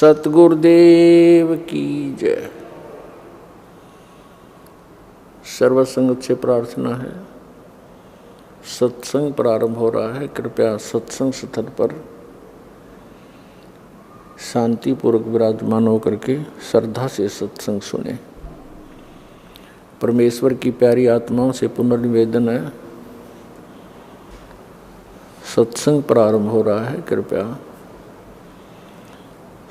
सतगुरुदेव की जय। सर्वसंगत से प्रार्थना है, सत्संग प्रारंभ हो रहा है। कृपया सत्संग स्थल पर शांतिपूर्वक विराजमान होकर के श्रद्धा से सत्संग सुने। परमेश्वर की प्यारी आत्माओं से पुनर्निवेदन है, सत्संग प्रारंभ हो रहा है। कृपया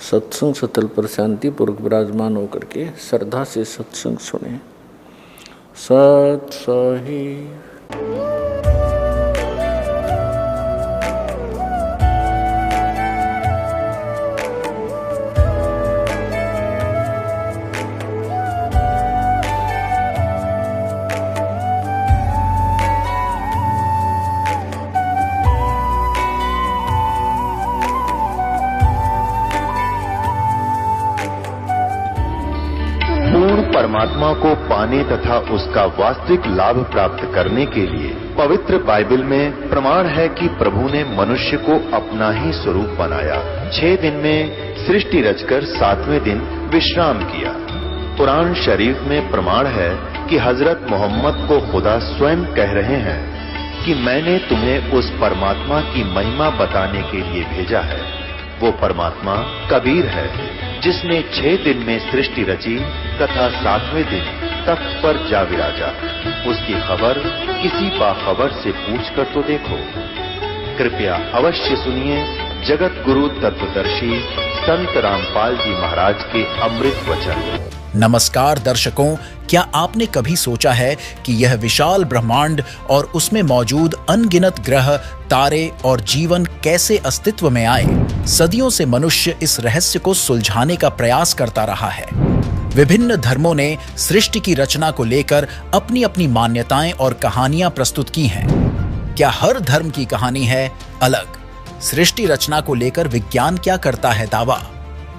सत्संग स्थल पर शांतिपूर्वक विराजमान होकर के श्रद्धा से सत्संग सुने। सत सही। परमात्मा को पाने तथा उसका वास्तविक लाभ प्राप्त करने के लिए पवित्र बाइबल में प्रमाण है कि प्रभु ने मनुष्य को अपना ही स्वरूप बनाया। 6 दिन में सृष्टि रचकर 7वें दिन विश्राम किया। कुरान शरीफ में प्रमाण है कि हजरत मोहम्मद को खुदा स्वयं कह रहे हैं कि मैंने तुम्हें उस परमात्मा की महिमा बताने के लिए भेजा है। वो परमात्मा कबीर है जिसने 6 दिन में सृष्टि रची तथा 7वें दिन तख्त पर जा विराजा। उसकी खबर किसी बाखबर से पूछकर तो देखो। कृपया अवश्य सुनिए जगत गुरु तत्वदर्शी संत रामपाल जी महाराज के अमृत वचन। नमस्कार दर्शकों, क्या आपने कभी सोचा है कि यह विशाल ब्रह्मांड और उसमें मौजूद अनगिनत ग्रह, तारे और जीवन कैसे अस्तित्व में आए? सदियों से मनुष्य इस रहस्य को सुलझाने का प्रयास करता रहा है। विभिन्न धर्मों ने सृष्टि की रचना को लेकर अपनी अपनी मान्यताएं और कहानियां प्रस्तुत की हैं। क्या हर धर्म की कहानी है अलग? सृष्टि रचना को लेकर विज्ञान क्या करता है दावा?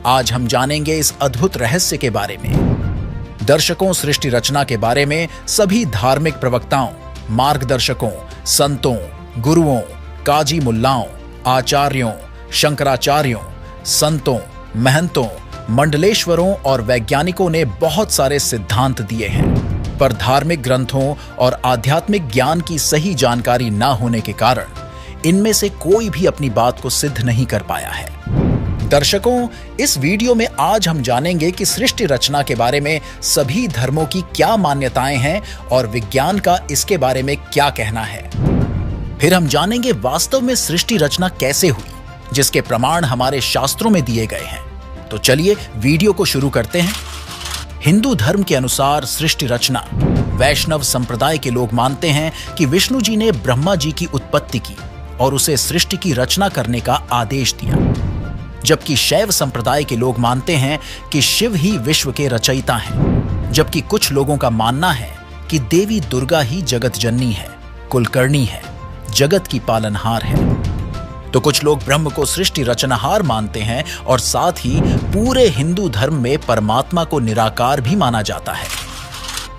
आज हम जानेंगे इस अद्भुत रहस्य के बारे में। दर्शकों, सृष्टि रचना के बारे में सभी धार्मिक प्रवक्ताओं, मार्गदर्शकों, संतों, गुरुओं, काजी मुल्लाओं, आचार्यों, शंकराचार्यों, संतों, महंतों, मंडलेश्वरों और वैज्ञानिकों ने बहुत सारे सिद्धांत दिए हैं, पर धार्मिक ग्रंथों और आध्यात्मिक ज्ञान की सही जानकारी न होने के कारण इनमें से कोई भी अपनी बात को सिद्ध नहीं कर पाया है। दर्शकों, इस वीडियो में आज हम जानेंगे कि सृष्टि रचना के बारे में सभी धर्मों की क्या मान्यताएं हैं और विज्ञान का इसके बारे में क्या कहना है। फिर हम जानेंगे वास्तव में सृष्टि रचना कैसे हुई, जिसके प्रमाण हमारे शास्त्रों में दिए गए हैं। तो चलिए वीडियो को शुरू करते हैं। हिंदू धर्म के अनुसार सृष्टि रचना, वैष्णव संप्रदाय के लोग मानते हैं कि विष्णु जी ने ब्रह्मा जी की उत्पत्ति की और उसे सृष्टि की रचना करने का आदेश दिया, जबकि शैव संप्रदाय के लोग मानते हैं कि शिव ही विश्व के रचयिता हैं। जबकि कुछ लोगों का मानना है कि देवी दुर्गा ही जगत जननी है, कुलकर्णी है, जगत की पालनहार है। तो कुछ लोग ब्रह्म को सृष्टि रचनहार मानते हैं और साथ ही पूरे हिंदू धर्म में परमात्मा को निराकार भी माना जाता है।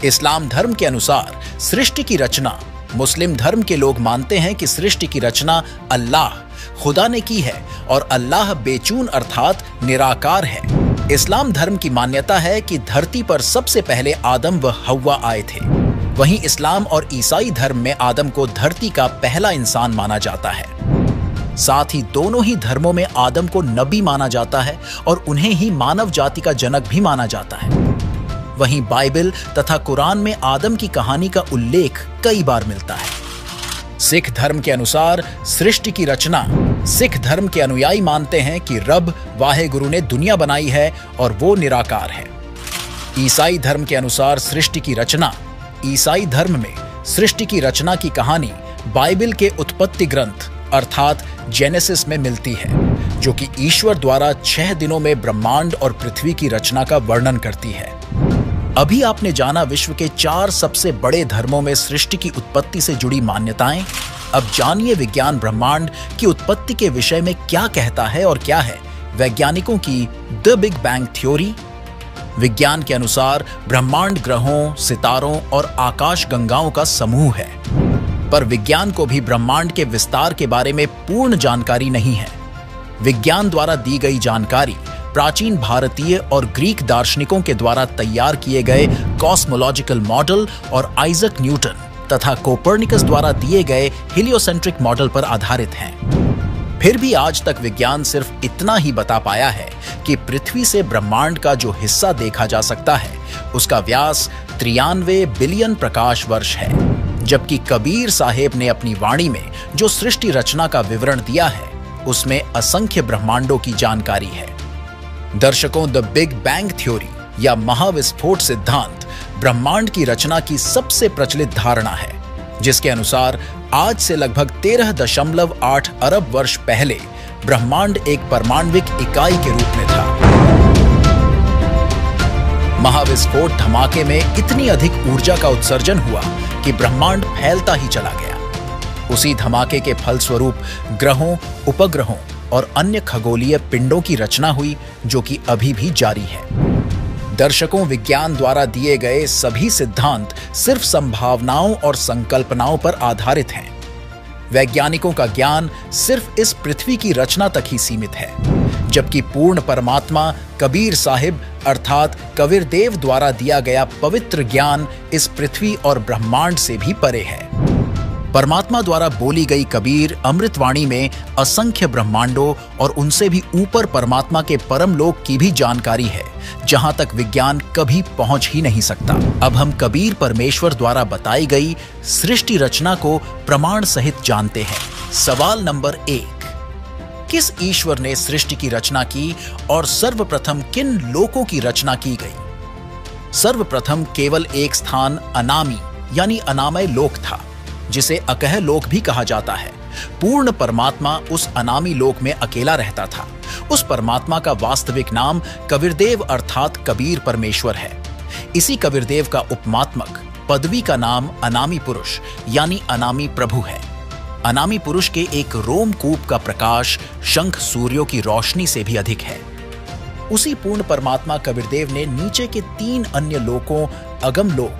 इस्लाम धर्म के अनुसार सृष्टि की रचना, मुस्लिम धर्म के लोग मानते हैं कि सृष्टि की रचना अल्लाह खुदा ने की है और अल्लाह बेचून अर्थात निराकार है। इस्लाम धर्म की मान्यता है कि धरती पर सबसे पहले आदम व हव्वा आए थे। वहीं इस्लाम और ईसाई धर्म में आदम को धरती का पहला इंसान माना जाता है। साथ ही दोनों ही धर्मों में आदम को नबी माना जाता है और उन्हें ही मानव जाति का जनक भी माना जाता है। वहीं बाइबल तथा कुरान में आदम की कहानी का उल्लेख कई बार मिलता है। सिख धर्म के अनुसार सृष्टि की रचना, सिख धर्म के अनुयायी मानते हैं कि रब वाहेगुरु ने दुनिया बनाई है और वो निराकार है। ईसाई धर्म के अनुसार सृष्टि की रचना, ईसाई धर्म में सृष्टि की रचना की कहानी बाइबल के उत्पत्ति ग्रंथ अर्थात जेनेसिस में मिलती है, जो कि ईश्वर द्वारा 6 दिनों में ब्रह्मांड और पृथ्वी की रचना का वर्णन करती है। अभी आपने जाना विश्व के 4 सबसे बड़े धर्मों में सृष्टि की उत्पत्ति से जुड़ी मान्यताएं। अब जानिए विज्ञान ब्रह्मांड की उत्पत्ति के विषय में क्या कहता है और क्या है वैज्ञानिकों की द बिग बैंग थ्योरी। विज्ञान के अनुसार ब्रह्मांड ग्रहों, सितारों और आकाश गंगाओं का समूह है, पर विज्ञान को भी ब्रह्मांड के विस्तार के बारे में पूर्ण जानकारी नहीं है। विज्ञान द्वारा दी गई जानकारी प्राचीन भारतीय और ग्रीक दार्शनिकों के द्वारा तैयार किए गए कॉस्मोलॉजिकल मॉडल और आइजक न्यूटन तथा कोपर्निकस द्वारा दिए गए हेलियोसेंट्रिक मॉडल पर आधारित हैं। फिर भी आज तक विज्ञान सिर्फ इतना ही बता पाया है कि पृथ्वी से ब्रह्मांड का जो हिस्सा देखा जा सकता है उसका व्यास 93 बिलियन प्रकाश वर्ष है, जबकि कबीर साहेब ने अपनी वाणी में जो सृष्टि रचना का विवरण दिया है उसमें असंख्य ब्रह्मांडों की जानकारी है। दर्शकों, द बिग बैंग थ्योरी या महाविस्फोट सिद्धांत ब्रह्मांड की रचना की सबसे प्रचलित धारणा है, जिसके अनुसार आज से लगभग 13.8 अरब वर्ष पहले ब्रह्मांड एक परमाण्विक इकाई के रूप में था। महाविस्फोट धमाके में इतनी अधिक ऊर्जा का उत्सर्जन हुआ कि ब्रह्मांड फैलता ही चला गया। उसी धमाके के फलस्वरूप ग्रहों, उपग्रहों और अन्य खगोलीय पिंडों की रचना हुई, जो कि अभी भी जारी है। दर्शकों, विज्ञान द्वारा दिए गए सभी सिद्धांत सिर्फ संभावनाओं और संकल्पनाओं पर आधारित हैं। वैज्ञानिकों का ज्ञान सिर्फ इस पृथ्वी की रचना तक ही सीमित है, जबकि पूर्ण परमात्मा कबीर साहिब अर्थात कबीरदेव द्वारा दिया गया पवित्र ज्ञान इस पृथ्वी और ब्रह्मांड से भी परे है। परमात्मा द्वारा बोली गई कबीर अमृतवाणी में असंख्य ब्रह्मांडों और उनसे भी ऊपर परमात्मा के परम लोक की भी जानकारी है, जहां तक विज्ञान कभी पहुंच ही नहीं सकता। अब हम कबीर परमेश्वर द्वारा बताई गई सृष्टि रचना को प्रमाण सहित जानते हैं। सवाल नंबर 1, किस ईश्वर ने सृष्टि की रचना की और सर्वप्रथम किन लोकों की रचना की गई? सर्वप्रथम केवल एक स्थान अनामी यानी अनामय लोक था, जिसे अकह लोक भी कहा जाता है। पूर्ण परमात्मा उस अनामी लोक में अकेला रहता था। उस परमात्मा का वास्तविक नाम कबीरदेव अर्थात कबीर परमेश्वर है। इसी कबीरदेव का उपमात्मक पदवी का नाम अनामी पुरुष यानी अनामी प्रभु है। अनामी पुरुष के एक रोमकूप का प्रकाश शंख सूर्यों की रोशनी से भी अधिक है। उसी पूर्ण परमात्मा कबीरदेव ने नीचे के 3 अन्य लोकों अगम लोक,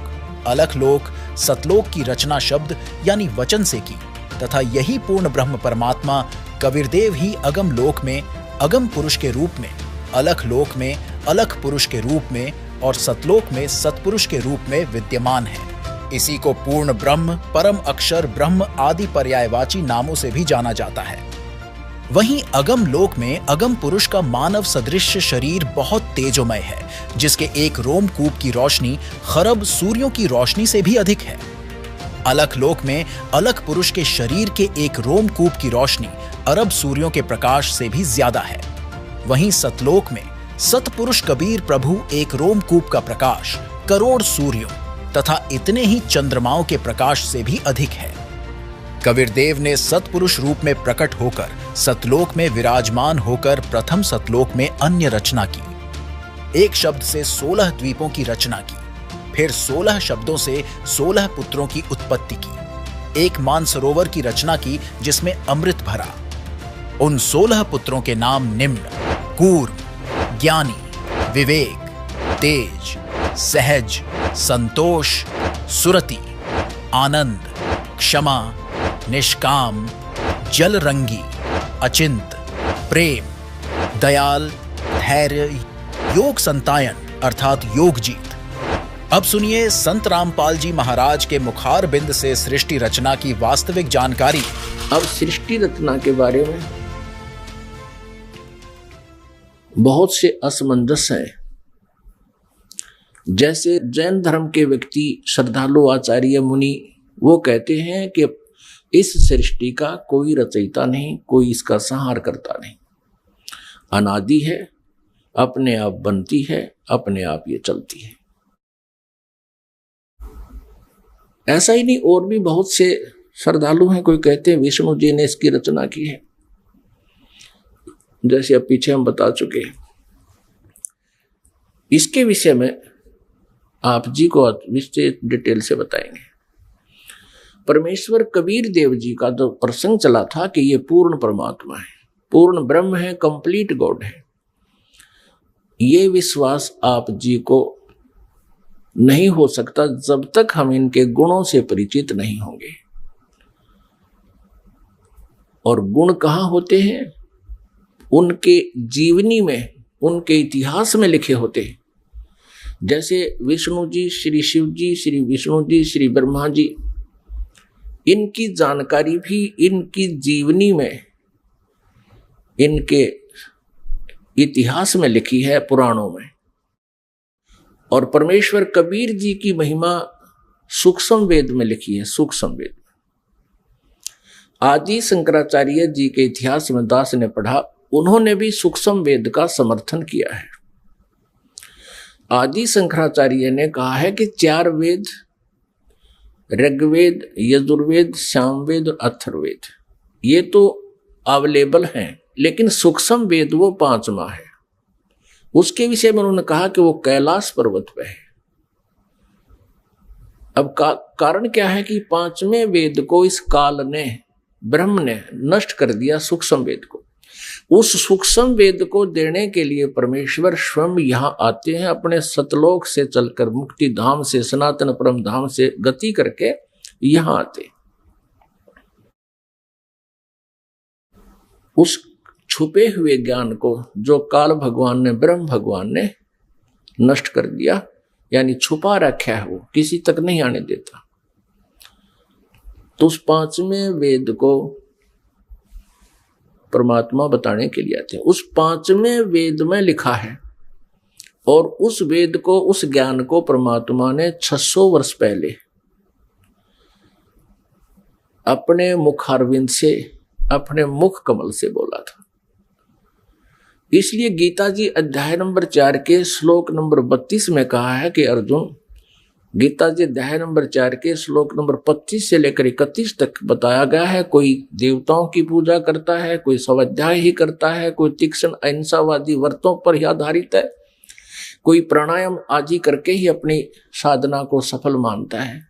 अलख लोक, सतलोक की रचना शब्द यानी वचन से की, तथा यही पूर्ण ब्रह्म परमात्मा कबीरदेव ही अगम लोक में अगम पुरुष के रूप में, अलख लोक में अलख पुरुष के रूप में और सतलोक में सतपुरुष के रूप में विद्यमान है। इसी को पूर्ण ब्रह्म, परम अक्षर ब्रह्म आदि पर्यायवाची नामों से भी जाना जाता है। वहीं अगम लोक में अगम पुरुष का मानव सदृश शरीर बहुत तेजोमय है, जिसके एक रोमकूप की रोशनी खरब सूर्यों की रोशनी से भी अधिक है। अलख लोक में अलख पुरुष के शरीर के एक रोमकूप की रोशनी अरब सूर्यों के प्रकाश से भी ज्यादा है। वहीं सतलोक में सतपुरुष कबीर प्रभु एक रोमकूप का प्रकाश करोड़ सूर्यों तथा इतने ही चंद्रमाओं के प्रकाश से भी अधिक है। कबीरदेव ने सतपुरुष रूप में प्रकट होकर सतलोक में विराजमान होकर प्रथम सतलोक में अन्य रचना की। एक शब्द से 16 द्वीपों की रचना की, फिर 16 शब्दों से 16 पुत्रों की उत्पत्ति की। एक मानसरोवर की रचना की जिसमें अमृत भरा। उन 16 पुत्रों के नाम निम्न: कूर्म, ज्ञानी, विवेक, तेज, सहज, संतोष, सुरति, आनंद, क्षमा, निष्काम, जलरंगी, अचिंत, प्रेम, दयाल, धैर्य, योग संतायन अर्थात योगजीत। अब सुनिए संत रामपाल जी महाराज के मुखार बिंद से सृष्टि रचना की वास्तविक जानकारी। अब सृष्टि रचना के बारे में बहुत से असमंजस है। जैसे जैन धर्म के व्यक्ति श्रद्धालु आचार्य मुनि वो कहते हैं कि इस सृष्टि का कोई रचयिता नहीं, कोई इसका संहार करता नहीं, अनादि है, अपने आप बनती है, अपने आप ये चलती है। ऐसा ही नहीं, और भी बहुत से श्रद्धालु हैं। कोई कहते हैं विष्णु जी ने इसकी रचना की है, जैसे अब पीछे हम बता चुके हैं। इसके विषय में आप जी को विशेष डिटेल से बताएंगे। परमेश्वर कबीर देव जी का जो प्रसंग चला था कि ये पूर्ण परमात्मा है, पूर्ण ब्रह्म है, कंप्लीट गॉड है, ये विश्वास आप जी को नहीं हो सकता जब तक हम इनके गुणों से परिचित नहीं होंगे। और गुण कहाँ होते हैं? उनके जीवनी में, उनके इतिहास में लिखे होते, जैसे विष्णु जी, श्री शिव जी, श्री विष्णु जी, श्री ब्रह्मा जी, इनकी जानकारी भी इनकी जीवनी में, इनके इतिहास में लिखी है, पुराणों में। और परमेश्वर कबीर जी की महिमा सूक्ष्म वेद में लिखी है, सूक्ष्म वेद। आदि शंकराचार्य जी के इतिहास में दास ने पढ़ा, उन्होंने भी सूक्ष्म वेद का समर्थन किया है। आदि शंकराचार्य ने कहा है कि 4 वेद, ऋग्वेद, यजुर्वेद, सामवेद और अथर्ववेद, ये तो अवेलेबल हैं, लेकिन सूक्ष्म वेद वो 5वां है। उसके विषय में उन्होंने कहा कि वो कैलाश पर्वत पे है। अब कारण क्या है कि 5वें वेद को इस काल ने, ब्रह्म ने नष्ट कर दिया, सूक्ष्म वेद को। उस सूक्ष्म वेद को देने के लिए परमेश्वर स्वयं यहां आते हैं, अपने सतलोक से चलकर, मुक्ति धाम से, सनातन परम धाम से गति करके यहां आते। उस छुपे हुए ज्ञान को जो काल भगवान ने, ब्रह्म भगवान ने नष्ट कर दिया, यानी छुपा रखा है, वो किसी तक नहीं आने देता। तो उस 5वें वेद को परमात्मा बताने के लिए आते हैं। उस 5वें वेद में लिखा है, और उस वेद को, उस ज्ञान को परमात्मा ने 600 वर्ष पहले अपने मुखारविंद से, अपने मुख कमल से बोला था। इसलिए गीता जी अध्याय नंबर 4 के श्लोक नंबर 32 में कहा है कि अर्जुन, गीता जी अध्याय नंबर 4 के श्लोक नंबर 25 से लेकर 31 तक बताया गया है, कोई देवताओं की पूजा करता है, कोई स्वाध्याय ही करता है, कोई तीक्ष्ण अहिंसावादी व्रतों पर ही आधारित है, कोई प्राणायाम आदि करके ही अपनी साधना को सफल मानता है।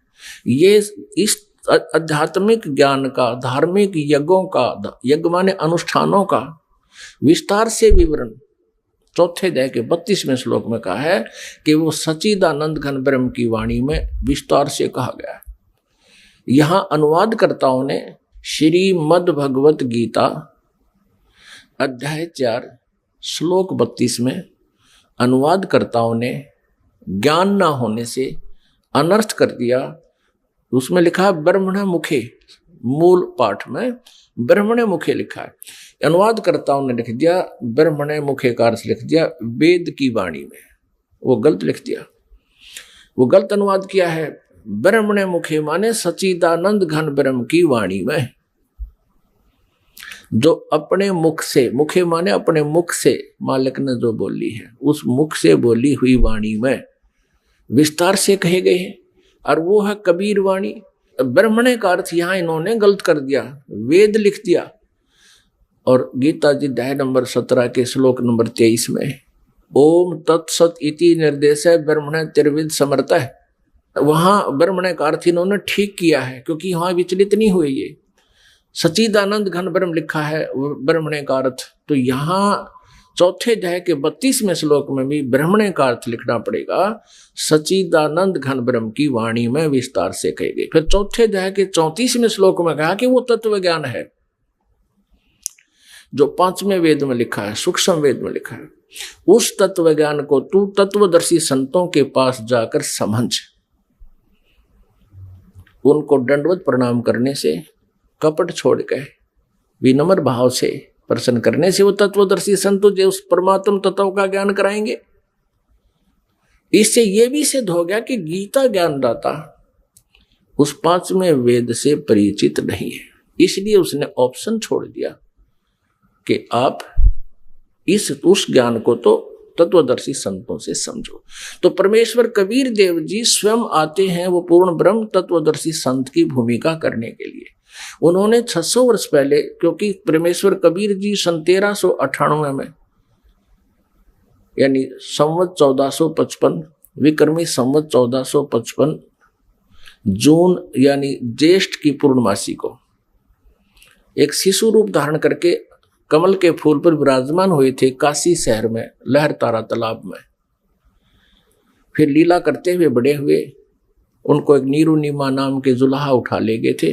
ये इस आध्यात्मिक ज्ञान का, धार्मिक यज्ञों का, यज्ञ माने अनुष्ठानों का विस्तार से विवरण 4थे अध्याय के 32वें श्लोक में कहा है कि वो सच्चिदानंद घन ब्रह्म की वाणी में विस्तार से कहा गया है। यहां अनुवादकर्ताओं ने श्रीमद् भगवत गीता अध्याय 4 श्लोक 32 में अनुवादकर्ताओं ने ज्ञान न होने से अनर्थ कर दिया। उसमें लिखा है ब्रह्मण मुखे, मूल पाठ में ब्रह्मण मुखे लिखा है, अनुवादकर्ताओं ने लिख दिया ब्रह्मण मुखे का अर्थ लिख दिया वेद की वाणी में। वो गलत लिख दिया, वो गलत अनुवाद किया है। ब्रह्मण मुखे माने सच्चिदानंद घन ब्रह्म की वाणी में, जो अपने मुख से, मुखे माने अपने मुख से मालिक ने जो बोली है, उस मुख से बोली हुई वाणी में विस्तार से कहे गए हैं, और वो है कबीर वाणी। ब्रह्मणे का अर्थ यहां इन्होंने गलत कर दिया, वेद लिख दिया। और गीता जी अध्याय नंबर 17 के श्लोक नंबर 23 में ओम तत्सत इति निर्देश है ब्रह्मण त्रिविद समर्थ है, वहां ब्रह्मणे का अर्थ इन्होंने ठीक किया है, क्योंकि वहां विचलित नहीं हुए। ये सच्चिदानंद घन ब्रह्म लिखा है ब्रह्मणे का अर्थ, तो यहां 4थे अध्याय के 32वें श्लोक में भी ब्रह्मणे का अर्थ लिखना पड़ेगा, सच्चिदानंद घन ब्रह्म की वाणी में विस्तार से कही गई। फिर 4थे अध्याय के 34वें श्लोक में कहा कि वो तत्व ज्ञान है जो 5वें वेद में लिखा है, सूक्ष्म वेद में लिखा है। उस तत्व ज्ञान को तू तत्वदर्शी संतों के पास जाकर समझ। उनको दंडवत प्रणाम करने से, कपट छोड़ के विनम्र भाव से प्रसन्न करने से वो तत्वदर्शी संत जो उस परमात्म तत्व का ज्ञान कराएंगे। इससे यह भी सिद्ध हो गया कि गीता ज्ञानदाता उस 5वें वेद से परिचित नहीं है, इसलिए उसने ऑप्शन छोड़ दिया कि आप उस ज्ञान को तो तत्वदर्शी संतों से समझो। तो परमेश्वर कबीर देव जी स्वयं आते हैं वो पूर्ण ब्रह्म तत्वदर्शी संत की भूमिका करने के लिए। उन्होंने 600 वर्ष पहले, क्योंकि परमेश्वर कबीर जी 1398 में यानी संवत 1455 विक्रमी संवत 1455 जून यानी ज्येष्ठ की पूर्णमासी को एक शिशु रूप धारण करके कमल के फूल पर विराजमान हुए थे काशी शहर में, लहर तारा तालाब में। फिर लीला करते हुए बड़े हुए, उनको एक नीरू नीमा नाम के जुलाहा उठा ले गए थे।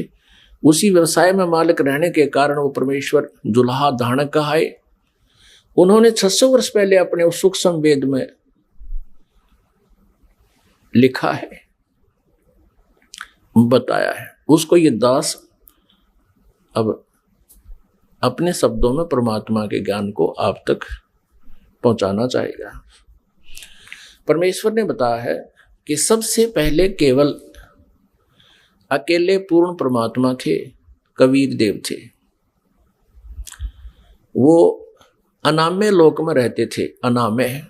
उसी व्यवसाय में मालिक रहने के कारण वो परमेश्वर जुलाहा धारण कहाए। उन्होंने 600 वर्ष पहले अपने उस सूक्ष्म वेद में लिखा है, बताया है। उसको ये दास अब अपने शब्दों में परमात्मा के ज्ञान को आप तक पहुंचाना चाहेगा। परमेश्वर ने बताया है कि सबसे पहले केवल अकेले पूर्ण परमात्मा थे, कबीर देव थे। वो अनामय लोक में रहते थे, अनामय,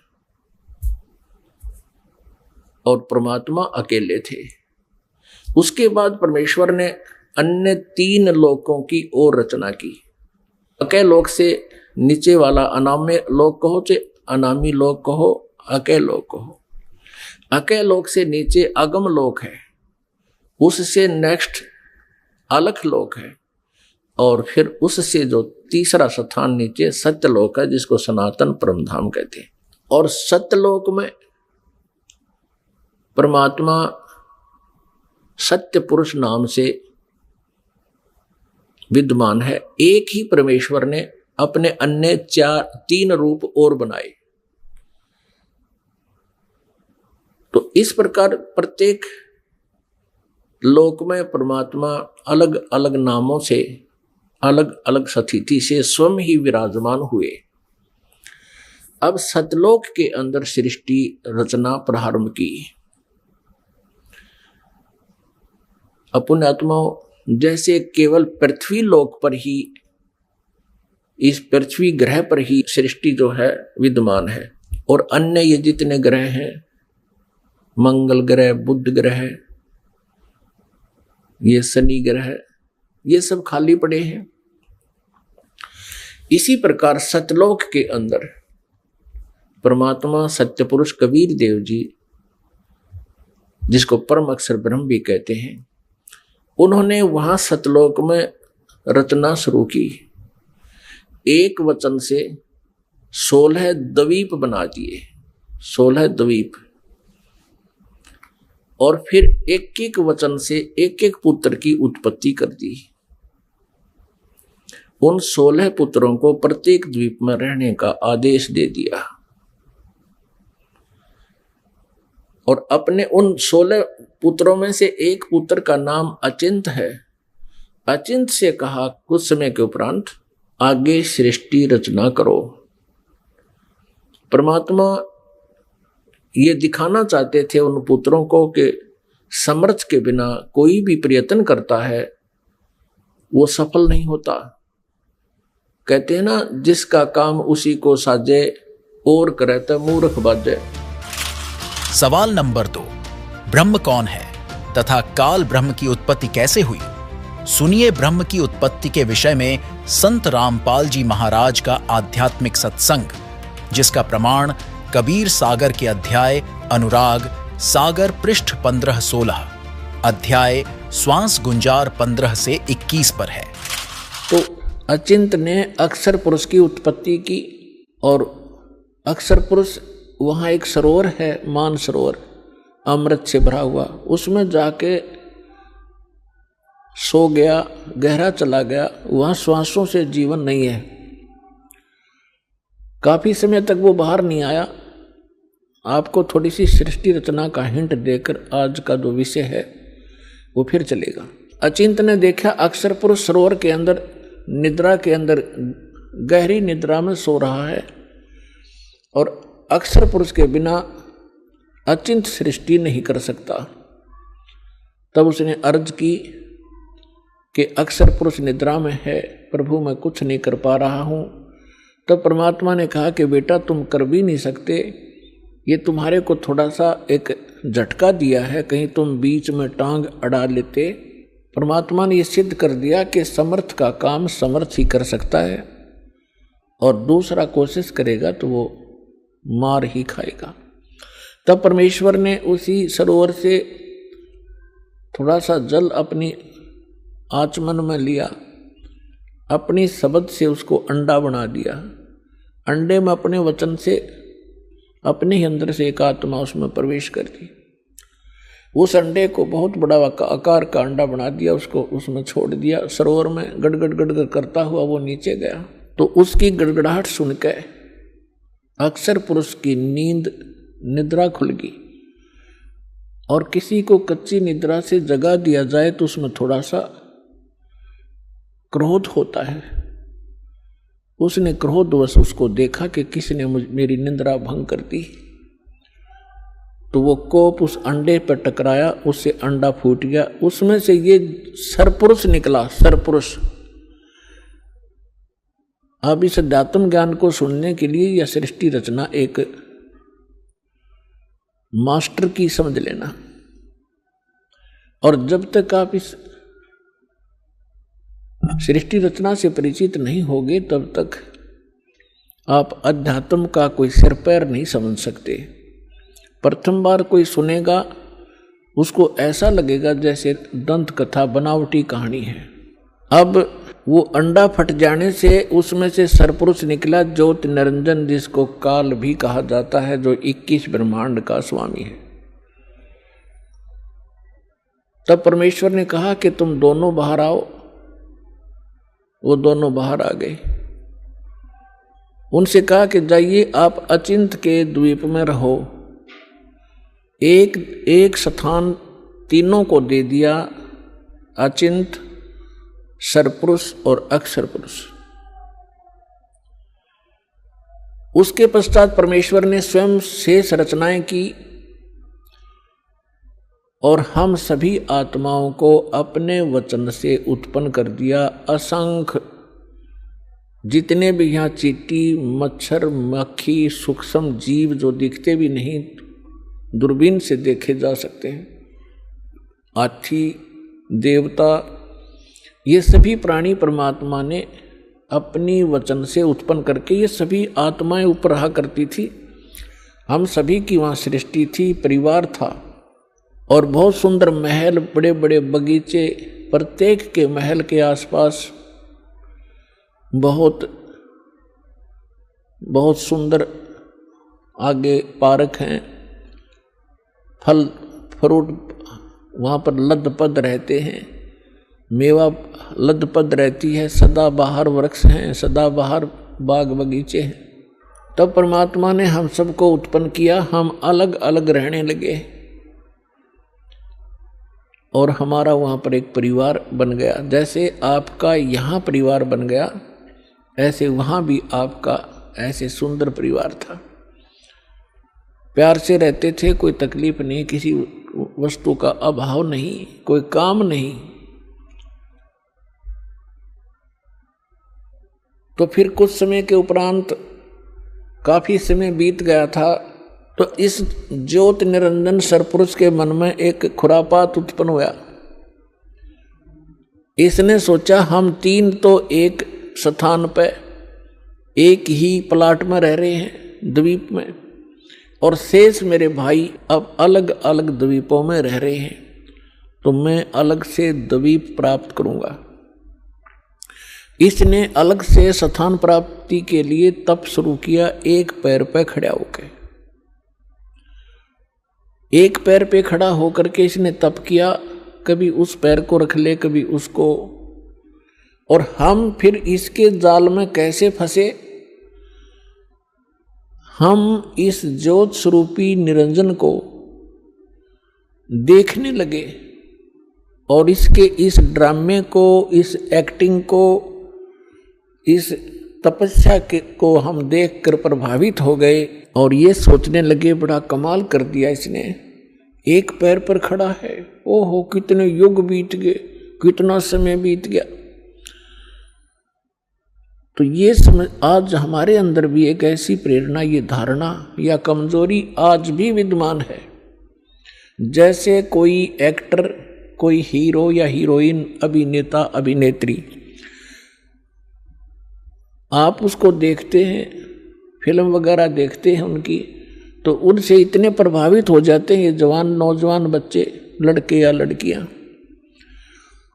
और परमात्मा अकेले थे। उसके बाद परमेश्वर ने अन्य 3 लोकों की और रचना की। अकय लोक से नीचे वाला अनामय लोक कहो, चाहे अनामी लोक कहो, अकय लोक कहो। अकय लोक से नीचे अगम लोक है, उससे नेक्स्ट अलख लोक है, और फिर उससे जो तीसरा स्थान नीचे सत्यलोक है, जिसको सनातन परमधाम कहते हैं। और सत्यलोक में परमात्मा सत्य पुरुष नाम से विद्यमान है। एक ही परमेश्वर ने अपने अन्य 3 रूप और बनाए। तो इस प्रकार प्रत्येक लोक में परमात्मा अलग अलग नामों से, अलग अलग स्थिति से स्वयं ही विराजमान हुए। अब सतलोक के अंदर सृष्टि रचना प्रारंभ की। अपने आत्माओं, जैसे केवल पृथ्वी लोक पर ही, इस पृथ्वी ग्रह पर ही सृष्टि जो है विद्यमान है, और अन्य ये जितने ग्रह हैं, मंगल ग्रह, बुध ग्रह, ये शनि ग्रह, ये सब खाली पड़े हैं। इसी प्रकार सतलोक के अंदर परमात्मा सत्य पुरुष कबीर देव जी, जिसको परम अक्षर ब्रह्म भी कहते हैं, उन्होंने वहां सतलोक में रचना शुरू की। एक वचन से 16 द्वीप बना दिए, 16 द्वीप, और फिर एक एक वचन से एक एक पुत्र की उत्पत्ति कर दी। उन 16 पुत्रों को प्रत्येक द्वीप में रहने का आदेश दे दिया, और अपने उन 16 पुत्रों में से एक पुत्र का नाम अचिंत है। अचिंत से कहा कुछ समय के उपरांत आगे सृष्टि रचना करो। परमात्मा ये दिखाना चाहते थे उन पुत्रों को कि समर्थ के बिना कोई भी प्रयत्न करता है वो सफल नहीं होता। कहते हैं ना, जिसका काम उसी को साजे, और करे तो मूर्ख बाजे। सवाल नंबर 2, ब्रह्म कौन है तथा काल ब्रह्म की उत्पत्ति कैसे हुई? सुनिए ब्रह्म की उत्पत्ति के विषय में संत रामपाल जी महाराज का आध्यात्मिक सत्संग, जिसका प्रमाण कबीर सागर के अध्याय अनुराग सागर पृष्ठ 15-16, अध्याय श्वास गुंजार 15 से 21 पर है। तो अचिंत ने अक्षर पुरुष की उत्पत्ति की, और अक्षर पुरुष वहाँ एक सरोवर है, मान सरोवर, अमृत से भरा हुआ, उसमें जाके सो गया, गहरा चला गया। वहाँ श्वासों से जीवन नहीं है। काफी समय तक वो बाहर नहीं आया। आपको थोड़ी सी सृष्टि रचना का हिंट देकर आज का जो विषय है वो फिर चलेगा। अचिंत ने देखा अक्षर पुरुष सरोवर के अंदर, निद्रा के अंदर, गहरी निद्रा में सो रहा है, और अक्षर पुरुष के बिना अचिंत सृष्टि नहीं कर सकता। तब उसने अर्ज की कि अक्षर पुरुष निद्रा में है, प्रभु मैं कुछ नहीं कर पा रहा हूं। तब परमात्मा ने कहा कि बेटा तुम कर भी नहीं सकते, ये तुम्हारे को थोड़ा सा एक झटका दिया है, कहीं तुम बीच में टांग अड़ा लेते। परमात्मा ने ये सिद्ध कर दिया कि समर्थ का काम समर्थ ही कर सकता है, और दूसरा कोशिश करेगा तो वो मार ही खाएगा। तब परमेश्वर ने उसी सरोवर से थोड़ा सा जल अपनी आचमन में लिया, अपनी शब्द से उसको अंडा बना दिया। अंडे में अपने वचन से अपने ही अंदर से एक आत्मा उसमें प्रवेश कर दी। उस अंडे को बहुत बड़ा आकार का अंडा बना दिया, उसको उसमें छोड़ दिया। सरोवर में गड़गड़ गड़गड़ करता हुआ वो नीचे गया। तो उसकी गड़गड़ाहट सुनकर अक्सर पुरुष की नींद निद्रा खुल गई और किसी को कच्ची निद्रा से जगा दिया जाए तो उसमें थोड़ा सा क्रोध होता है। उसने क्रोधवश उसको देखा कि किसने मेरी निद्रा भंग कर दी, तो वो कोप उस अंडे पर टकराया, उससे अंडा फूट गया, उसमें से ये सरपुरुष निकला। सरपुरुष। अब इस अध्यात्म ज्ञान को सुनने के लिए यह सृष्टि रचना एक मास्टर की समझ लेना, और जब तक आप इस सृष्टि रचना से परिचित नहीं होगे तब तक आप अध्यात्म का कोई सिर पैर नहीं समझ सकते। प्रथम बार कोई सुनेगा उसको ऐसा लगेगा जैसे दंत कथा बनावटी कहानी है। अब वो अंडा फट जाने से उसमें से सरपुरुष निकला, ज्योति निरंजन, जिसको काल भी कहा जाता है, जो 21 ब्रह्मांड का स्वामी है। तब परमेश्वर ने कहा कि तुम दोनों बाहर आओ। वो दोनों बाहर आ गए। उनसे कहा कि जाइए आप अचिंत के द्वीप में रहो। एक एक स्थान तीनों को दे दिया, अचिंत, सरपुरुष और अक्षर पुरुष। उसके पश्चात परमेश्वर ने स्वयं शेष रचनाएं की और हम सभी आत्माओं को अपने वचन से उत्पन्न कर दिया। असंख्य जितने भी यहाँ चींटी, मच्छर, मक्खी, सूक्ष्म जीव जो दिखते भी नहीं, दूरबीन से देखे जा सकते हैं, हाथी, देवता, ये सभी प्राणी परमात्मा ने अपनी वचन से उत्पन्न करके, ये सभी आत्माएं ऊपर रहा करती थी। हम सभी की वहाँ सृष्टि थी, परिवार था, और बहुत सुंदर महल, बड़े बड़े बगीचे, प्रत्येक के महल के आसपास बहुत बहुत सुंदर आगे पार्क हैं, फल फ्रूट वहाँ पर लदपद रहते हैं, मेवा लदपद रहती है, सदाबहार वृक्ष हैं, सदाबहार बाग बगीचे हैं। तब परमात्मा ने हम सबको उत्पन्न किया, हम अलग अलग रहने लगे और हमारा वहाँ पर एक परिवार बन गया। जैसे आपका यहाँ परिवार बन गया, ऐसे वहाँ भी आपका ऐसे सुंदर परिवार था। प्यार से रहते थे, कोई तकलीफ नहीं, किसी वस्तु का अभाव नहीं, कोई काम नहीं। तो फिर कुछ समय के उपरांत, काफी समय बीत गया था, तो इस ज्योति निरंजन सरपुरुष के मन में एक खुरापात उत्पन्न हुआ। इसने सोचा हम तीन तो एक स्थान पर एक ही प्लाट में रह रहे हैं, द्वीप में, और शेष मेरे भाई अब अलग अलग द्वीपों में रह रहे हैं, तो मैं अलग से द्वीप प्राप्त करूंगा। इसने अलग से स्थान प्राप्ति के लिए तप शुरू किया, एक पैर पर खड़ा होकर। एक पैर पे खड़ा होकर के इसने तप किया, कभी उस पैर को रख ले, कभी उसको, और हम फिर इसके जाल में कैसे फंसे। हम इस ज्योत स्वरूपी निरंजन को देखने लगे और इसके इस ड्रामे को, इस एक्टिंग को, इस तपस्या को हम देखकर प्रभावित हो गए और ये सोचने लगे बड़ा कमाल कर दिया इसने, एक पैर पर खड़ा है, ओहो कितने युग बीत गए, कितना समय बीत गया। तो ये समझ, आज हमारे अंदर भी एक ऐसी प्रेरणा, ये धारणा या कमजोरी आज भी विद्यमान है। जैसे कोई एक्टर, कोई हीरो या हीरोइन, अभिनेता अभिनेत्री, आप उसको देखते हैं, फिल्म वगैरह देखते हैं उनकी, तो उनसे इतने प्रभावित हो जाते हैं ये जवान नौजवान बच्चे, लड़के या लड़कियां,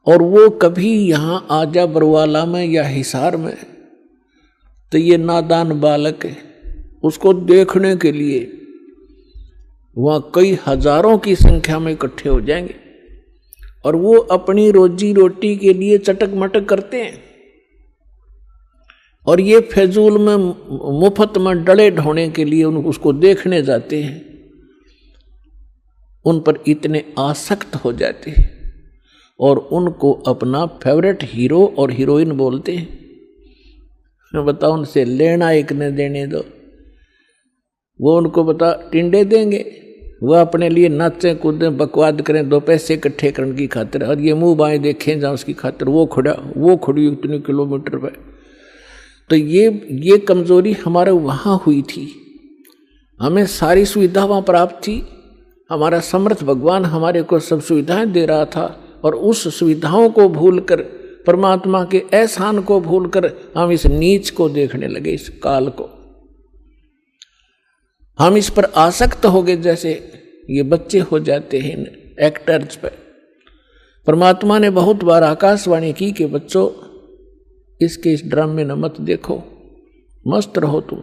और वो कभी यहाँ आजा बरवाला में या हिसार में, तो ये नादान बालक है, उसको देखने के लिए वहाँ कई हजारों की संख्या में इकट्ठे हो जाएंगे और वो अपनी रोजी रोटी के लिए चटक मटक करते हैं। और ये फजूल में मुफ्त में डले ढोने के लिए उसको देखने जाते हैं, उन पर इतने आसक्त हो जाते हैं और उनको अपना फेवरेट हीरो और हीरोइन बोलते हैं। बताओ, उनसे लेना एक न देने दो, वो उनको बता टिंडे देंगे, वह अपने लिए नाचें कूदें बकवाद करें 2 पैसे इकट्ठे करने की खातिर, और ये मुंह बाएं देखें जहाँ उसकी खातिर वो खड़ी इतने किलोमीटर पे। तो ये कमजोरी हमारे वहाँ हुई थी। हमें सारी सुविधा वहाँ प्राप्त थी, हमारा समर्थ भगवान हमारे को सब सुविधाएं दे रहा था, और उस सुविधाओं को भूलकर, परमात्मा के एहसान को भूलकर हम इस नीच को देखने लगे, इस काल को। हम इस पर आसक्त हो गए, जैसे ये बच्चे हो जाते हैं एक्टर्स पर। परमात्मा ने बहुत बार आकाशवाणी की कि बच्चों, इसके इस ड्रामे न मत देखो, मस्त रहो तुम।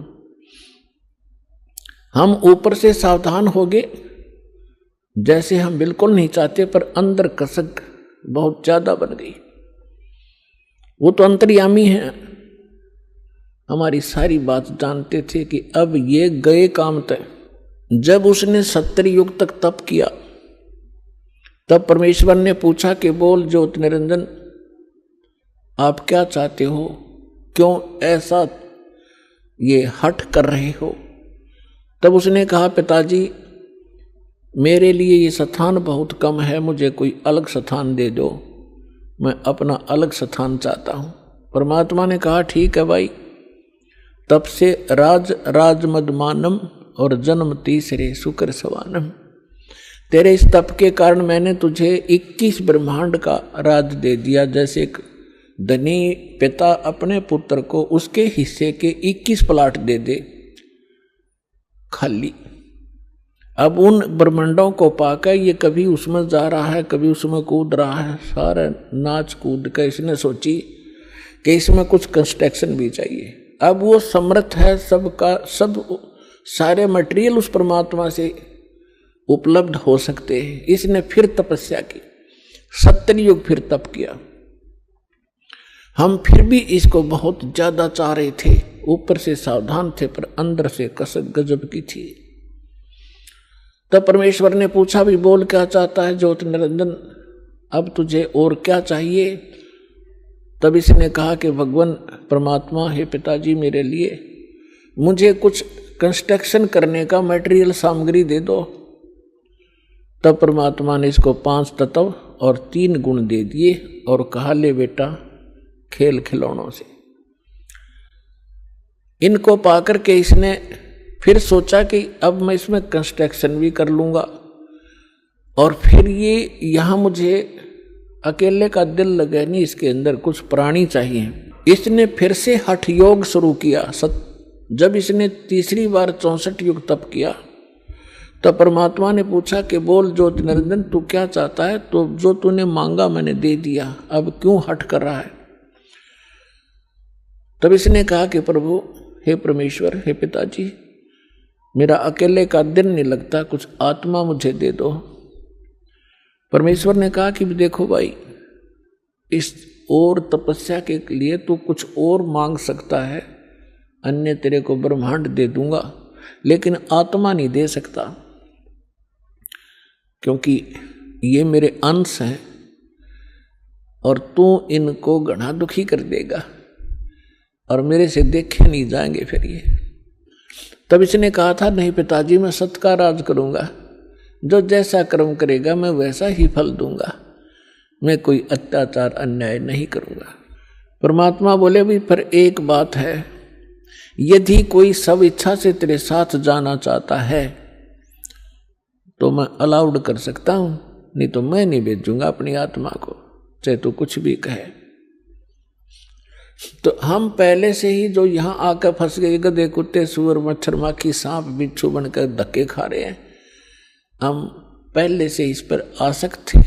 हम ऊपर से सावधान हो गए, जैसे हम बिल्कुल नहीं चाहते, पर अंदर कसक बहुत ज्यादा बन गई। वो तो अंतर्यामी है, हमारी सारी बात जानते थे कि अब ये गए काम तय। जब उसने 70 युग तक तप किया, तब परमेश्वर ने पूछा कि बोल ज्योति निरंजन, आप क्या चाहते हो, क्यों ऐसा ये हठ कर रहे हो। तब उसने कहा, पिताजी मेरे लिए ये स्थान बहुत कम है, मुझे कोई अलग स्थान दे दो, मैं अपना अलग स्थान चाहता हूँ। परमात्मा ने कहा, ठीक है भाई। तब से राज मदमानम और जन्म तीसरे शुक्र सवानम, तेरे इस तप के कारण मैंने तुझे 21 ब्रह्मांड का राज दे दिया। जैसे एक धनी पिता अपने पुत्र को उसके हिस्से के 21 प्लाट दे दे खाली। अब उन ब्रह्मांडों को पाकर ये कभी उसमें जा रहा है, कभी उसमें कूद रहा है, सारा नाच कूद कर इसने सोची कि इसमें कुछ कंस्ट्रक्शन भी चाहिए। अब वो समर्थ है, सबका सब सारे मटेरियल उस परमात्मा से उपलब्ध हो सकते हैं। इसने फिर तपस्या की, 70 युग फिर तप किया। हम फिर भी इसको बहुत ज्यादा चाह रहे थे, ऊपर से सावधान थे पर अंदर से कसक गजब की थी। तब परमेश्वर ने पूछा, भी बोल क्या चाहता है ज्योति निरंजन, अब तुझे और क्या चाहिए। तब इसने कहा कि भगवान परमात्मा, हे पिताजी, मेरे लिए मुझे कुछ कंस्ट्रक्शन करने का मटेरियल सामग्री दे दो। तब परमात्मा ने इसको 5 तत्व और 3 गुण दे दिए और कहा, ले बेटा खेल खिलौनों से। इनको पाकर के इसने फिर सोचा कि अब मैं इसमें कंस्ट्रक्शन भी कर लूंगा, और फिर ये यहाँ मुझे अकेले का दिल लगे नहीं, इसके अंदर कुछ प्राणी चाहिए। इसने फिर से हठ योग शुरू किया। जब इसने तीसरी बार 64 युग तप किया, तब परमात्मा ने पूछा कि बोल ज्योति निरंजन, तू क्या चाहता है। तो जो तूने मांगा मैंने दे दिया, अब क्यों हठ कर रहा है। तब इसने कहा कि प्रभु, हे परमेश्वर, हे पिताजी, मेरा अकेले का दिन नहीं लगता, कुछ आत्मा मुझे दे दो। परमेश्वर ने कहा कि देखो भाई, इस और तपस्या के लिए तू कुछ और मांग सकता है, अन्य तेरे को ब्रह्मांड दे दूंगा, लेकिन आत्मा नहीं दे सकता, क्योंकि ये मेरे अंश हैं और तू इनको घना दुखी कर देगा और मेरे से देखे नहीं जाएंगे फिर ये। तब इसने कहा था, नहीं पिताजी, मैं सत्य का राज करूंगा, जो जैसा कर्म करेगा मैं वैसा ही फल दूंगा, मैं कोई अत्याचार अन्याय नहीं करूंगा। परमात्मा बोले, भी पर एक बात है, यदि कोई सब इच्छा से तेरे साथ जाना चाहता है तो मैं अलाउड कर सकता हूं, नहीं तो मैं नहीं भेजूंगा अपनी आत्मा को, चाहे तू कुछ भी कहे। तो हम पहले से ही जो यहाँ आकर फंस गए, गधे कुत्ते सुअर मच्छर माखी सांप बिच्छू बनकर धक्के खा रहे हैं, हम पहले से इस पर आसक्त थे।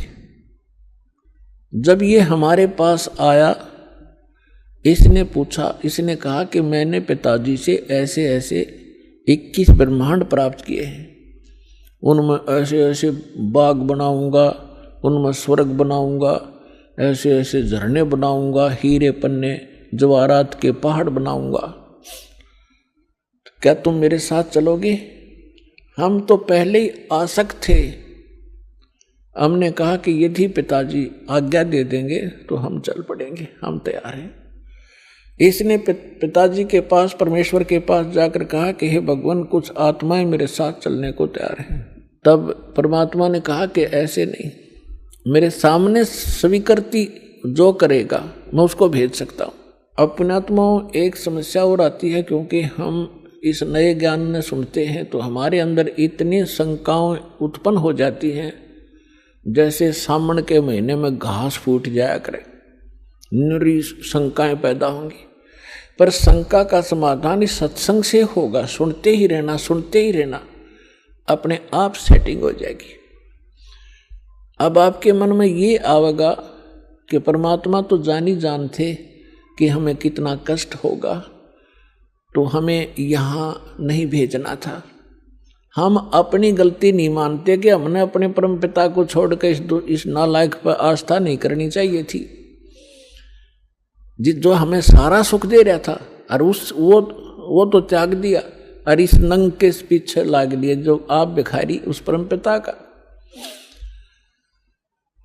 जब ये हमारे पास आया, इसने पूछा, इसने कहा कि मैंने पिताजी से ऐसे ऐसे 21 ब्रह्मांड प्राप्त किए हैं, उनमें ऐसे ऐसे बाग बनाऊंगा, उनमें स्वर्ग बनाऊंगा, ऐसे ऐसे झरने बनाऊंगा, हीरे पन्ने जवाहरात के पहाड़ बनाऊंगा, क्या तुम मेरे साथ चलोगे? हम तो पहले ही आसक्त थे। हमने कहा कि यदि पिताजी आज्ञा दे देंगे तो हम चल पड़ेंगे, हम तैयार हैं। इसने पिताजी के पास, परमेश्वर के पास जाकर कहा कि हे भगवान, कुछ आत्माएं मेरे साथ चलने को तैयार हैं। तब परमात्मा ने कहा कि ऐसे नहीं, मेरे सामने स्वीकृति जो करेगा मैं उसको भेज सकता हूँ। अपने आत्माओं एक समस्या और आती है, क्योंकि हम इस नए ज्ञान में सुनते हैं तो हमारे अंदर इतनी शंकाएं उत्पन्न हो जाती हैं जैसे सावन के महीने में घास फूट जाया करे, निरी शंकाएं पैदा होंगी। पर शंका का समाधान इस सत्संग से होगा। सुनते ही रहना, सुनते ही रहना, अपने आप सेटिंग हो जाएगी। अब आपके मन में ये आवेगा कि परमात्मा तो जानी जानते कि हमें कितना कष्ट होगा, तो हमें यहाँ नहीं भेजना था। हम अपनी गलती नहीं मानते कि हमने अपने परम पिता को छोड़कर इस नालायक पर आस्था नहीं करनी चाहिए थी, जो हमें सारा सुख दे रहा था, और वो तो त्याग दिया और इस नंग के पीछे लाग लिए जो आप भिखारी उस परम पिता का।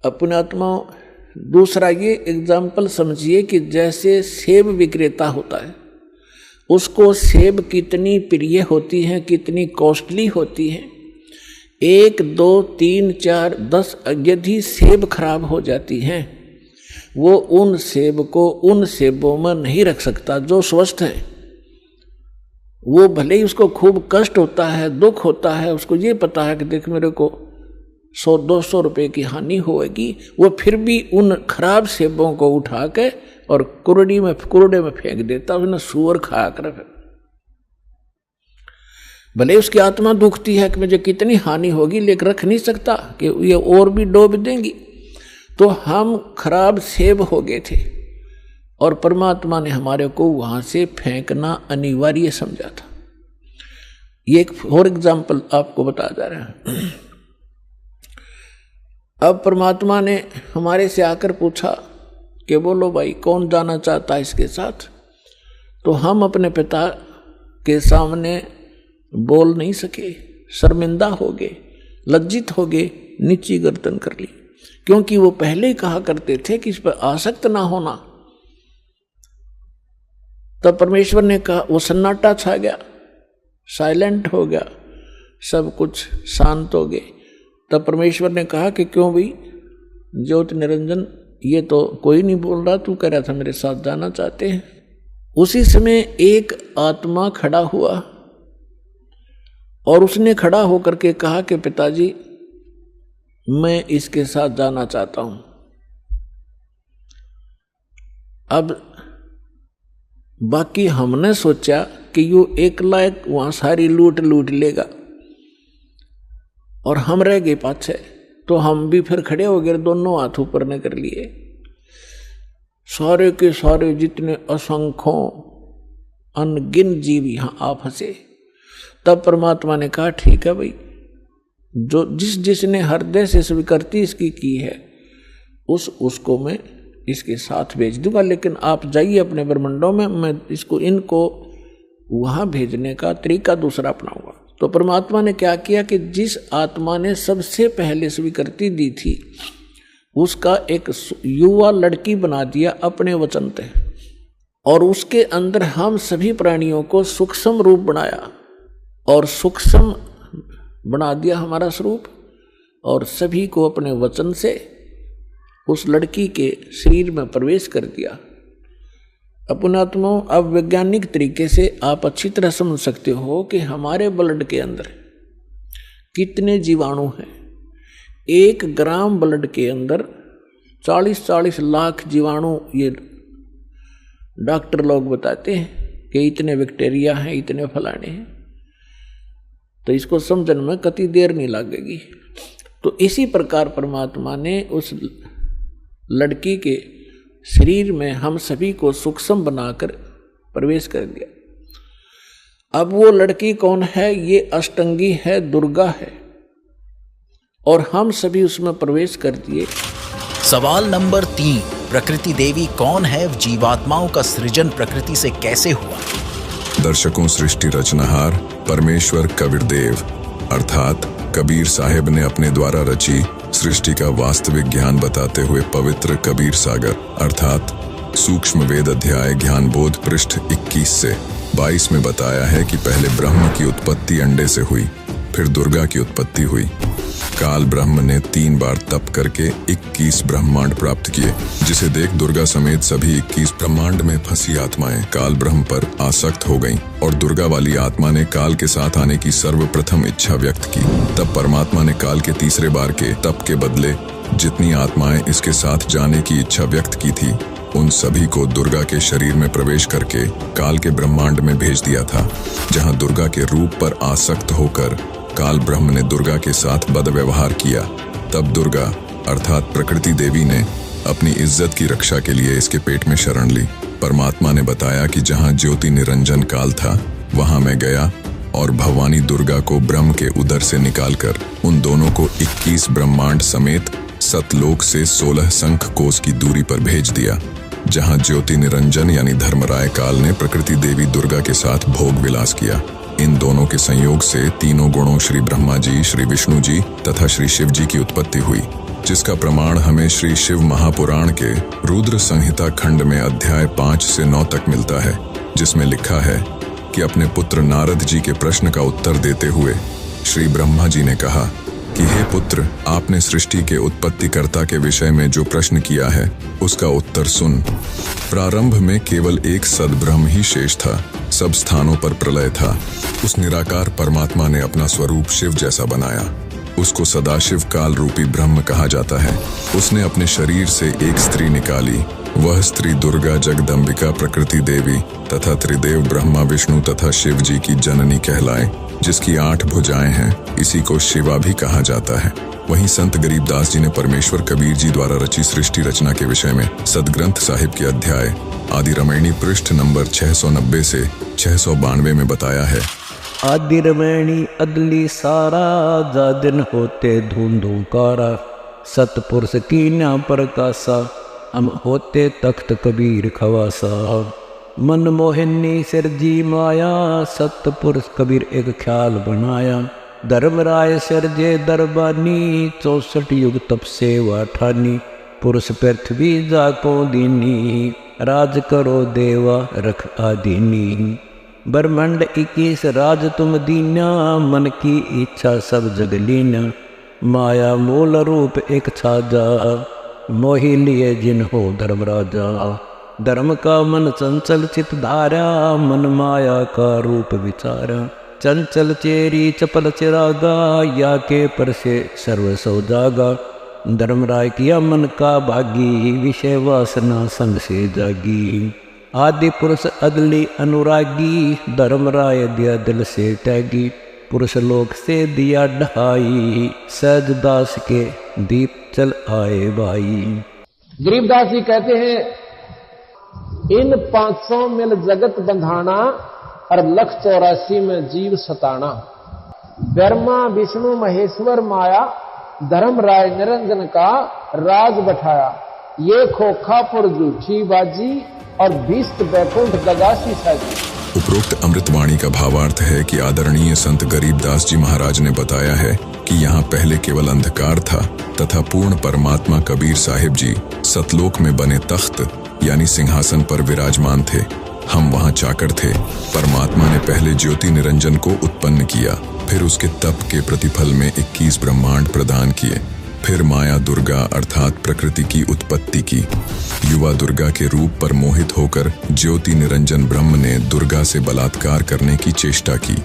अपने आत्माओं, दूसरा ये एग्जाम्पल समझिए कि जैसे सेब विक्रेता होता है, उसको सेब कितनी प्रिय होती हैं, कितनी कॉस्टली होती हैं। 1, 2, 3, 4, 10 यदि सेब खराब हो जाती हैं, वो उन सेब को उन सेबों में नहीं रख सकता जो स्वस्थ है। वो भले ही उसको खूब कष्ट होता है, दुख होता है, उसको ये पता है कि देख मेरे को 100-200 रुपए की हानि होगी, वो फिर भी उन खराब सेबों को उठा के और कुरडे में फेंक देता, उसने सूअर खा कर। भले उसकी आत्मा दुखती है कि मुझे कितनी हानि होगी, लेकिन रख नहीं सकता कि ये और भी डूब देंगी। तो हम खराब सेब हो गए थे और परमात्मा ने हमारे को वहां से फेंकना अनिवार्य समझा था। ये एक और एग्जाम्पल आपको बता जा रहा है। अब परमात्मा ने हमारे से आकर पूछा कि बोलो भाई, कौन जाना चाहता है इसके साथ? तो हम अपने पिता के सामने बोल नहीं सके, शर्मिंदा हो गए, लज्जित हो गए, नीची गर्दन कर ली, क्योंकि वो पहले ही कहा करते थे कि इस पर आसक्त ना होना। तब परमेश्वर ने कहा, वो सन्नाटा छा गया, साइलेंट हो गया, सब कुछ शांत हो गए। तब परमेश्वर ने कहा कि क्यों भाई ज्योति निरंजन, ये तो कोई नहीं बोल रहा, तू कह रहा था मेरे साथ जाना चाहते हैं। उसी समय एक आत्मा खड़ा हुआ और उसने खड़ा होकर के कहा कि पिताजी, मैं इसके साथ जाना चाहता हूं। अब बाकी हमने सोचा कि यू एकला वहां सारी लूट लेगा और हम रह गए पाछे, तो हम भी फिर खड़े हो गए, दोनों हाथ ऊपर ने कर लिए। सारे के सारे जितने असंख्यों अनगिन जीव यहां आ फंसे। तब परमात्मा ने कहा, ठीक है भाई, जो जिसने हृदय से स्वीकृति इसकी की है उसको मैं इसके साथ भेज दूंगा, लेकिन आप जाइए अपने ब्रह्मंडों में, मैं इनको वहां भेजने का तरीका दूसरा अपनाऊंगा। तो परमात्मा ने क्या किया कि जिस आत्मा ने सबसे पहले स्वीकृति दी थी उसका एक युवा लड़की बना दिया अपने वचन पे, और उसके अंदर हम सभी प्राणियों को सूक्ष्म रूप बनाया और सूक्ष्म बना दिया हमारा स्वरूप, और सभी को अपने वचन से उस लड़की के शरीर में प्रवेश कर दिया। अपनात्माओं, अब वैज्ञानिक तरीके से आप अच्छी तरह समझ सकते हो कि हमारे ब्लड के अंदर कितने जीवाणु हैं। 1 ग्राम ब्लड के अंदर 40-40 लाख जीवाणु, ये डॉक्टर लोग बताते हैं कि इतने बैक्टीरिया हैं, इतने फलाने हैं। तो इसको समझने में कति देर नहीं लगेगी। तो इसी प्रकार परमात्मा ने उस लड़की के शरीर में हम सभी को सूक्ष्म बनाकर प्रवेश कर दिया। अब वो लड़की कौन है? ये अष्टंगी है, दुर्गा है, और हम सभी उसमें प्रवेश कर दिए। सवाल नंबर 3, प्रकृति देवी कौन है, जीवात्माओं का सृजन प्रकृति से कैसे हुआ? दर्शकों, सृष्टि रचनहार परमेश्वर कबीरदेव अर्थात कबीर साहिब ने अपने द्वारा रची सृष्टि का वास्तविक ज्ञान बताते हुए पवित्र कबीर सागर अर्थात सूक्ष्म वेद अध्याय ज्ञान बोध पृष्ठ 21 से 22 में बताया है कि पहले ब्रह्म की उत्पत्ति अंडे से हुई, फिर दुर्गा की उत्पत्ति हुई। काल ब्रह्म ने 3 बार तप करके 21 ब्रह्मांड प्राप्त किए, जिसे देख दुर्गा समेत सभी 21 ब्रह्मांड में फंसी आत्माएं काल ब्रह्म पर आसक्त हो गईं और दुर्गा वाली आत्मा ने काल के साथ आने की सर्वप्रथम इच्छा व्यक्त की। तब परमात्मा ने काल के तीसरे बार के तप के बदले जितनी आत्माएं इसके साथ जाने की इच्छा व्यक्त की थी, उन सभी को दुर्गा के शरीर में प्रवेश करके काल के ब्रह्मांड में भेज दिया था, जहां दुर्गा के रूप पर आसक्त होकर काल ब्रह्म ने दुर्गा के साथ बदव्यवहार किया। तब दुर्गा अर्थात प्रकृति देवी ने अपनी इज्जत की रक्षा के लिए इसके पेट में शरण ली। परमात्मा ने बताया कि जहां ज्योति निरंजन काल था, वहां मैं गया और भवानी दुर्गा को ब्रह्म के उदर से निकालकर उन दोनों को 21 ब्रह्मांड समेत सतलोक से 16 शंख कोस की दूरी पर भेज दिया, जहां ज्योति निरंजन यानी धर्मराय काल ने प्रकृति देवी दुर्गा के साथ भोग विलास किया। इन दोनों के संयोग से तीनों गुणों श्री ब्रह्मा जी, श्री विष्णु जी तथा श्री शिव जी की उत्पत्ति हुई, जिसका प्रमाण हमें श्री शिव महापुराण के रुद्र संहिता खंड में अध्याय 5 से 9 तक मिलता है, जिसमें लिखा है कि अपने पुत्र नारद जी के प्रश्न का उत्तर देते हुए श्री ब्रह्मा जी ने कहा कि हे पुत्र, आपने सृष्टि के उत्पत्तिकर्ता के विषय में जो प्रश्न किया है उसका उत्तर सुन। प्रारंभ में केवल एक सद्ब्रह्म ही शेष था, सब स्थानों पर प्रलय था। उस निराकार परमात्मा ने अपना स्वरूप शिव जैसा बनाया, उसको सदाशिव काल रूपी ब्रह्म कहा जाता है। उसने अपने शरीर से एक स्त्री निकाली, वह स्त्री दुर्गा जगदम्बिका प्रकृति देवी तथा त्रिदेव ब्रह्मा विष्णु तथा शिव जी की जननी कहलाए, जिसकी 8 भुजाएं हैं। इसी को शिवा भी कहा जाता है। वहीं संत गरीबदास जी ने परमेश्वर कबीर जी द्वारा रची सृष्टि रचना के विषय में सदग्रंथ साहिब के अध्याय आदि रमैणी पृष्ठ नंबर 690 से 692 में बताया है। आदि रमैणी अदली सारा, जा दिन होते धूंधू कारा, सतपुरुष कीन्या प्रकाशा, हम होते तख्त कबीर खवासा। मन मोहिनी सिरजी माया, सतपुरुष कबीर एक ख्याल बनाया। धर्मराय सिरजे दरबानी, 64 युग तप सेवा ठानी। पुरुष पृथ्वी जाको दीनी, राज करो देवा रख आदीनी। ब्रह्मांड 21 राज तुम दीना, मन की इच्छा सब जग लीना। माया मूल रूप एक छाजा, मोहि लिए जिन हो धर्मराजा। धर्म का मन चंचल चित धारा, मन माया का रूप विचारा। चंचल चेरी चपल चिरागा, या के पर से सर्व सौ जागा। धर्मराय किया मन का भागी, विषय वासना संग से जागी। आदि पुरुष अदली अनुरागी, धर्मराय दिया दिल से टैगी। पुरुष लोक से दिया ढाई, सहज दास के दीप चल आए भाई। गरीबदास जी कहते हैं, इन 500 मिल जगत बंधाना और 184 में जीव सताना। ब्रह्मा विष्णु महेश्वर माया, धर्मराय निरंजन का राज बैठाया। ये खोखापुर झूठी बाजी और भीष्ट बैकुंठ दगासी साजी। उपरोक्त अमृतवाणी का भावार्थ है कि आदरणीय संत गरीबदास जी महाराज ने बताया है कि यहाँ पहले केवल अंधकार था तथा पूर्ण परमात्मा कबीर साहिब जी सतलोक में बने तख्त यानी सिंहासन पर विराजमान थे। हम वहाँ चाकर थे। परमात्मा ने पहले ज्योति निरंजन को उत्पन्न किया, फिर उसके तप के प्रतिफल में 21 ब्रह्मांड प्रदान किए। फिर माया दुर्गा अर्थात प्रकृति की उत्पत्ति की। युवा दुर्गा के रूप पर मोहित होकर ज्योति निरंजन ब्रह्म ने दुर्गा से बलात्कार करने की चेष्टा की।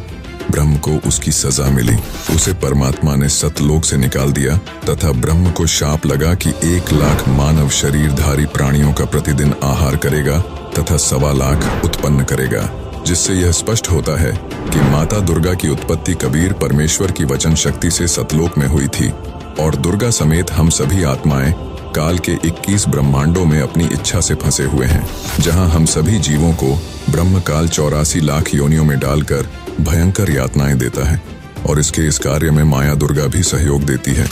ब्रह्म को उसकी सजा मिली। उसे परमात्मा ने सतलोक से निकाल दिया तथा ब्रह्म को शाप लगा कि 1 लाख मानव शरीरधारी प्राणियों का प्रतिदिन आहार करेगा तथा 1.25 लाख उत्पन्न करेगा, जिससे यह स्पष्ट होता है कि माता दुर्गा की उत्पत्ति कबीर परमेश्वर की वचन शक्ति से सतलोक में हुई थी और दुर्गा समेत हम सभी आत्माएं काल के 21 ब्रह्मांडों में अपनी इच्छा से फंसे हुए हैं, जहां हम सभी जीवों को ब्रह्म काल 84 लाख योनियों में डालकर भयंकर यातनाएं देता है और इस कार्य में माया दुर्गा भी सहयोग देती है।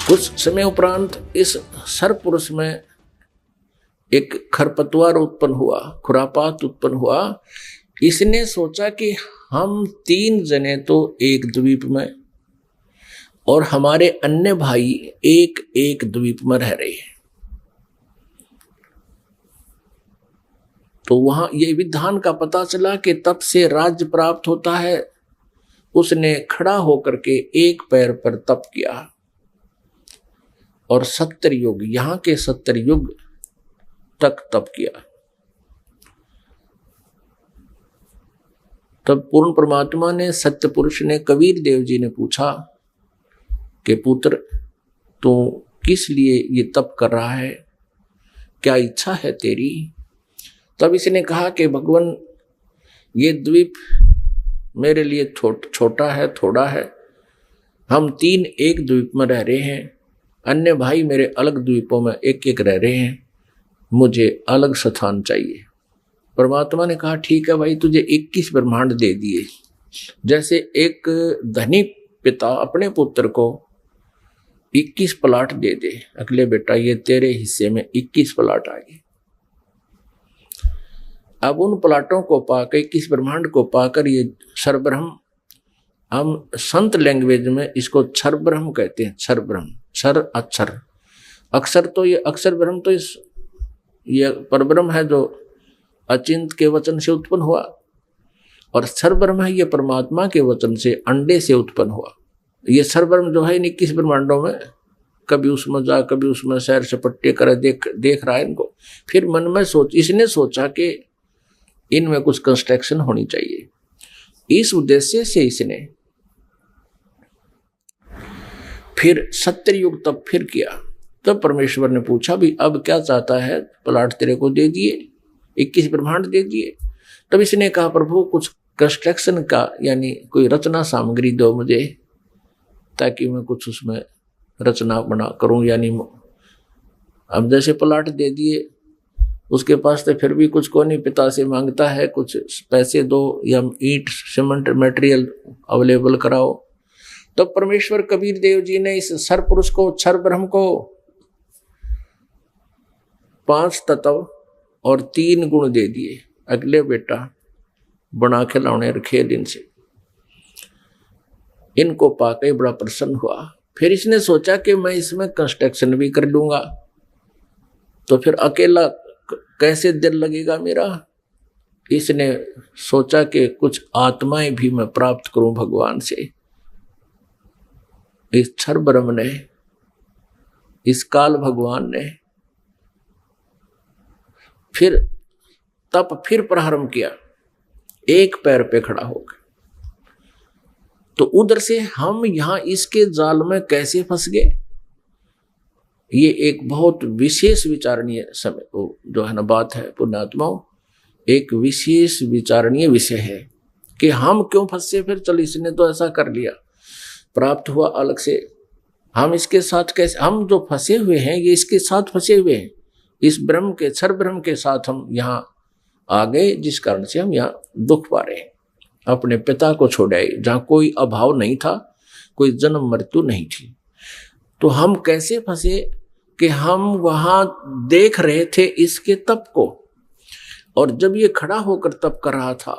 कुछ समय उपरांत इस सर्वपुरुष में एक खरपतवार उत्पन्न हुआ, खुरापात उत्पन्न हुआ। इसने सोचा कि हम 3 जने तो एक द्वीप में और हमारे अन्य भाई एक एक द्वीप में रह रहे हैं, तो वहां ये विधान का पता चला कि तब से राज्य प्राप्त होता है। उसने खड़ा होकर के एक पैर पर तप किया और 70 युग, यहां के 70 युग तक तप किया। तब पूर्ण परमात्मा ने, सत्य पुरुष ने, कबीर देव जी ने पूछा कि पुत्र तू किस लिए ये तप कर रहा है, क्या इच्छा है तेरी? तब इसने कहा कि भगवान ये द्वीप मेरे लिए छोटा है, थोड़ा है, हम 3 एक द्वीप में रह रहे हैं, अन्य भाई मेरे अलग द्वीपों में एक एक रह रहे हैं, मुझे अलग स्थान चाहिए। परमात्मा ने कहा ठीक है भाई, तुझे 21 ब्रह्मांड दे दिए। जैसे एक धनी पिता अपने पुत्र को 21 प्लाट दे दे, अगले बेटा ये तेरे हिस्से में 21 प्लाट आ गए। अब उन प्लाटों को पाकर, 21 ब्रह्मांड को पाकर, ये क्षरब्रह्म, हम संत लैंग्वेज में इसको क्षर ब्रह्म कहते हैं। क्षर ब्रह्म, क्षर अक्षर, अक्षर तो ये अक्षर ब्रह्म तो ये परब्रह्म है जो अचिंत के वचन से उत्पन्न हुआ, और क्षर ब्रह्म है ये परमात्मा के वचन से अंडे से उत्पन्न हुआ। ये क्षर ब्रह्म जो है 21 ब्रह्मांडों में, कभी उसमें जा कभी उसमें सैर सपट्टे करे, देख रहा है इनको। फिर मन में इसने सोचा कि इनमें कुछ कंस्ट्रक्शन होनी चाहिए। इस उद्देश्य से इसने फिर 70 युग तब फिर किया। तब परमेश्वर ने पूछा भी अब क्या चाहता है? प्लाट तेरे को दे दिए, 21 ब्रह्मांड दे दिए। तब इसने कहा प्रभु कुछ कंस्ट्रक्शन का, यानी कोई रचना सामग्री दो मुझे, ताकि मैं कुछ उसमें रचना बना करूं। यानी अब जैसे प्लाट दे दिए, उसके पास तो फिर भी कुछ को नहीं, पिता से मांगता है कुछ पैसे दो या ईंट सीमेंट मटेरियल अवेलेबल कराओ। तो परमेश्वर कबीर देव जी ने इस सर पुरुष को, क्षर ब्रह्म को 5 तत्व और 3 गुण दे दिए। अगले बेटा बना के लाने रखे दिन से, इनको पाके बड़ा प्रसन्न हुआ। फिर इसने सोचा कि मैं इसमें कंस्ट्रक्शन भी कर लूंगा, तो फिर अकेला कैसे दिल लगेगा मेरा। इसने सोचा कि कुछ आत्माएं भी मैं प्राप्त करूं भगवान से। इस क्षर ब्रह्म ने, इस काल भगवान ने फिर तप फिर प्रारंभ किया, एक पैर पे खड़ा होकर। तो उधर से हम यहां इसके जाल में कैसे फंस गए, ये एक बहुत विशेष विचारणीय समय जो है ना बात है पुण्यात्माओं, एक विशेष विचारणीय विषय है कि हम क्यों फंसे। फिर चल इसने तो ऐसा कर लिया, प्राप्त हुआ अलग से, हम इसके साथ कैसे, हम जो फंसे हुए हैं ये इसके साथ फंसे हुए हैं, इस ब्रह्म के, क्षर ब्रह्म के साथ हम यहाँ आ गए, जिस कारण से हम यहाँ दुख पा रहे हैं। अपने पिता को छोड़ आए जहाँ कोई अभाव नहीं था, कोई जन्म मृत्यु नहीं थी। तो हम कैसे फंसे कि हम वहां देख रहे थे इसके तप को, और जब ये खड़ा होकर तप कर रहा था,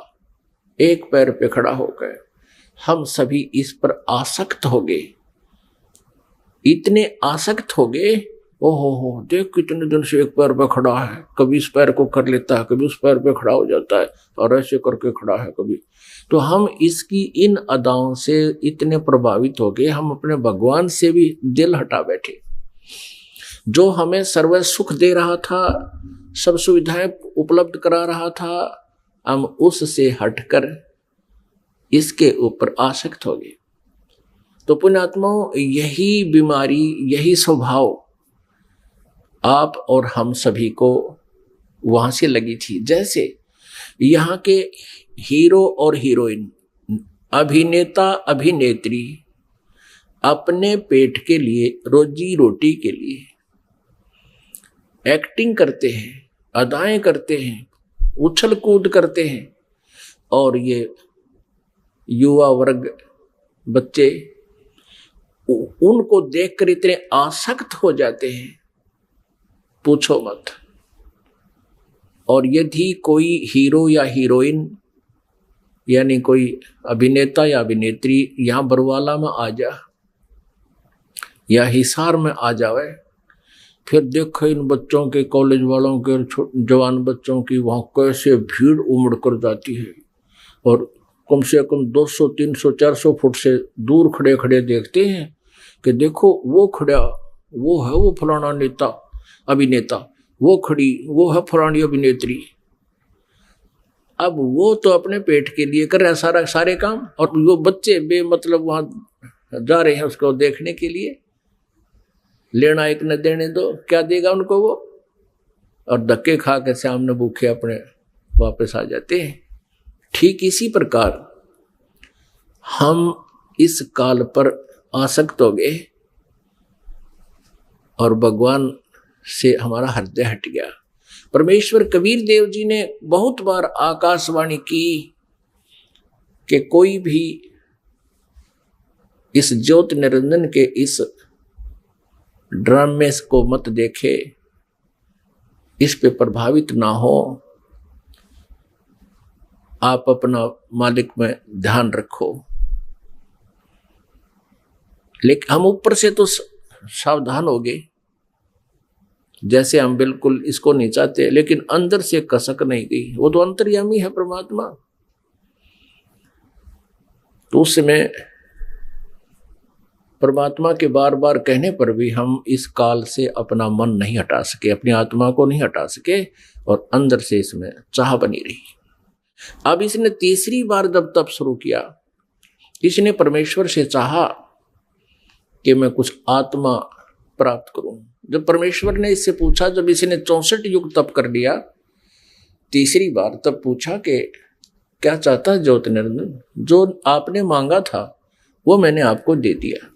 एक पैर पे खड़ा होकर, हम सभी इस पर आसक्त हो गए, इतने आसक्त हो गए। ओहो देख कितने दिन से एक पैर पे खड़ा है, कभी इस पैर को कर लेता है, कभी उस पैर पे खड़ा हो जाता है, और ऐसे करके खड़ा है कभी। तो हम इसकी इन अदाओं से इतने प्रभावित हो गए, हम अपने भगवान से भी दिल हटा बैठे। जो हमें सर्व सुख दे रहा था, सब सुविधाएं उपलब्ध करा रहा था, हम उससे हटकर इसके ऊपर आसक्त हो गए। तो पुण्यात्माओं, यही बीमारी, यही स्वभाव आप और हम सभी को वहां से लगी थी। जैसे यहाँ के हीरो और हीरोइन, अभिनेता अभिनेत्री अपने पेट के लिए, रोजी रोटी के लिए एक्टिंग करते हैं, अदाएं करते हैं, उछल कूद करते हैं, और ये युवा वर्ग, बच्चे उनको देखकर इतने आसक्त हो जाते हैं, पूछो मत। और यदि कोई हीरो या हीरोइन यानी कोई अभिनेता या अभिनेत्री यहाँ बरवाला में आ जा या हिसार में आ जावे, फिर देखो इन बच्चों के, कॉलेज वालों के, जवान बच्चों की वहाँ कैसे भीड़ उमड़ कर जाती है और कम से कम 200, 300, 400 फुट से दूर खड़े खड़े देखते हैं कि देखो वो खड़ा, वो है वो फलाना नेता अभिनेता, वो खड़ी वो है फलानी अभिनेत्री। अब वो तो अपने पेट के लिए कर रहा है सारे काम, और वो बच्चे बेमतलब वहां जा रहे हैं उसको देखने के लिए। लेना एक न देने दो, क्या देगा उनको वो, और धक्के खा के सामने भूखे अपने वापस आ जाते हैं। ठीक इसी प्रकार हम इस काल पर आसक्त हो गए और भगवान से हमारा हृदय हट गया। परमेश्वर कबीर देव जी ने बहुत बार आकाशवाणी की कि कोई भी इस ज्योति निरंजन के इस ड्रामे को मत देखे, इस पे प्रभावित ना हो, आप अपना मालिक में ध्यान रखो। लेकिन हम ऊपर से तो सावधान हो गए, जैसे हम बिल्कुल इसको नहीं चाहते, लेकिन अंदर से कसक नहीं गई। वो तो अंतर्यामी है परमात्मा। तो उस समय परमात्मा के बार बार कहने पर भी हम इस काल से अपना मन नहीं हटा सके, अपनी आत्मा को नहीं हटा सके, और अंदर से इसमें चाह बनी रही। अब इसने तीसरी बार जब तप शुरू किया, इसने परमेश्वर से चाहा कि मैं कुछ आत्मा प्राप्त करूं। जब परमेश्वर ने इससे पूछा, जब इसने 64 युग तप कर लिया, तीसरी बार तब पूछा कि क्या चाहता है ज्योति निरंजन, जो आपने मांगा था वो मैंने आपको दे दिया,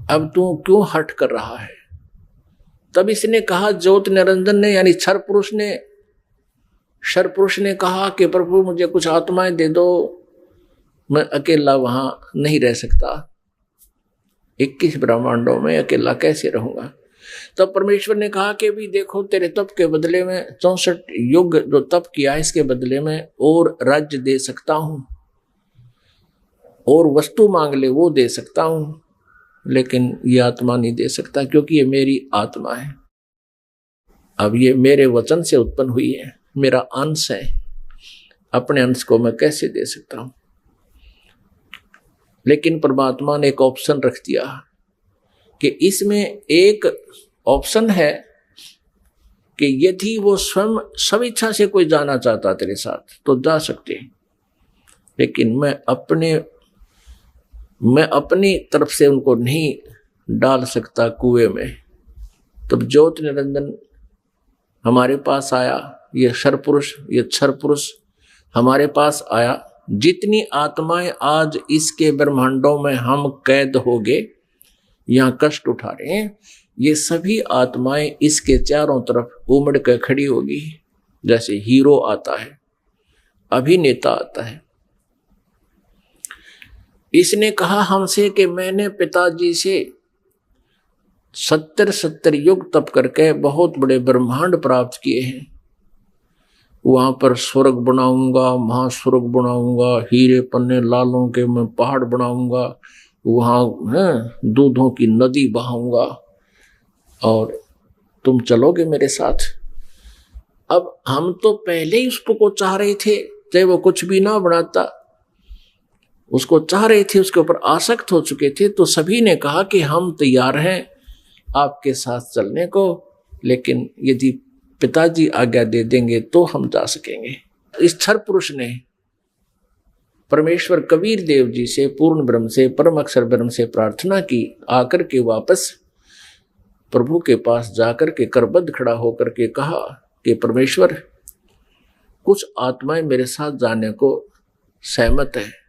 अब तू क्यों हट कर रहा है। तब इसने कहा, ज्योति निरंजन ने यानी क्षर पुरुष ने कहा कि प्रभु मुझे कुछ आत्माएं दे दो, मैं अकेला वहां नहीं रह सकता, 21 ब्रह्मांडों में अकेला कैसे रहूंगा। तब परमेश्वर ने कहा कि भी देखो, तेरे तप के बदले में 64 युग जो तप किया, इसके बदले में और राज्य दे सकता हूं, और वस्तु मांग ले वो दे सकता हूं, लेकिन ये आत्मा नहीं दे सकता, क्योंकि ये मेरी आत्मा है। अब ये मेरे वचन से उत्पन्न हुई है, मेरा अंश है, अपने अंश को मैं कैसे दे सकता हूं। लेकिन परमात्मा ने एक ऑप्शन रख दिया कि इसमें एक ऑप्शन है कि यदि वो स्वयं स्वेच्छा से कोई जाना चाहता तेरे साथ तो जा सकते, लेकिन मैं अपनी तरफ से उनको नहीं डाल सकता कुएं में। तब ज्योति निरंजन हमारे पास आया, ये क्षर पुरुष हमारे पास आया। जितनी आत्माएं आज इसके ब्रह्मांडों में हम कैद हो गए, यहाँ कष्ट उठा रहे हैं, ये सभी आत्माएं इसके चारों तरफ उमड़ कर खड़ी होगी। जैसे हीरो आता है, अभिनेता आता है। इसने कहा हमसे कि मैंने पिताजी से 70 युग तप करके बहुत बड़े ब्रह्मांड प्राप्त किए हैं। वहां पर स्वर्ग बनाऊंगा, महास्वर्ग बनाऊंगा, हीरे पन्ने लालों के मैं पहाड़ बनाऊंगा, वहां दूधों की नदी बहाऊंगा, और तुम चलोगे मेरे साथ। अब हम तो पहले ही उसको चाह रहे थे, चाहे वो कुछ भी ना बनाता, उसको चाह रहे थे, उसके ऊपर आसक्त हो चुके थे। तो सभी ने कहा कि हम तैयार हैं आपके साथ चलने को, लेकिन यदि पिताजी आज्ञा दे देंगे तो हम जा सकेंगे। इस क्षर पुरुष ने परमेश्वर कबीर देव जी से, पूर्ण ब्रह्म से, परम अक्षर ब्रह्म से प्रार्थना की। आकर के वापस प्रभु के पास जाकर के करबद्ध खड़ा होकर के कहा कि परमेश्वर, कुछ आत्माएं मेरे साथ जाने को सहमत है।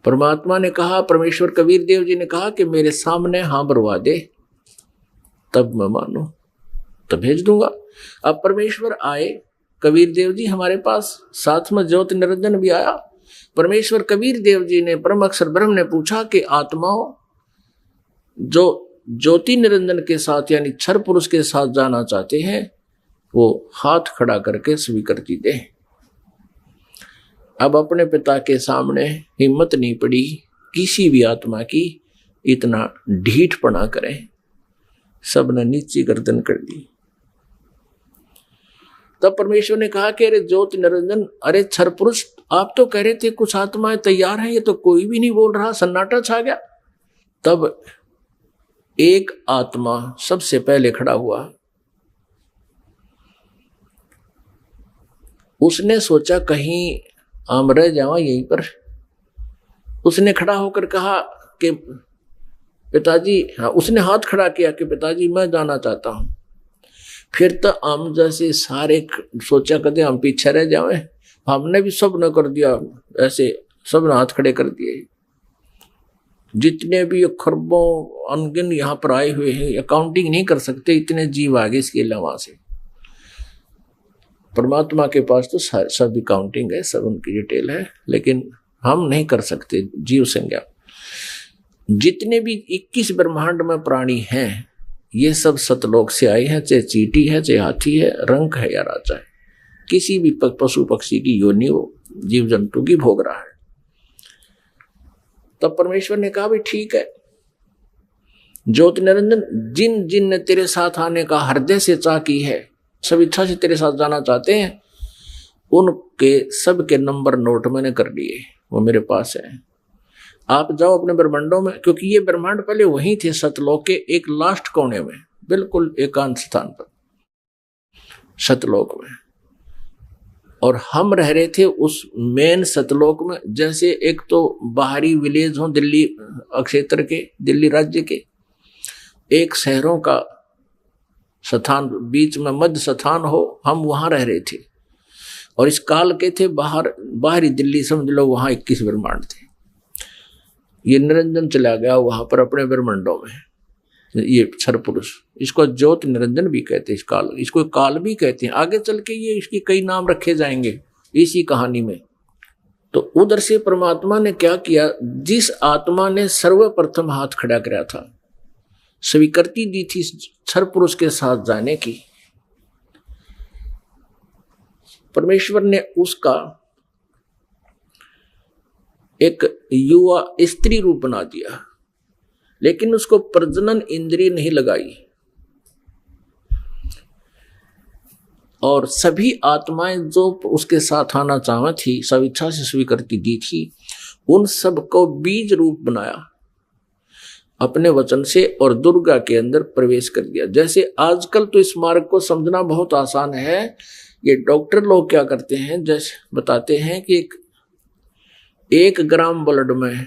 परमात्मा ने कहा, परमेश्वर कबीर देव जी ने कहा कि मेरे सामने हाँ बरवा दे, तब मैं मानू, तो भेज दूंगा। अब परमेश्वर आए, कबीर देव जी हमारे पास, साथ में ज्योति निरंजन भी आया। परमेश्वर कबीर देव जी ने, परम अक्षर ब्रह्म ने पूछा कि आत्माओं, जो ज्योति निरंजन के साथ यानी क्षर पुरुष के साथ जाना चाहते हैं वो हाथ खड़ा करके स्वीकृति दे। अब अपने पिता के सामने हिम्मत नहीं पड़ी किसी भी आत्मा की इतना ढीठपना करें, सबने नीची गर्दन कर दी। तब परमेश्वर ने कहा कि अरे ज्योति निरंजन, अरे क्षर पुरुष, आप तो कह रहे थे कुछ आत्माएं तैयार हैं, ये तो कोई भी नहीं बोल रहा, सन्नाटा छा गया। तब एक आत्मा सबसे पहले खड़ा हुआ। उसने सोचा कहीं हम रह जावा यहीं पर। उसने खड़ा होकर कहा कि पिताजी, हाँ, उसने हाथ खड़ा किया कि पिताजी मैं जाना चाहता हूं। फिर तो हम जैसे सारे सोचा कदे हम पीछे रह जावे, हमने भी सब न कर दिया, ऐसे सब ने हाथ खड़े कर दिए। जितने भी खरबों अनगिन यहाँ पर आए हुए हैं, अकाउंटिंग नहीं कर सकते, इतने जीव आगे इसके अलावा से। परमात्मा के पास तो सब अकाउंटिंग है, सब उनकी डिटेल है, लेकिन हम नहीं कर सकते जीव संज्ञा। जितने भी 21 ब्रह्मांड में प्राणी हैं, ये सब सतलोक से आए हैं, चाहे चींटी है, चाहे हाथी है, रंक है या राजा है, किसी भी पशु पक्षी की योनि वो जीव जंतु की भोग रहा है। तब परमेश्वर ने कहा भी ठीक है ज्योति निरंजन, जिन जिन ने तेरे साथ आने का हृदय से चाह की है, सब इच्छा से तेरे साथ जाना चाहते हैं, उनके सबके नंबर नोट मैंने कर लिए, वो मेरे पास है। आप जाओ अपने ब्रह्मांडों में, क्योंकि ये ब्रह्मांड पहले वहीं थे सतलोक के एक लास्ट कोने में, बिल्कुल एकांत स्थान पर सतलोक में, और हम रह रहे थे उस मेन सतलोक में। जैसे एक तो बाहरी विलेज हो दिल्ली क्षेत्र के, दिल्ली राज्य के, एक शहरों का स्थान बीच में मध्य स्थान हो, हम वहां रह रहे थे। और इस काल के थे बाहरी दिल्ली, समझ लो वहां 21 ब्रह्मांड थे। ये निरंजन चला गया वहां पर अपने ब्रह्मांडों में, ये क्षर पुरुष, इसको ज्योति निरंजन भी कहते हैं, इस काल, इसको काल भी कहते हैं। आगे चल के ये इसकी कई नाम रखे जाएंगे इसी कहानी में। तो उधर से परमात्मा ने क्या किया, जिस आत्मा ने सर्वप्रथम हाथ खड़ा कराया था, स्वीकृति दी थी क्षर पुरुष के साथ जाने की, परमेश्वर ने उसका एक युवा स्त्री रूप बना दिया, लेकिन उसको प्रजनन इंद्रिय नहीं लगाई। और सभी आत्माएं जो उसके साथ आना चाहती थी, सब इच्छा से स्वीकृति दी थी, उन सबको बीज रूप बनाया अपने वचन से, और दुर्गा के अंदर प्रवेश कर दिया। जैसे आजकल तो इस मार्ग को समझना बहुत आसान है। ये डॉक्टर लोग क्या करते हैं, जैसे बताते हैं कि 1 ग्राम ब्लड में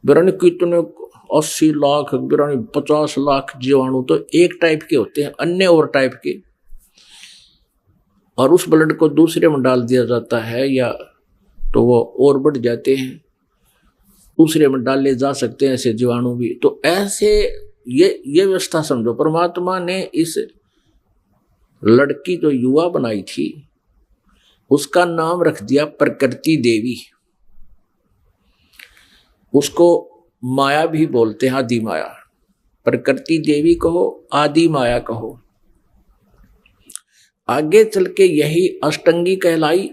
बिरानी कितने 80 लाख, बिरानी 50 लाख जीवाणु तो एक टाइप के होते हैं, अन्य और टाइप के, और उस ब्लड को दूसरे में डाल दिया जाता है, या तो वो और बढ़ जाते हैं, दूसरे में डाले जा सकते हैं ऐसे जीवाणु भी। तो ऐसे ये व्यवस्था समझो, परमात्मा ने इस लड़की जो युवा बनाई थी उसका नाम रख दिया प्रकृति देवी। उसको माया भी बोलते हैं, आदि माया। प्रकृति देवी कहो, आदि माया कहो। आगे चल के यही अष्टंगी कहलाई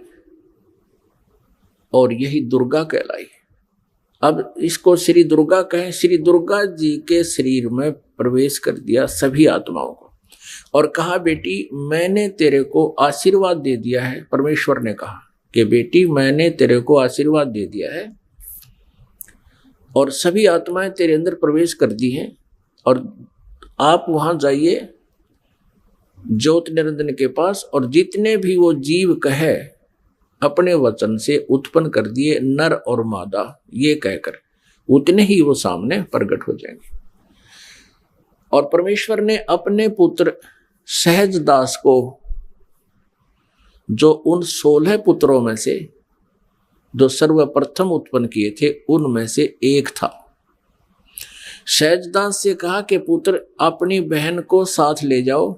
और यही दुर्गा कहलाई। अब इसको श्री दुर्गा कहें। श्री दुर्गा जी के शरीर में प्रवेश कर दिया सभी आत्माओं को और कहा, बेटी मैंने तेरे को आशीर्वाद दे दिया है। परमेश्वर ने कहा कि बेटी मैंने तेरे को आशीर्वाद दे दिया है और सभी आत्माएं तेरे अंदर प्रवेश कर दी हैं, और आप वहां जाइए ज्योति निरंजन के पास, और जितने भी वो जीव कहे अपने वचन से उत्पन्न कर दिए, नर और मादा ये कहकर, उतने ही वो सामने प्रकट हो जाएंगे। और परमेश्वर ने अपने पुत्र सहज दास को, जो उन 16 पुत्रों में से जो सर्वप्रथम उत्पन्न किए थे उनमें से एक था, सहजदास से कहा कि पुत्र अपनी बहन को साथ ले जाओ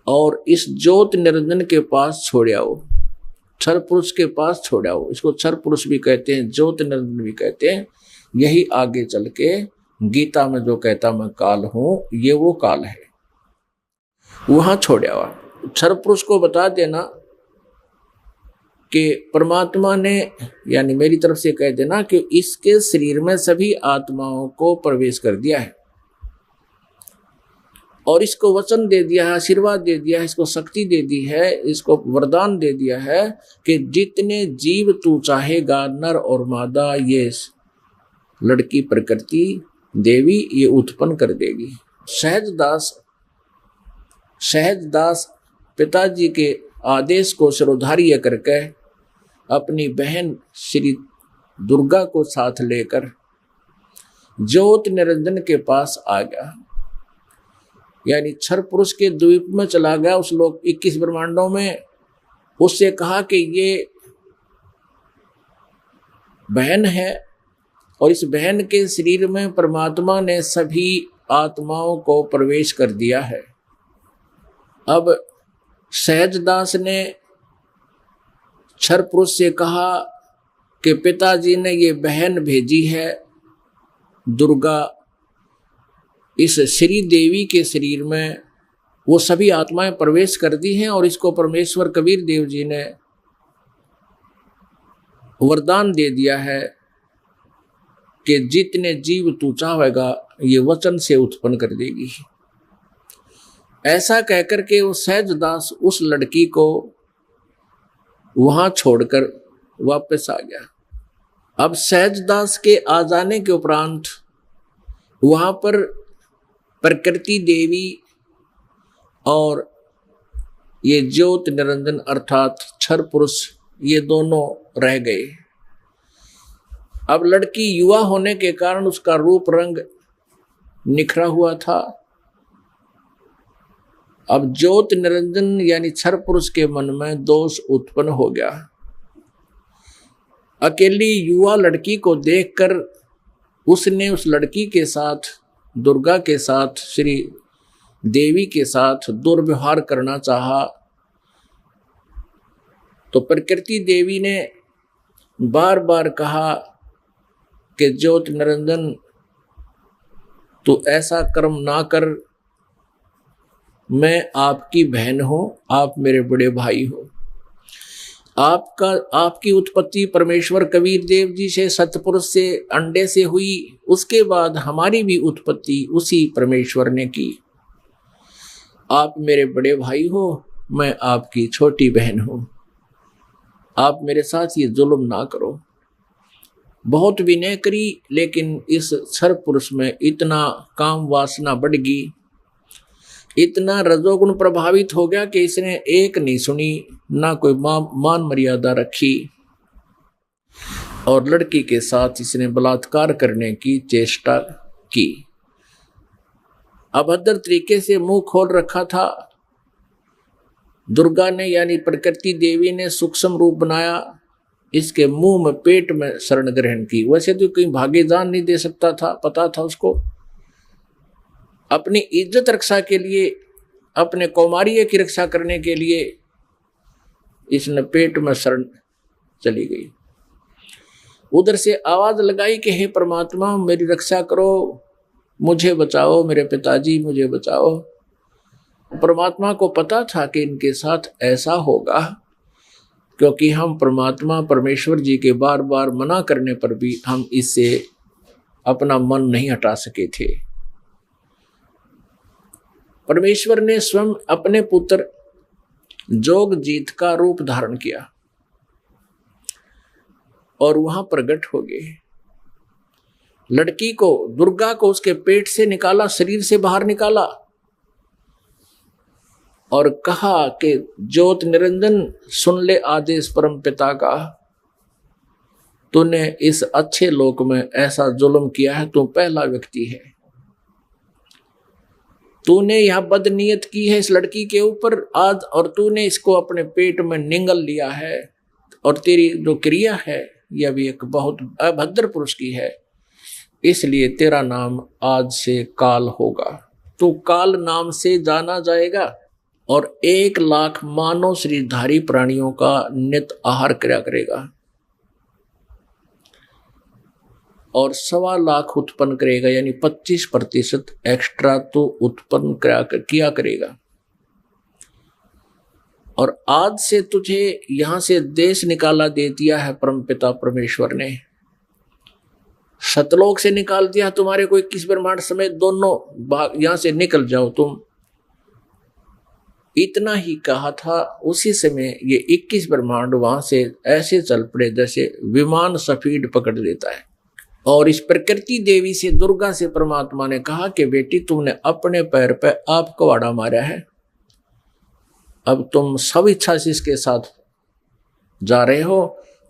और इस ज्योति निरंजन के पास छोड़ आओ, क्षर पुरुष के पास छोड़ आओ। इसको क्षर पुरुष भी कहते हैं, ज्योति निरंजन भी कहते हैं। यही आगे चल के गीता में जो कहता मैं काल हूं, ये वो काल है। वहां छोड़ा हुआ क्षर पुरुष को बता देना कि परमात्मा ने, यानी मेरी तरफ से कह देना कि इसके शरीर में सभी आत्माओं को प्रवेश कर दिया है और इसको वचन दे दिया है, आशीर्वाद दे दिया है, इसको शक्ति दे दी है, इसको वरदान दे दिया है कि जितने जीव तू चाहेगा, नर और मादा, ये लड़की प्रकृति देवी ये उत्पन्न कर देगी। सहजदास पिताजी के आदेश को शिरोधार्य करके अपनी बहन श्री दुर्गा को साथ लेकर ज्योत निरंजन के पास आ गया, यानी क्षर पुरुष के द्वीप में चला गया। उस लोग 21 ब्रह्मांडों में उससे कहा कि ये बहन है और इस बहन के शरीर में परमात्मा ने सभी आत्माओं को प्रवेश कर दिया है। अब सहजदास ने क्षर पुरुष से कहा कि पिताजी ने ये बहन भेजी है दुर्गा, इस श्री देवी के शरीर में वो सभी आत्माएं प्रवेश कर दी हैं और इसको परमेश्वर कबीर देव जी ने वरदान दे दिया है कि जितने जीव तू चाहेगा ये वचन से उत्पन्न कर देगी। ऐसा कहकर के वो सहजदास उस लड़की को वहां छोड़कर वापस आ गया। अब सहजदास के आ जाने के उपरांत वहां पर प्रकृति देवी और ये ज्योत निरंजन अर्थात क्षर पुरुष ये दोनों रह गए। अब लड़की युवा होने के कारण उसका रूप रंग निखरा हुआ था। अब ज्योत निरंजन यानी क्षर पुरुष के मन में दोष उत्पन्न हो गया। अकेली युवा लड़की को देखकर उसने उस लड़की के साथ, दुर्गा के साथ, श्री देवी के साथ दुर्व्यवहार करना चाहा। तो प्रकृति देवी ने बार बार कहा कि ज्योत निरंजन तू ऐसा कर्म ना कर, मैं आपकी बहन हूं, आप मेरे बड़े भाई हो। आपकी उत्पत्ति परमेश्वर कबीर देव जी से, सतपुरुष से, अंडे से हुई, उसके बाद हमारी भी उत्पत्ति उसी परमेश्वर ने की। आप मेरे बड़े भाई हो, मैं आपकी छोटी बहन हूं, आप मेरे साथ ये जुल्म ना करो। बहुत विनय करी, लेकिन इस क्षर पुरुष में इतना काम वासना बढ़ गई, इतना रजोगुण प्रभावित हो गया कि इसने एक नहीं सुनी, ना कोई मान मर्यादा रखी और लड़की के साथ इसने बलात्कार करने की चेष्टा की। अभद्र तरीके से मुंह खोल रखा था। दुर्गा ने यानी प्रकृति देवी ने सूक्ष्म रूप बनाया, इसके मुंह में पेट में शरण ग्रहण की। वैसे तो कहीं भागे जान नहीं दे सकता था, पता था उसको। अपनी इज्जत रक्षा के लिए, अपने कौमार्य की रक्षा करने के लिए इसने पेट में शरण चली गई। उधर से आवाज लगाई कि हे परमात्मा मेरी रक्षा करो, मुझे बचाओ, मेरे पिताजी मुझे बचाओ। परमात्मा को पता था कि इनके साथ ऐसा होगा, क्योंकि हम परमात्मा परमेश्वर जी के बार बार मना करने पर भी हम इससे अपना मन नहीं हटा सके थे। परमेश्वर ने स्वयं अपने पुत्र जोगजीत का रूप धारण किया और वहां प्रकट हो गए। लड़की को, दुर्गा को उसके पेट से निकाला, शरीर से बाहर निकाला और कहा कि ज्योत निरंजन सुन ले आदेश परम पिता का, तूने इस अच्छे लोक में ऐसा जुल्म किया है, तू पहला व्यक्ति है। तूने यह बदनीयत की है इस लड़की के ऊपर आज, और तूने इसको अपने पेट में निगल लिया है, और तेरी जो क्रिया है यह भी एक बहुत अभद्र पुरुष की है, इसलिए तेरा नाम आज से काल होगा। तू काल नाम से जाना जाएगा और 1 लाख मानव शरीरधारी प्राणियों का नित आहार किया करेगा। और 1.25 लाख उत्पन्न करेगा, यानी 25% एक्स्ट्रा तो उत्पन्न किया करेगा। और आज से तुझे यहां से देश निकाला दे दिया है परमपिता परमेश्वर ने, सतलोक से निकाल दिया तुम्हारे को 21 ब्रह्मांड समेत दोनों भाग, यहां से निकल जाओ तुम। इतना ही कहा था, उसी समय ये 21 ब्रह्मांड वहां से ऐसे चल पड़े जैसे विमान स्पीड पकड़ लेता है। और इस प्रकृति देवी से, दुर्गा से परमात्मा ने कहा कि बेटी तुमने अपने पैर पे आप कवाड़ा मारा है, अब तुम सब इच्छा से इसके साथ जा रहे हो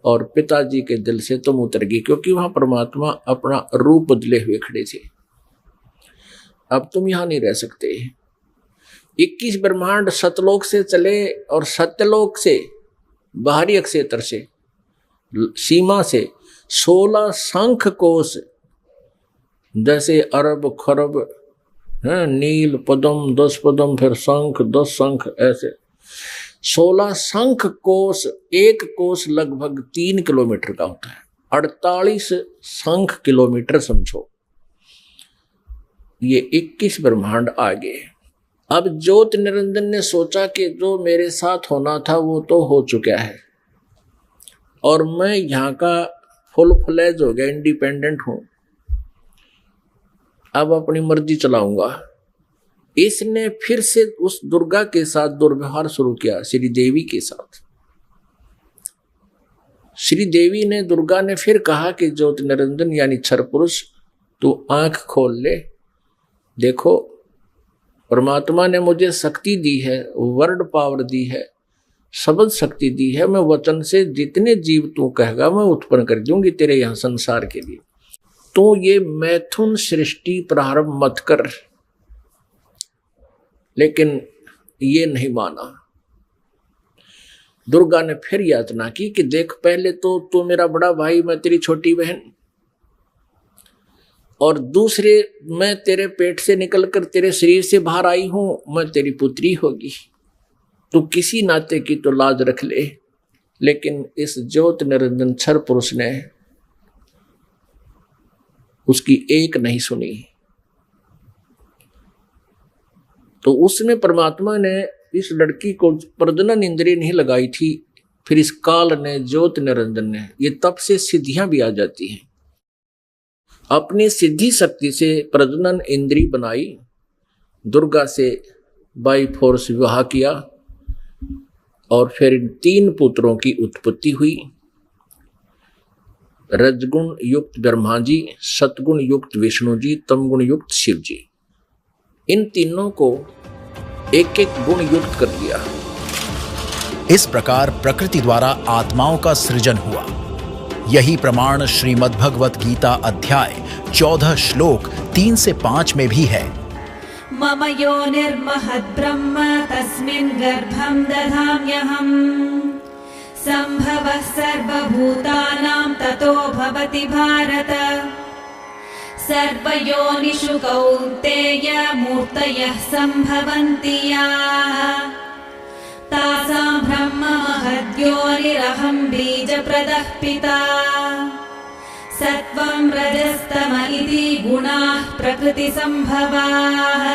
और पिताजी के दिल से तुम उतर गई, क्योंकि वहां परमात्मा अपना रूप बदले हुए खड़े थे। अब तुम यहां नहीं रह सकते। 21 ब्रह्मांड सतलोक से चले और सत्यलोक से बाहरी अक्षेत्र से सीमा से 16 शंख कोश, जैसे अरब खरब नील पद्म 10 पद्म, फिर शंख 10 शंख, ऐसे 16 शंख कोश। एक कोश लगभग 3 किलोमीटर का होता है, 48 शंख किलोमीटर समझो। ये 21 ब्रह्मांड आगे। अब ज्योत निरंजन ने सोचा कि जो मेरे साथ होना था वो तो हो चुका है और मैं यहाँ का फुल फ्लेज हो गया, इंडिपेंडेंट हूं, अब अपनी मर्जी चलाऊंगा। इसने फिर से उस दुर्गा के साथ दुर्व्यवहार शुरू किया, श्री देवी के साथ। श्री देवी ने, दुर्गा ने फिर कहा कि ज्योत निरंजन यानी क्षर पुरुष, तू आंख खोल ले, देखो परमात्मा ने मुझे शक्ति दी है, वर्ड पावर दी है, शब्द शक्ति दी है, मैं वचन से जितने जीव तू कहेगा मैं उत्पन्न कर दूंगी तेरे यहां संसार के लिए। तो ये मैथुन सृष्टि प्रारंभ मत कर। लेकिन ये नहीं माना। दुर्गा ने फिर यातना की कि देख, पहले तो तू मेरा बड़ा भाई, मैं तेरी छोटी बहन, और दूसरे मैं तेरे पेट से निकलकर तेरे शरीर से बाहर आई हूं, मैं तेरी पुत्री होगी, तू किसी नाते की तो लाज रख ले। लेकिन इस ज्योत निरंजन क्षर पुरुष ने उसकी एक नहीं सुनी। तो उसमें परमात्मा ने इस लड़की को प्रजनन इंद्रिय नहीं लगाई थी। फिर इस काल ने, ज्योत निरंजन ने, ये तब से सिद्धियां भी आ जाती हैं, अपनी सिद्धि शक्ति से प्रजनन इंद्री बनाई, दुर्गा से बाई फोर्स विवाह किया और फिर 3 पुत्रों की उत्पत्ति हुई। रजगुण युक्त ब्रह्मा जी, सतगुण युक्त विष्णु जी, तमगुण युक्त शिव जी। इन तीनों को एक एक गुण युक्त कर दिया। इस प्रकार प्रकृति द्वारा आत्माओं का सृजन हुआ। यही प्रमाण श्रीमद् भगवत गीता अध्याय 14 श्लोक 3 से 5 में भी है। मम योनिर्महद् ब्रह्म तस्मिन् गर्भं दधाम्यहम् सम्भवः सर्वभूतानां ततो भवति भारत सर्वयोनिषु कौन्तेय मूर्तयः सम्भवन्ति याः तासां ब्रह्म महद्योनिरहं बीजप्रदः पिता सत्वं रजस्तम इति गुणाः प्रकृतिसम्भवाः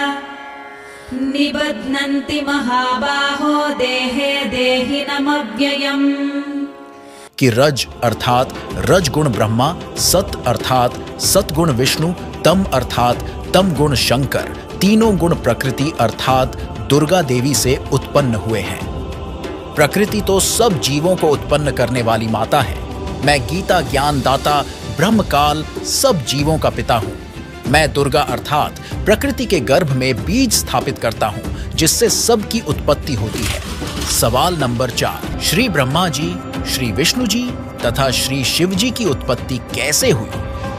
निबध्नन्ति महाबाहो देहे देहिनमव्ययम्। कि रज अर्थात रजगुण ब्रह्मा, सत अर्थात सतगुण विष्णु, तम अर्थात तम गुण शंकर, तीनों गुण प्रकृति अर्थात दुर्गा देवी से उत्पन्न हुए हैं। प्रकृति तो सब जीवों को उत्पन्न करने वाली माता है। मैं गीता ज्ञान दाता ब्रह्मकाल सब जीवों का पिता हूँ। मैं दुर्गा अर्थात प्रकृति के गर्भ में बीज स्थापित करता हूँ, जिससे सबकी उत्पत्ति होती है। सवाल नंबर 4, श्री ब्रह्मा जी, श्री विष्णु जी तथा श्री शिव जी की उत्पत्ति कैसे हुई?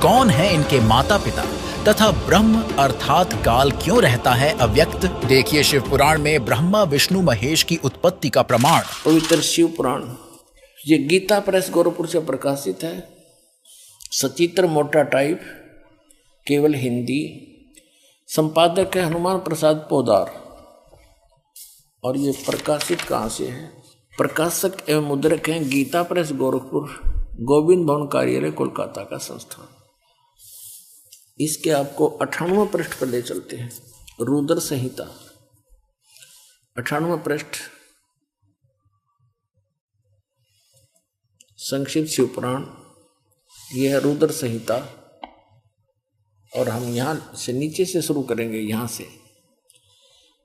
कौन है इनके माता पिता तथा ब्रह्म अर्थात काल क्यों रहता है अव्यक्त? देखिए शिव पुराण में ब्रह्मा विष्णु महेश की उत्पत्ति का प्रमाण। पवित्र शिव पुराण, ये गीता प्रेस गोरखपुर से प्रकाशित है। सचित्र मोटा टाइप, केवल हिंदी। संपादक है हनुमान प्रसाद पोदार। और ये प्रकाशित कहाँ से है? प्रकाशक एवं मुद्रक हैं गीता प्रेस गोरखपुर, गोविंद भवन कार्यालय कोलकाता का संस्थान। इसके आपको 98वें पृष्ठ पर ले चलते हैं। रुद्र संहिता 98वां पृष्ठ, संक्षिप्त शिवपुराण, यह है रुद्र संहिता। और हम यहाँ से नीचे से शुरू करेंगे, यहाँ से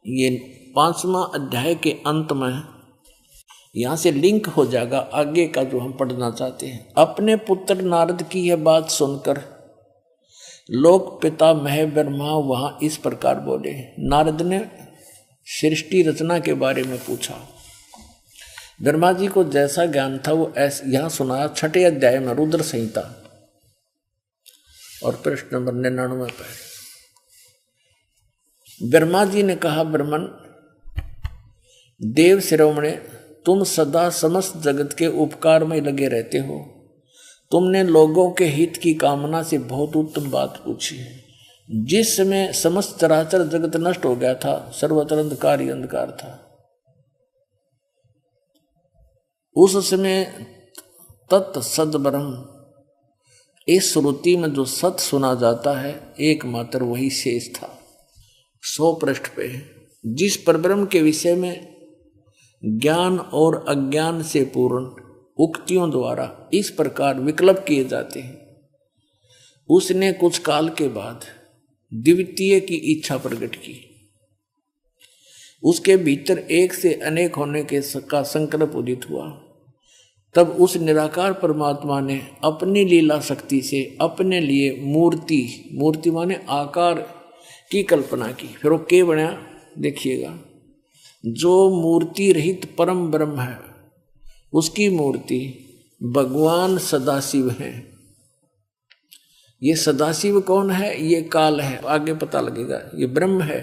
ये 5वां अध्याय के अंत में यहाँ से लिंक हो जाएगा आगे का जो हम पढ़ना चाहते हैं। अपने पुत्र नारद की यह बात सुनकर लोक पिता मह ब्रह्मा वहाँ इस प्रकार बोले। नारद ने सृष्टि रचना के बारे में पूछा। ब्रह्मा जी को जैसा ज्ञान था वो ऐसे यहाँ सुनाया 6ठे अध्याय में रुद्र संहिता और पृष्ठ नंबर 99 पर। ब्रह्मा जी ने कहा, ब्रह्मन देव शिरोमणे, तुम सदा समस्त जगत के उपकार में लगे रहते हो। तुमने लोगों के हित की कामना से बहुत उत्तम बात पूछी है। जिस समय समस्त चराचर जगत नष्ट हो गया था, सर्वत्र अंधकार ही अंधकार था, उस समय तत् सद ब्रह्म, इस श्रुति में जो सत सुना जाता है एकमात्र वही शेष था। 100 पृष्ठ पे जिस परब्रह्म के विषय में ज्ञान और अज्ञान से पूर्ण उक्तियों द्वारा इस प्रकार विकल्प किए जाते हैं, उसने कुछ काल के बाद द्वितीय की इच्छा प्रकट की। उसके भीतर एक से अनेक होने के का संकल्प उदित हुआ। तब उस निराकार परमात्मा ने अपनी लीला शक्ति से अपने लिए मूर्ति माने आकार की कल्पना की। फिर वो क्या बना देखिएगा, जो मूर्ति रहित परम ब्रह्म है उसकी मूर्ति भगवान सदाशिव है। ये सदाशिव कौन है? ये काल है, आगे पता लगेगा। ये ब्रह्म है,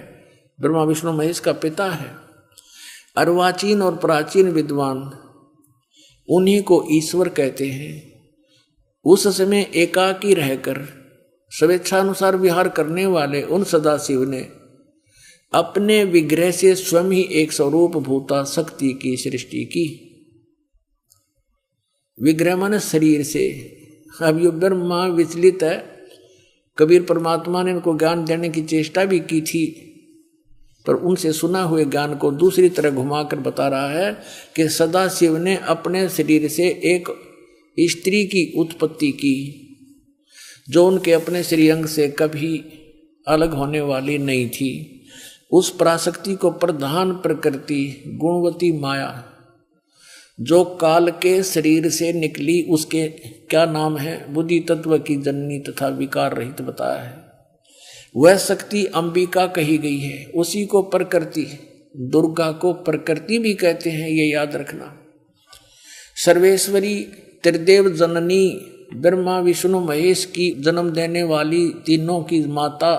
ब्रह्मा विष्णु महेश का पिता है। अर्वाचीन और प्राचीन विद्वान उन्हीं को ईश्वर कहते हैं। उस समय एकाकी रहकर स्वेच्छानुसार विहार करने वाले उन सदाशिव ने अपने विग्रह से स्वयं ही एक स्वरूप भूता शक्ति की सृष्टि की। विग्रह माने शरीर से। अब ये ब्रह्मा विचलित है। कबीर परमात्मा ने इनको ज्ञान देने की चेष्टा भी की थी, पर उनसे सुना हुए ज्ञान को दूसरी तरह घुमाकर बता रहा है कि सदाशिव ने अपने शरीर से एक स्त्री की उत्पत्ति की, जो उनके अपने श्रीअंग से कभी अलग होने वाली नहीं थी। उस पराशक्ति को प्रधान प्रकृति गुणवती माया जो काल के शरीर से निकली, उसके क्या नाम है? बुद्धि तत्व की जननी तथा विकार रहित बताया है। वह शक्ति अंबिका कही गई है। उसी को प्रकृति, दुर्गा को प्रकृति भी कहते हैं, ये याद रखना। सर्वेश्वरी त्रिदेव जननी ब्रह्मा विष्णु महेश की जन्म देने वाली तीनों की माता,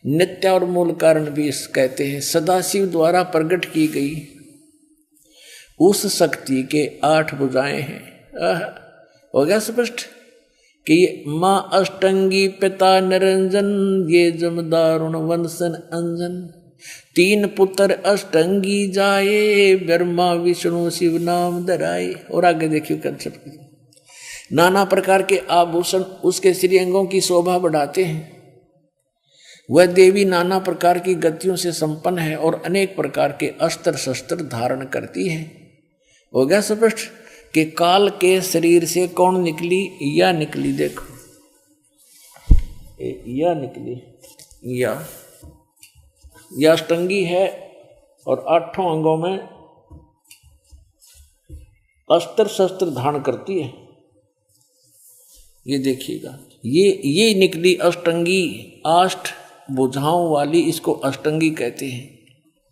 नित्य और मूल कारण भी कहते हैं। सदाशिव द्वारा प्रकट की गई उस शक्ति के 8 भुजाएं हैं। हो गया स्पष्ट कि ये माँ अष्टंगी पिता निरंजन, ये जमदारुण वंशन अंजन। 3 पुत्र अष्टंगी जाए, ब्रह्मा विष्णु शिव नाम धराए। और आगे देखिए कंसेप्ट, नाना प्रकार के आभूषण उसके श्रीअंगों की शोभा बढ़ाते हैं। वह देवी नाना प्रकार की गतियों से संपन्न है और अनेक प्रकार के अस्त्र शस्त्र धारण करती है। हो गया स्पष्ट कि काल के शरीर से कौन निकली? या निकली, देखो या निकली, या अष्टंगी है और 8 अंगों में अस्त्र शस्त्र धारण करती है। ये देखिएगा, ये निकली अष्टंगी, 8 भुजाओं वाली, इसको अष्टंगी कहते हैं।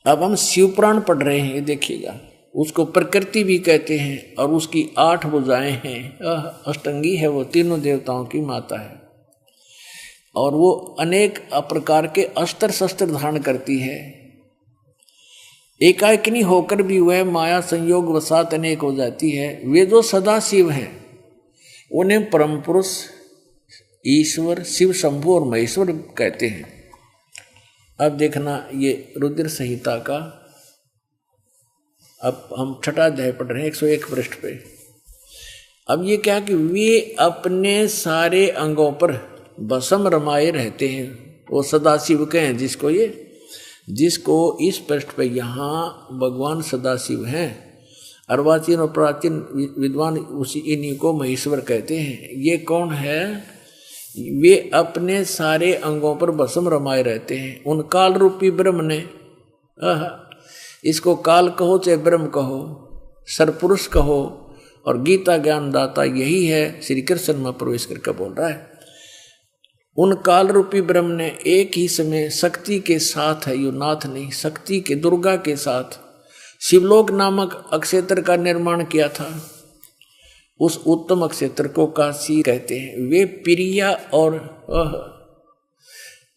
अब हम शिवपुराण पढ़ रहे हैं, ये देखिएगा, उसको प्रकृति भी कहते हैं और उसकी 8 भुजाएं हैं। अष्टंगी है, वो तीनों देवताओं की माता है और वो अनेक प्रकार के अस्त्र शस्त्र धारण करती है। एकाकिनी होकर भी वह माया संयोग वसात अनेक हो जाती है। वे जो सदा शिव हैं उन्हें परम पुरुष ईश्वर शिव शंभु और महेश्वर कहते हैं। अब देखना, ये रुद्र संहिता का अब हम 6ठा अध्याय पढ़ रहे हैं 101 पृष्ठ पे। अब ये क्या कि वे अपने सारे अंगों पर भस्म रमाए रहते हैं, वो सदाशिव के हैं जिसको इस पृष्ठ पे यहाँ भगवान सदाशिव हैं। अर्वाचीन और प्राचीन विद्वान उसी इन्हीं को महेश्वर कहते हैं। ये कौन है? वे अपने सारे अंगों पर भस्म रमाए रहते हैं। उन काल रूपी ब्रह्म ने, इसको काल कहो चाहे ब्रह्म कहो, सरपुरुष कहो, और गीता ज्ञानदाता यही है, श्री कृष्ण में प्रवेश करके बोल रहा है। उन काल रूपी ब्रह्म ने एक ही समय शक्ति के साथ है, यो नाथ नहीं, शक्ति के दुर्गा के साथ शिवलोक नामक अक्षेत्र का निर्माण किया था। उस उत्तम अक्षेत्र को काशी कहते हैं। वे प्रिया और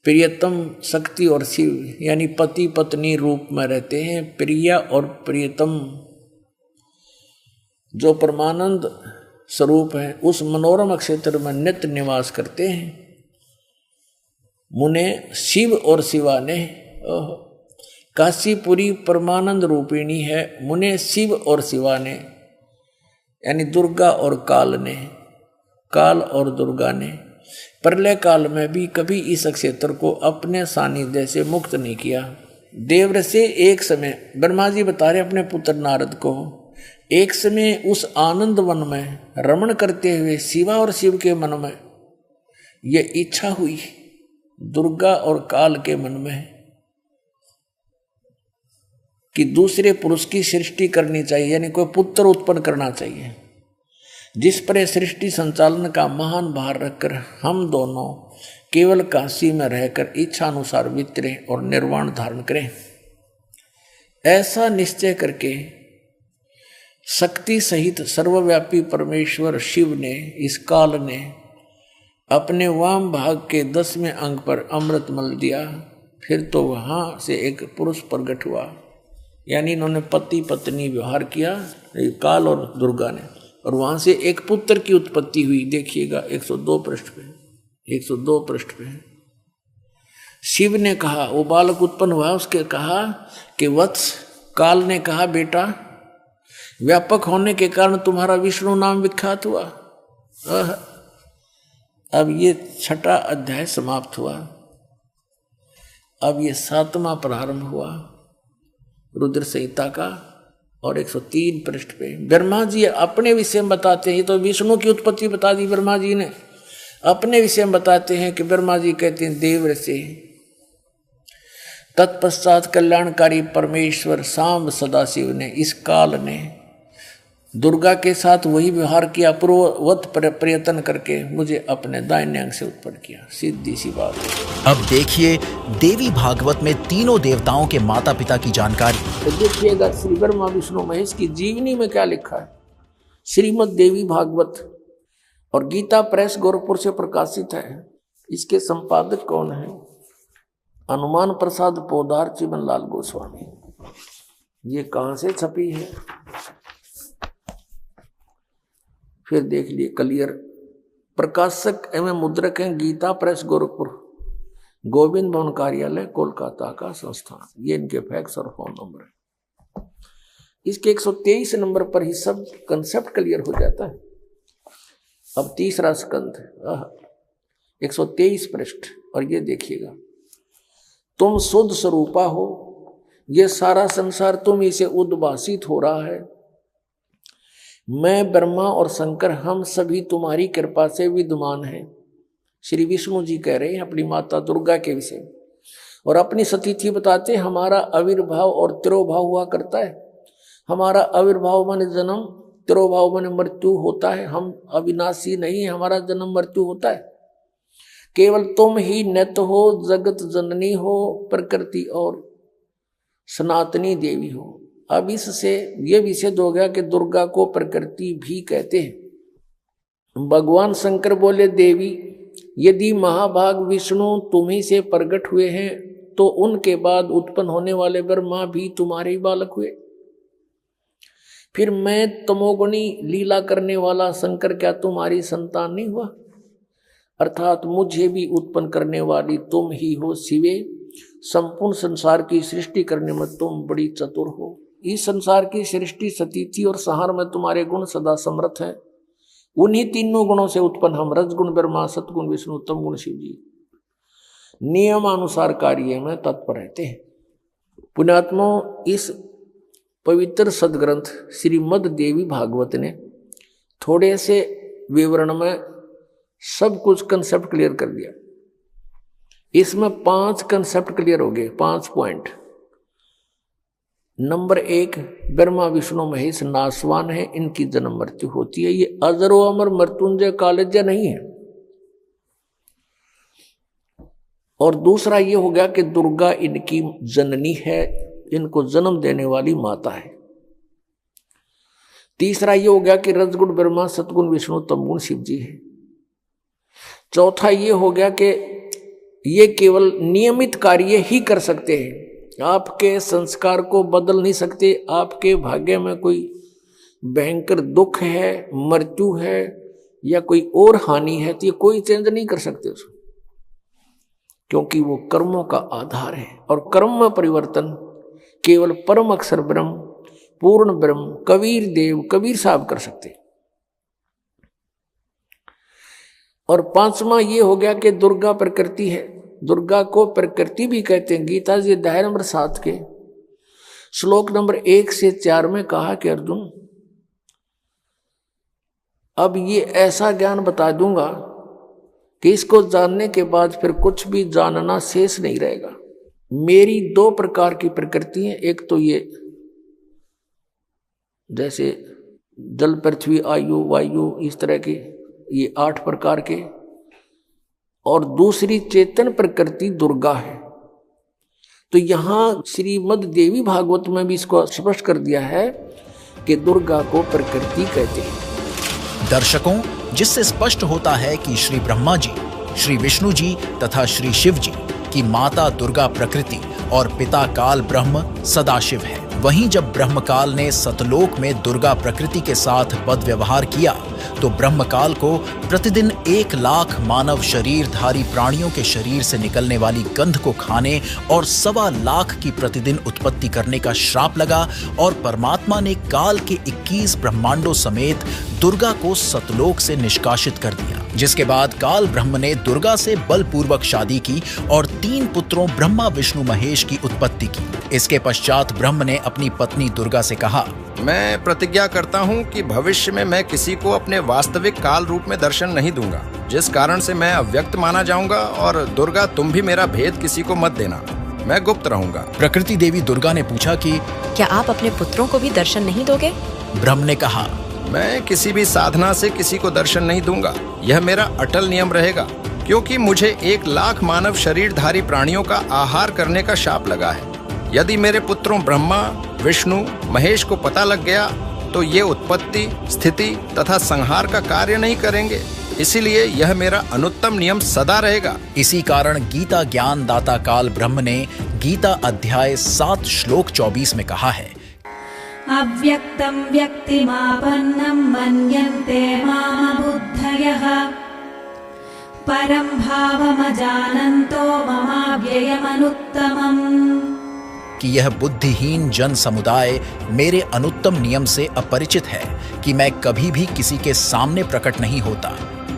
प्रियतम शक्ति और शिव यानी पति पत्नी रूप में रहते हैं। प्रिया और प्रियतम जो परमानंद स्वरूप है उस मनोरम अक्षेत्र में नित्य निवास करते हैं। मुने शिव और शिवा ने, काशीपुरी परमानंद रूपिणी है। मुने शिव और शिवा ने यानी दुर्गा और काल ने, काल और दुर्गा ने प्रलय काल में भी कभी इस क्षेत्र को अपने सानिध्य से मुक्त नहीं किया। देवर से एक समय ब्रह्मा जी बता रहे अपने पुत्र नारद को, एक समय उस आनंद वन में रमण करते हुए शिवा और शिव के मन में यह इच्छा हुई, दुर्गा और काल के मन में, कि दूसरे पुरुष की सृष्टि करनी चाहिए, यानी कोई पुत्र उत्पन्न करना चाहिए, जिस पर सृष्टि संचालन का महान भार रखकर हम दोनों केवल काशी में रहकर इच्छा अनुसार विचरें और निर्वाण धारण करें। ऐसा निश्चय करके शक्ति सहित सर्वव्यापी परमेश्वर शिव ने, इस काल ने अपने वाम भाग के 10वें अंग पर अमृत मल दिया। फिर तो वहां से एक पुरुष प्रकट हुआ, यानी इन्होंने पति पत्नी व्यवहार किया काल और दुर्गा ने, और वहां से एक पुत्र की उत्पत्ति हुई। देखिएगा 102 पृष्ठ पे, 102 पृष्ठ पे शिव ने कहा, वो बालक उत्पन्न हुआ, उसके कहा कि वत्स, काल ने कहा बेटा व्यापक होने के कारण तुम्हारा विष्णु नाम विख्यात हुआ। अब ये 6वां अध्याय समाप्त हुआ। अब ये 7वां प्रारंभ हुआ रुद्र संहिता का, और 103 पृष्ठ पे ब्रह्मा जी अपने विषय में बताते हैं। तो विष्णु की उत्पत्ति बता दी ब्रह्मा जी ने, अपने विषय में बताते हैं कि ब्रह्मा जी कहते हैं देवर से। तत्पश्चात कल्याणकारी परमेश्वर सांब सदाशिव ने, इस काल ने दुर्गा के साथ वही व्यवहार किया, पूर्ववत प्रयत्न करके मुझे अपने दाहिने अंग से उत्पन्न किया। सीधी सी बात है। अब देखिए देवी भागवत में तीनों देवताओं के माता पिता की जानकारी। तो देखिएगा श्री ब्रह्मा विष्णु महेश की जीवनी में क्या लिखा है। श्रीमद् देवी भागवत और गीता प्रेस गोरखपुर से प्रकाशित है। इसके संपादक कौन है? हनुमान प्रसाद पोदार चिमन लाल गोस्वामी। ये कहाँ से छपी है फिर देख लिए क्लियर। प्रकाशक एवं मुद्रक हैं गीता प्रेस गोरखपुर, गोविंद भवन कार्यालय कोलकाता का संस्थान। ये इनके फैक्स और फोन नंबर है। इसके 123 नंबर पर ही सब कंसेप्ट क्लियर हो जाता है। अब तीसरा स्कंध 123 पृष्ठ, और ये देखिएगा, तुम शुद्ध स्वरूपा हो, ये सारा संसार तुम इसे उद्भासित हो रहा है। मैं ब्रह्मा और शंकर हम सभी तुम्हारी कृपा से विद्यमान हैं। श्री विष्णु जी कह रहे हैं अपनी माता दुर्गा के विषय, और अपनी सतीथि बताते हमारा आविर्भाव और तिरोभाव हुआ करता है। हमारा आविर्भाव माने जन्म, तिरोभाव माने मृत्यु होता है। हम अविनाशी नहीं है, हमारा जन्म मृत्यु होता है। केवल तुम ही नित्य हो, जगत जननी हो, प्रकृति और सनातनी देवी हो। अब इससे यह विषय हो गया कि दुर्गा को प्रकृति भी कहते हैं। भगवान शंकर बोले देवी, यदि महाभाग विष्णु तुम्ही से प्रकट हुए हैं तो उनके बाद उत्पन्न होने वाले ब्रह्मा भी तुम्हारे ही बालक हुए। फिर मैं तमोगुणी लीला करने वाला शंकर क्या तुम्हारी संतान नहीं हुआ? अर्थात मुझे भी उत्पन्न करने वाली तुम ही हो शिवे। संपूर्ण संसार की सृष्टि करने में तुम बड़ी चतुर हो। इस संसार की सृष्टि, सतीथि और संहार में तुम्हारे गुण सदा समर्थ हैं। उन्हीं तीनों गुणों से उत्पन्न हम रजगुण ब्रह्मा, सतगुण विष्णु, तम गुण शिव जी नियमानुसार कार्य में तत्पर रहते हैं। पुण्यात्मों, इस पवित्र सदग्रंथ श्रीमद् देवी भागवत ने थोड़े से विवरण में सब कुछ कंसेप्ट क्लियर कर दिया। इसमें 5 कंसेप्ट क्लियर हो गए, 5 पॉइंट। नंबर 1, ब्रह्मा विष्णु महेश नाशवान है, इनकी जन्म मृत्यु होती है, ये अजरो अमर मृत्युंजय कालज्य नहीं है। और दूसरा ये हो गया कि दुर्गा इनकी जननी है, इनको जन्म देने वाली माता है। तीसरा ये हो गया कि रजगुण ब्रह्मा, सतगुण विष्णु, तमगुण शिव जी है। चौथा ये हो गया कि ये केवल नियमित कार्य ही कर सकते हैं, आपके संस्कार को बदल नहीं सकते। आपके भाग्य में कोई भयंकर दुख है, मृत्यु है या कोई और हानि है तो ये कोई चेंज नहीं कर सकते उसको, क्योंकि वो कर्मों का आधार है। और कर्म में परिवर्तन केवल परम अक्षर ब्रह्म, पूर्ण ब्रह्म, कबीर देव, कबीर साहब कर सकते। और 5वां ये हो गया कि दुर्गा प्रकृति है। दुर्गा को प्रकृति भी कहते हैं। गीता जी अध्याय नंबर 7 के श्लोक नंबर 1 से 4 में कहा कि अर्जुन, अब ये ऐसा ज्ञान बता दूंगा कि इसको जानने के बाद फिर कुछ भी जानना शेष नहीं रहेगा। मेरी 2 प्रकार की प्रकृति है, एक तो ये जैसे जल, पृथ्वी, आयु, वायु, इस तरह के ये 8 प्रकार के, और दूसरी चेतन प्रकृति दुर्गा है। तो यहां श्रीमद् देवी भागवत में भी इसको स्पष्ट कर दिया है कि दुर्गा को प्रकृति कहते हैं। दर्शकों, जिससे स्पष्ट होता है कि श्री ब्रह्मा जी, श्री विष्णु जी तथा श्री शिव जी की माता दुर्गा प्रकृति और पिता काल ब्रह्म सदाशिव है। वहीं जब ब्रह्मकाल ने सतलोक में दुर्गा प्रकृति के साथ बद व्यवहार किया तो ब्रह्मकाल को प्रतिदिन 1 लाख मानव शरीरधारी प्राणियों के शरीर से निकलने वाली गंध को खाने और 1.25 लाख की प्रतिदिन उत्पत्ति करने का श्राप लगा, और परमात्मा ने काल के 21 ब्रह्मांडों समेत दुर्गा को सतलोक से निष्कासित कर दिया। जिसके बाद काल ब्रह्म ने दुर्गा से बलपूर्वक शादी की और 3 पुत्रों ब्रह्मा, विष्णु, महेश की उत्पत्ति की। इसके पश्चात ब्रह्म ने अपनी पत्नी दुर्गा से कहा, मैं प्रतिज्ञा करता हूँ कि भविष्य में मैं किसी को अपने वास्तविक काल रूप में दर्शन नहीं दूंगा, जिस कारण से मैं अव्यक्त माना जाऊंगा। और दुर्गा, तुम भी मेरा भेद किसी को मत देना, मैं गुप्त रहूंगा। प्रकृति देवी दुर्गा ने पूछा कि क्या आप अपने पुत्रों को भी दर्शन नहीं दोगे? ब्रह्म ने कहा, मैं किसी भी साधना से किसी को दर्शन नहीं दूंगा, यह मेरा अटल नियम रहेगा, क्योंकि मुझे 1 लाख मानव शरीरधारी प्राणियों का आहार करने का शाप लगा है। यदि मेरे पुत्रों ब्रह्मा, विष्णु, महेश को पता लग गया तो ये उत्पत्ति, स्थिति तथा संहार का कार्य नहीं करेंगे, इसीलिए यह मेरा अनुत्तम नियम सदा रहेगा। इसी कारण गीता ज्ञान दाता काल ब्रह्म ने गीता अध्याय 7 श्लोक 24 में कहा है, अव्यक्तं व्यक्तिमापन्नं मन्यन्ते माम बुद्धयः परं भावमजानन्तो ममाव्ययमनुत्तमम्। कि यह बुद्धिहीन जन समुदाय मेरे अनुत्तम नियम से अपरिचित है कि मैं कभी भी किसी के सामने प्रकट नहीं होता।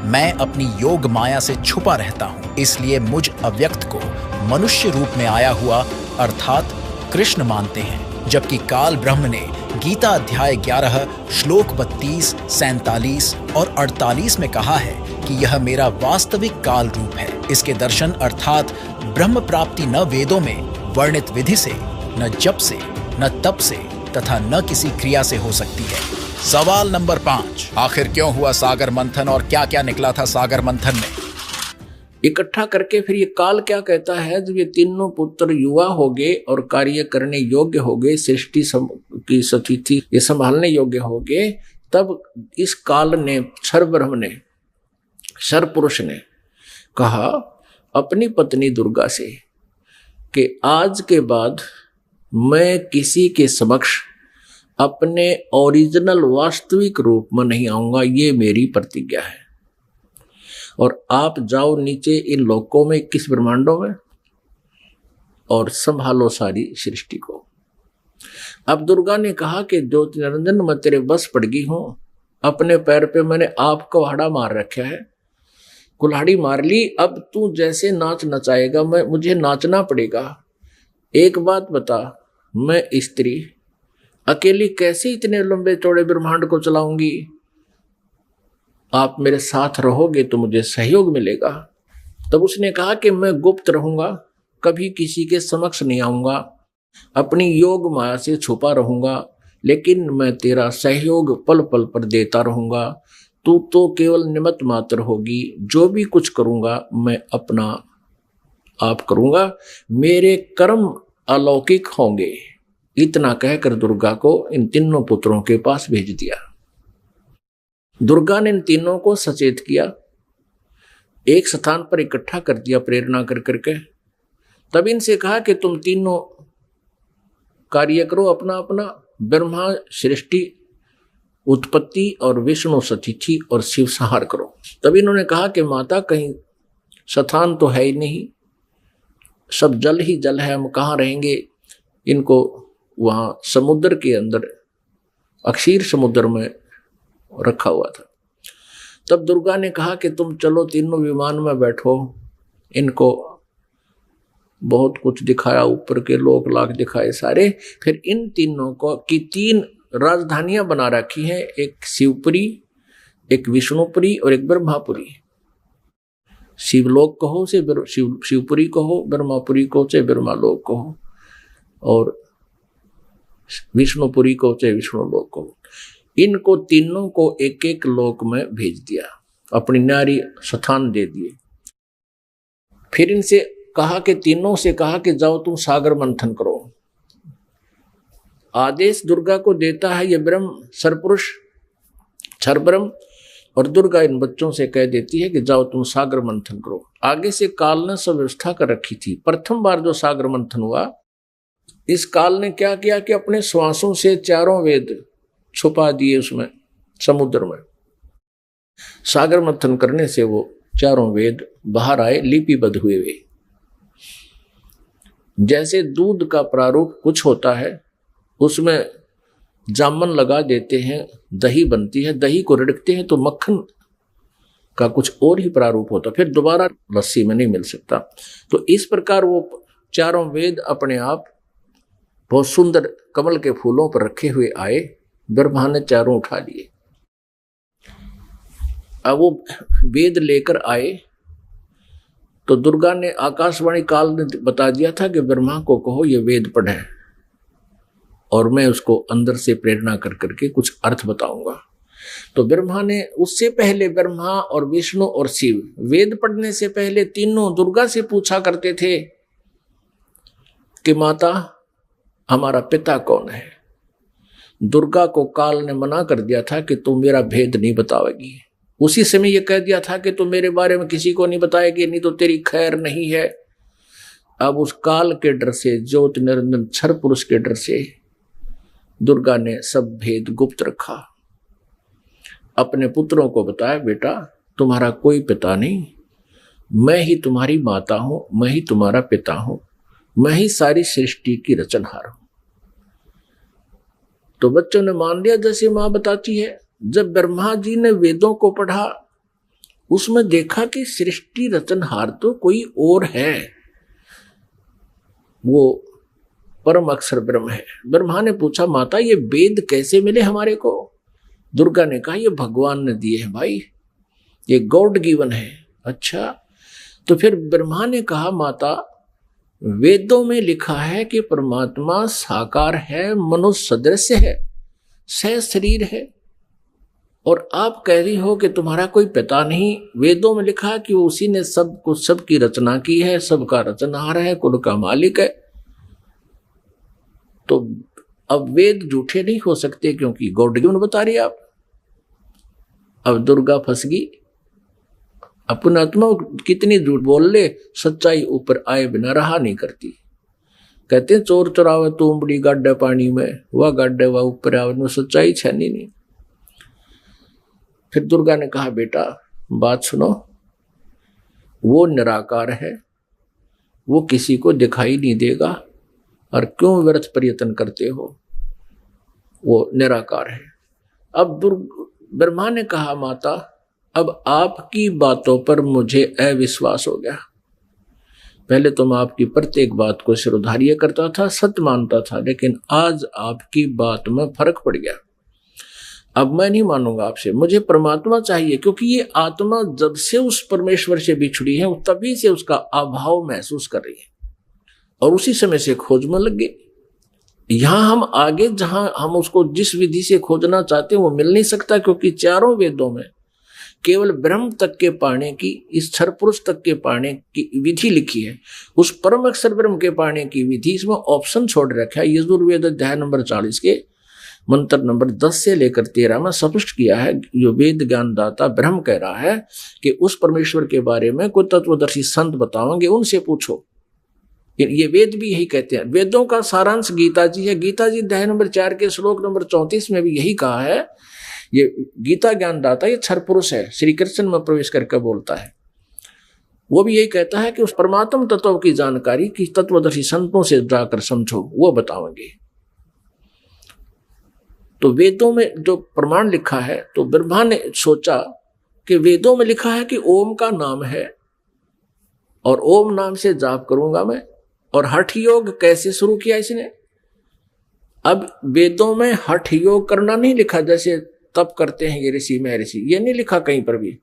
मैं अपनी योग माया से छुपा रहता हूँ, इसलिए मुझ अव्यक्त को मनुष्य रूप में आया हुआ अर्थात कृष्ण मानते हैं। जबकि काल ब्रह्म ने गीता अध्याय 11 श्लोक 32, 47 और 48 में कहा है कि यह मेरा वास्तविक काल रूप है। इसके दर्शन अर्थात ब्रह्म प्राप्ति न वेदों में वर्णित विधि से, न जप से, न तप से तथा न किसी क्रिया से हो सकती है। सवाल नंबर 5, आखिर क्यों हुआ सागर मंथन और क्या क्या निकला था सागर मंथन में? इकट्ठा करके फिर ये काल क्या कहता है, जब ये तीनों पुत्र युवा हो गए और कार्य करने योग्य हो गए, सृष्टि की स्थिति ये संभालने योग्य हो गए, तब इस काल ने, क्षर ब्रह्म ने, क्षर पुरुष ने कहा अपनी पत्नी दुर्गा से कि आज के बाद मैं किसी के समक्ष अपने ओरिजिनल वास्तविक रूप में नहीं आऊंगा, ये मेरी प्रतिज्ञा है। और आप जाओ नीचे इन लोकों में, 21 ब्रह्मांडों में, और संभालो सारी सृष्टि को। अब दुर्गा ने कहा कि ज्योति निरंजन मैं तेरे बस पड़ गई हूं, अपने पैर पे मैंने आप कुल्हाड़ा मार रखा है, कुल्हाड़ी मार ली, अब तू जैसे नाच नचाएगा मुझे नाचना पड़ेगा। एक बात बता, मैं स्त्री अकेली कैसे इतने लंबे चौड़े ब्रह्मांड को चलाऊंगी? आप मेरे साथ रहोगे तो मुझे सहयोग मिलेगा। तब उसने कहा कि मैं गुप्त रहूंगा, कभी किसी के समक्ष नहीं आऊंगा, अपनी योग माया से छुपा रहूंगा, लेकिन मैं तेरा सहयोग पल पल पर देता रहूंगा। तू तो केवल निमित्त मात्र होगी, जो भी कुछ करूंगा मैं अपना आप करूंगा, मेरे कर्म अलौकिक होंगे। इतना कहकर दुर्गा को इन तीनों पुत्रों के पास भेज दिया। दुर्गा ने इन तीनों को सचेत किया, एक स्थान पर इकट्ठा कर दिया प्रेरणा कर करके। तब इनसे कहा कि तुम तीनों कार्य करो अपना अपना। ब्रह्मा सृष्टि उत्पत्ति और विष्णु सतिथि और शिव संहार करो। तब इन्होंने कहा कि माता कहीं स्थान तो है ही नहीं, सब जल ही जल है, हम कहाँ रहेंगे। इनको वहां समुद्र के अंदर अक्षीर समुद्र में रखा हुआ था। तब दुर्गा ने कहा कि तुम चलो तीनों विमान में बैठो। इनको बहुत कुछ दिखाया, ऊपर के लोक लाख दिखाए सारे। फिर इन तीनों को की 3 राजधानियां बना रखी हैं, एक शिवपुरी, एक विष्णुपुरी और एक ब्रह्मापुरी। शिवलोक कहो से शिवपुरी कहो, ब्रह्मापुरी को से ब्रह्मालोक कहो, और विष्णुपुरी को से विष्णुलोक कहो। इनको तीनों को एक एक लोक में भेज दिया, अपनी न्यारी स्थान दे दिए। फिर इनसे कहा कि तीनों से कहा कि जाओ तुम सागर मंथन करो। आदेश दुर्गा को देता है ये ब्रह्म सरपुरुष क्षर ब्रह्म, और दुर्गा इन बच्चों से कह देती है कि जाओ तुम सागर मंथन करो। आगे से काल ने सब व्यवस्था कर रखी थी। प्रथम बार जो सागर मंथन हुआ, इस काल ने क्या किया कि अपने श्वासों से 4 वेद छुपा दिए उसमें समुद्र में। सागर मंथन करने से वो 4 वेद बाहर आए, लिपिबद्ध हुए वे। जैसे दूध का प्रारूप कुछ होता है, उसमें जामन लगा देते हैं, दही बनती है, दही को रिड़कते हैं तो मक्खन का कुछ और ही प्रारूप होता, फिर दोबारा लस्सी में नहीं मिल सकता। तो इस प्रकार वो 4 वेद अपने आप बहुत सुंदर कमल के फूलों पर रखे हुए आए। ब्रह्मा ने 4 उठा लिए। अब वो वेद लेकर आए तो दुर्गा ने आकाशवाणी काल ने बता दिया था कि ब्रह्मा को कहो ये वेद पढ़े, और मैं उसको अंदर से प्रेरणा कर करके कुछ अर्थ बताऊंगा। तो ब्रह्मा ने उससे पहले, ब्रह्मा और विष्णु और शिव वेद पढ़ने से पहले तीनों दुर्गा से पूछा करते थे कि माता हमारा पिता कौन है। दुर्गा को काल ने मना कर दिया था कि तुम मेरा भेद नहीं बताओगी। उसी समय यह कह दिया था कि तुम मेरे बारे में किसी को नहीं बताएगी, नहीं तो तेरी खैर नहीं है। अब उस काल के डर से, ज्योति निरंजन क्षर पुरुष के डर से दुर्गा ने सब भेद गुप्त रखा। अपने पुत्रों को बताया, बेटा तुम्हारा कोई पिता नहीं, मैं ही तुम्हारी माता हूं, मैं ही तुम्हारा पिता हूं, मैं ही सारी सृष्टि की रचनहार हूं। तो बच्चों ने मान लिया जैसे मां बताती है। जब ब्रह्मा जी ने वेदों को पढ़ा, उसमें देखा कि सृष्टि रचनहार तो कोई और है, वो परम अक्षर ब्रह्म है। ब्रह्मा ने पूछा, माता ये वेद कैसे मिले हमारे को? दुर्गा ने कहा, ये भगवान ने दिए हैं भाई, ये गॉड गिवन है। अच्छा, तो फिर ब्रह्मा ने कहा, माता वेदों में लिखा है कि परमात्मा साकार है, मनुष्य सदृश है, सह शरीर है, और आप कह रही हो कि तुम्हारा कोई पिता नहीं। वेदों में लिखा कि उसी ने सब कुछ, सबकी रचना की है, सबका रचनहार है, कुल का मालिक है। तो अब वेद झूठे नहीं हो सकते क्योंकि गॉड गिवन बता रही आप। अब दुर्गा फंस गई। अपना आत्मा कितनी झूठ बोल ले, सच्चाई ऊपर आए बिना रहा नहीं करती। कहते हैं चोर चुरावे तुमड़ी गाड्डे पानी में, वह गाड्डे वह ऊपर आवे, में सच्चाई छनी नहीं। फिर दुर्गा ने कहा, बेटा बात सुनो, वो निराकार है, वो किसी को दिखाई नहीं देगा, और क्यों व्यर्थ प्रयत्न करते हो, वो निराकार है। अब ब्रह्मा ने कहा माता अब आपकी बातों पर मुझे अविश्वास हो गया। पहले तो मैं आपकी प्रत्येक बात को सिरोधार्य करता था, सत्य मानता था, लेकिन आज आपकी बात में फर्क पड़ गया। अब मैं नहीं मानूंगा आपसे, मुझे परमात्मा चाहिए, क्योंकि ये आत्मा जब से उस परमेश्वर से बिछड़ी है तभी से उसका अभाव महसूस कर रही है और उसी समय से खोज में लग गई। यहां हम आगे जहां हम उसको जिस विधि से खोजना चाहते हैं वो मिल नहीं सकता, क्योंकि चारों वेदों में केवल ब्रह्म तक के पाने की, इस क्षर पुरुष तक के पाने की विधि लिखी है। उस परम अक्षर ब्रह्म के पाने की विधि इसमें ऑप्शन छोड़ रखा है। यजुर्वेद अध्याय नंबर 40 के मंत्र नंबर 10 से लेकर 13 में स्पष्ट किया है। जो वेद ज्ञानदाता ब्रह्म कह रहा है कि उस परमेश्वर के बारे में कोई तत्वदर्शी संत बताओगे, उनसे पूछो। ये वेद भी यही कहते हैं। वेदों का सारांश गीता जी है। गीता जी अध्याय नंबर 4 के श्लोक नंबर 34 में भी यही कहा है। ये गीता ज्ञानदाता ये क्षर पुरुष है, श्री कृष्ण में प्रवेश करके बोलता है। वो भी यही कहता है कि उस परमात्म तत्व की जानकारी की तत्वदर्शी संतों से जाकर समझो, वो बताओगे। तो वेदों में जो प्रमाण लिखा है, तो ब्रह्मा ने सोचा कि वेदों में लिखा है कि ओम का नाम है और ओम नाम से जाप करूंगा मैं। और हठ योग कैसे शुरू किया इसने? अब वेदों में हठ योग करना नहीं लिखा, जैसे तप करते हैं ये ऋषि महर्षि, ये नहीं लिखा कहीं पर भी।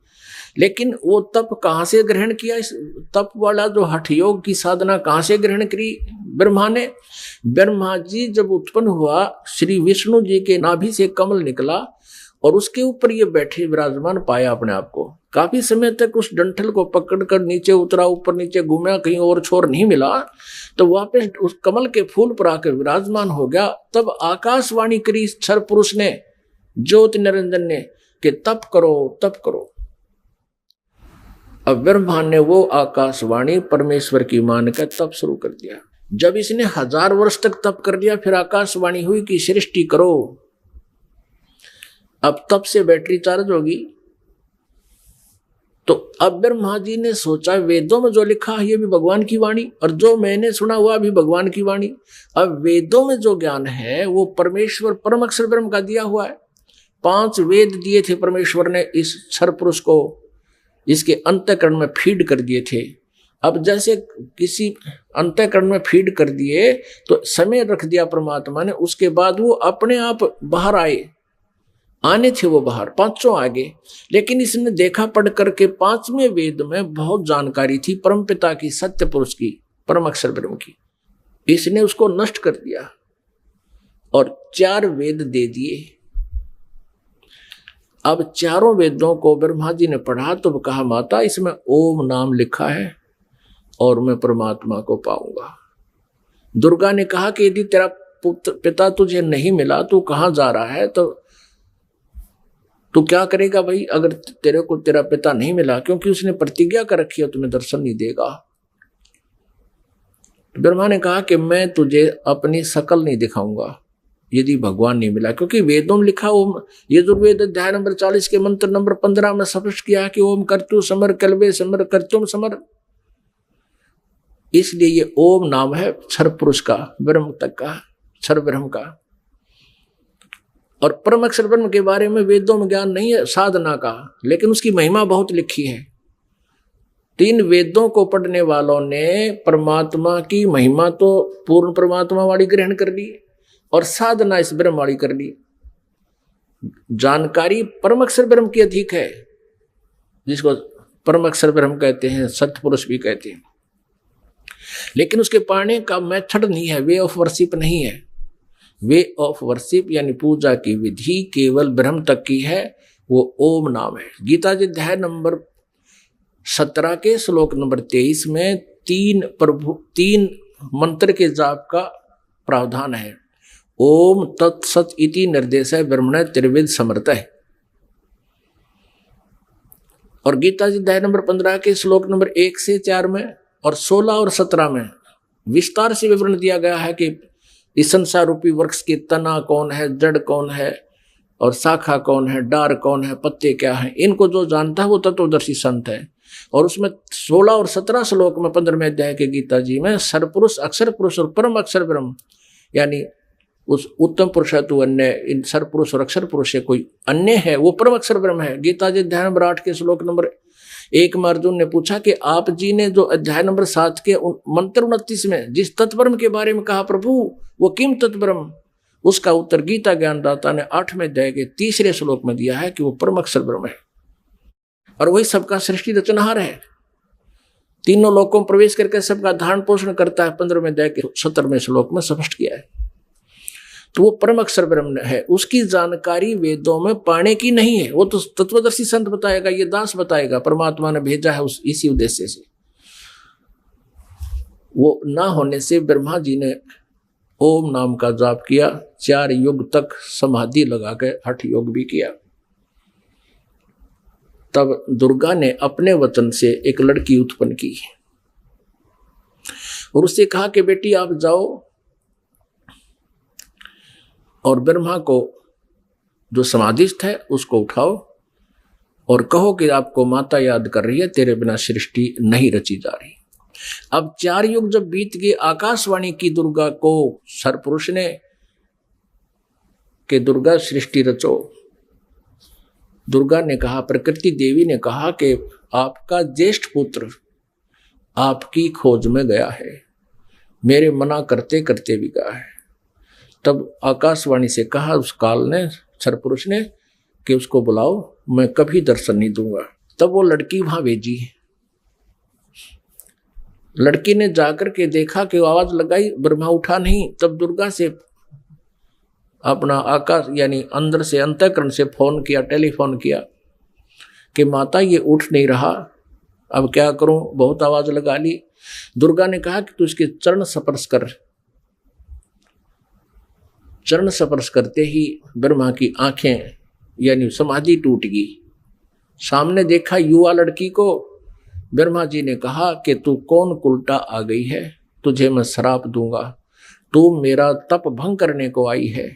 लेकिन वो तप कहां से ग्रहण किया? इस तप वाला जो हठ योग की साधना कहां से ग्रहण करी ब्रह्मा ने? ब्रह्मा जी जब उत्पन्न हुआ, श्री विष्णु जी के नाभि से कमल निकला और उसके ऊपर ये बैठे विराजमान पाया अपने आप को। काफी समय तक उस डंठल को पकड़कर नीचे उतरा, ऊपर नीचे घूमा, कहीं और छोर नहीं मिला, तो वापस उस कमल के फूल पर आकर विराजमान हो गया। तब आकाशवाणी करी क्षर पुरुष ने, ज्योति निरंजन ने, कि तप करो तप करो। अब ब्रह्मा ने वो आकाशवाणी परमेश्वर की मान कर तप शुरू कर दिया। जब इसने 1000 वर्ष तक तप कर लिया, फिर आकाशवाणी हुई कि सृष्टि करो। अब तप से बैटरी चार्ज होगी। तो अब ब्रह्मा जी ने सोचा वेदों में जो लिखा है ये भी भगवान की वाणी, और जो मैंने सुना हुआ भी भगवान की वाणी। अब वेदों में जो ज्ञान है वो परमेश्वर परम अक्षर ब्रह्म का दिया हुआ है। 5 वेद दिए थे परमेश्वर ने इस क्षर पुरुष को, इसके अंतःकरण में फीड कर दिए थे। अब जैसे किसी अंतःकरण में फीड कर दिए तो समय रख दिया परमात्मा ने, उसके बाद वो अपने आप बाहर आने थे वो बाहर, 5 आगे। लेकिन इसने देखा पढ़ करके 5वें वेद में बहुत जानकारी थी परम पिता की, सत्य पुरुष की, परम अक्षर ब्रह्म की। इसने उसको नष्ट कर दिया और 4 वेद दे दिए। अब चारों वेदों को ब्रह्मा जी ने पढ़ा तो कहा माता इसमें ओम नाम लिखा है और मैं परमात्मा को पाऊंगा। दुर्गा ने कहा कि यदि तेरा पिता तुझे नहीं मिला, तू कहाँ जा रहा है, तो तू क्या करेगा भाई अगर तेरे को तेरा पिता नहीं मिला? क्योंकि उसने प्रतिज्ञा कर रखी है तुम्हें दर्शन नहीं देगा। तो ब्रह्मा ने कहा कि मैं तुझे अपनी शकल नहीं दिखाऊंगा यदि भगवान नहीं मिला, क्योंकि वेदों में लिखा ओम, यजुर्वेद अध्याय नंबर 40 के मंत्र नंबर 15 में स्पष्ट किया कि ओम कर्तु समर कल्बे समर कर्तुम समर। इसलिए ये ओम नाम है क्षर पुरुष का, ब्रह्म तक का, क्षर ब्रह्म का। और परम अक्षर ब्रह्म के बारे में वेदों में ज्ञान नहीं है साधना का, लेकिन उसकी महिमा बहुत लिखी है। 3 वेदों को पढ़ने वालों ने परमात्मा की महिमा तो पूर्ण परमात्मा वाली ग्रहण कर ली और साधना इस ब्रह्म वाली कर ली। जानकारी परम अक्षर ब्रह्म की अधिक है, जिसको परम अक्षर ब्रह्म कहते हैं, सत्य पुरुष भी कहते हैं। लेकिन उसके पाने का मेथड नहीं है, वे ऑफ वर्शिप नहीं है। वे ऑफ वर्शिप यानी पूजा की विधि केवल ब्रह्म तक की है, वो ओम नाम है। गीता जी अध्याय नंबर 17 के श्लोक नंबर 23 में 3 मंत्र के जाप का प्रावधान है। ओम तत्सत इति निर्देश है ब्रह्मण त्रिविध समर्थ है। और गीता जी अध्याय नंबर 15 के श्लोक नंबर 1 से 4 में और 16 और 17 में विस्तार से विवरण दिया गया है कि इस संसार रूपी वृक्ष के तना कौन है, जड़ कौन है और शाखा कौन है, डार कौन है, पत्ते क्या हैं। इनको जो जानता है वो तत्वदर्शी संत है। और उसमें 16 और 17 श्लोक में 15वें अध्याय के गीता जी में सर्वपुरुष, अक्षर पुरुष और परम अक्षर ब्रह्म यानी उस उत्तम पुरुष है तू अन्य, इन सर पुरुष और अक्षर पुरुष से कोई अन्य है, वो परम अक्षर ब्रह्म है। गीता जी अध्याय नंबर 8 के श्लोक नंबर 1 में अर्जुन ने पूछा कि आप जी ने जो अध्याय नंबर 7 के मंत्र 29 में जिस तत्ब्रह्म के बारे में कहा प्रभु वो किम तत्ब्रह्म, उसका उत्तर गीता ज्ञानदाता ने 8वें अध्याय के 3रे श्लोक में दिया है कि वो परम अक्षर ब्रह्म है और वही सबका सृष्टि रचनहार है, तीनों लोकों में प्रवेश करके सबका धारण पोषण करता है। 15वें अध्याय के 17वें श्लोक में स्पष्ट किया है। तो वो परम अक्षर ब्रह्म है, उसकी जानकारी वेदों में पाने की नहीं है, वो तो तत्वदर्शी संत बताएगा, ये दास बताएगा, परमात्मा ने भेजा है उस इसी उद्देश्य से। वो ना होने से ब्रह्मा जी ने ओम नाम का जाप किया, 4 युग तक समाधि लगा के हठ योग भी किया। तब दुर्गा ने अपने वचन से एक लड़की उत्पन्न की और उससे कहा कि बेटी आप जाओ और ब्रह्मा को जो समाधिस्थ है उसको उठाओ और कहो कि आपको माता याद कर रही है, तेरे बिना सृष्टि नहीं रची जा रही। अब 4 युग जब बीत गए, आकाशवाणी की दुर्गा को सरपुरुष ने कि दुर्गा सृष्टि रचो। दुर्गा ने कहा, प्रकृति देवी ने कहा कि आपका ज्येष्ठ पुत्र आपकी खोज में गया है, मेरे मना करते करते भी गया है। तब आकाशवाणी से कहा उस काल ने, सरपुरुष ने, कि उसको बुलाओ, मैं कभी दर्शन नहीं दूंगा। तब वो लड़की वहां भेजी। लड़की ने जाकर के देखा कि आवाज लगाई, ब्रह्मा उठा नहीं। तब दुर्गा से अपना आकाश यानी अंदर से अंतःकरण से फोन किया, टेलीफोन किया कि माता ये उठ नहीं रहा, अब क्या करूं, बहुत आवाज लगा ली। दुर्गा ने कहा कि तू इसके चरण स्पर्श कर। चरण स्पर्श करते ही ब्रह्मा की आंखें यानी समाधि टूट गई। सामने देखा युवा लड़की को। ब्रह्मा जी ने कहा कि तू कौन कुलटा आ गई है, तुझे मैं श्राप दूंगा, तू मेरा तप भंग करने को आई है।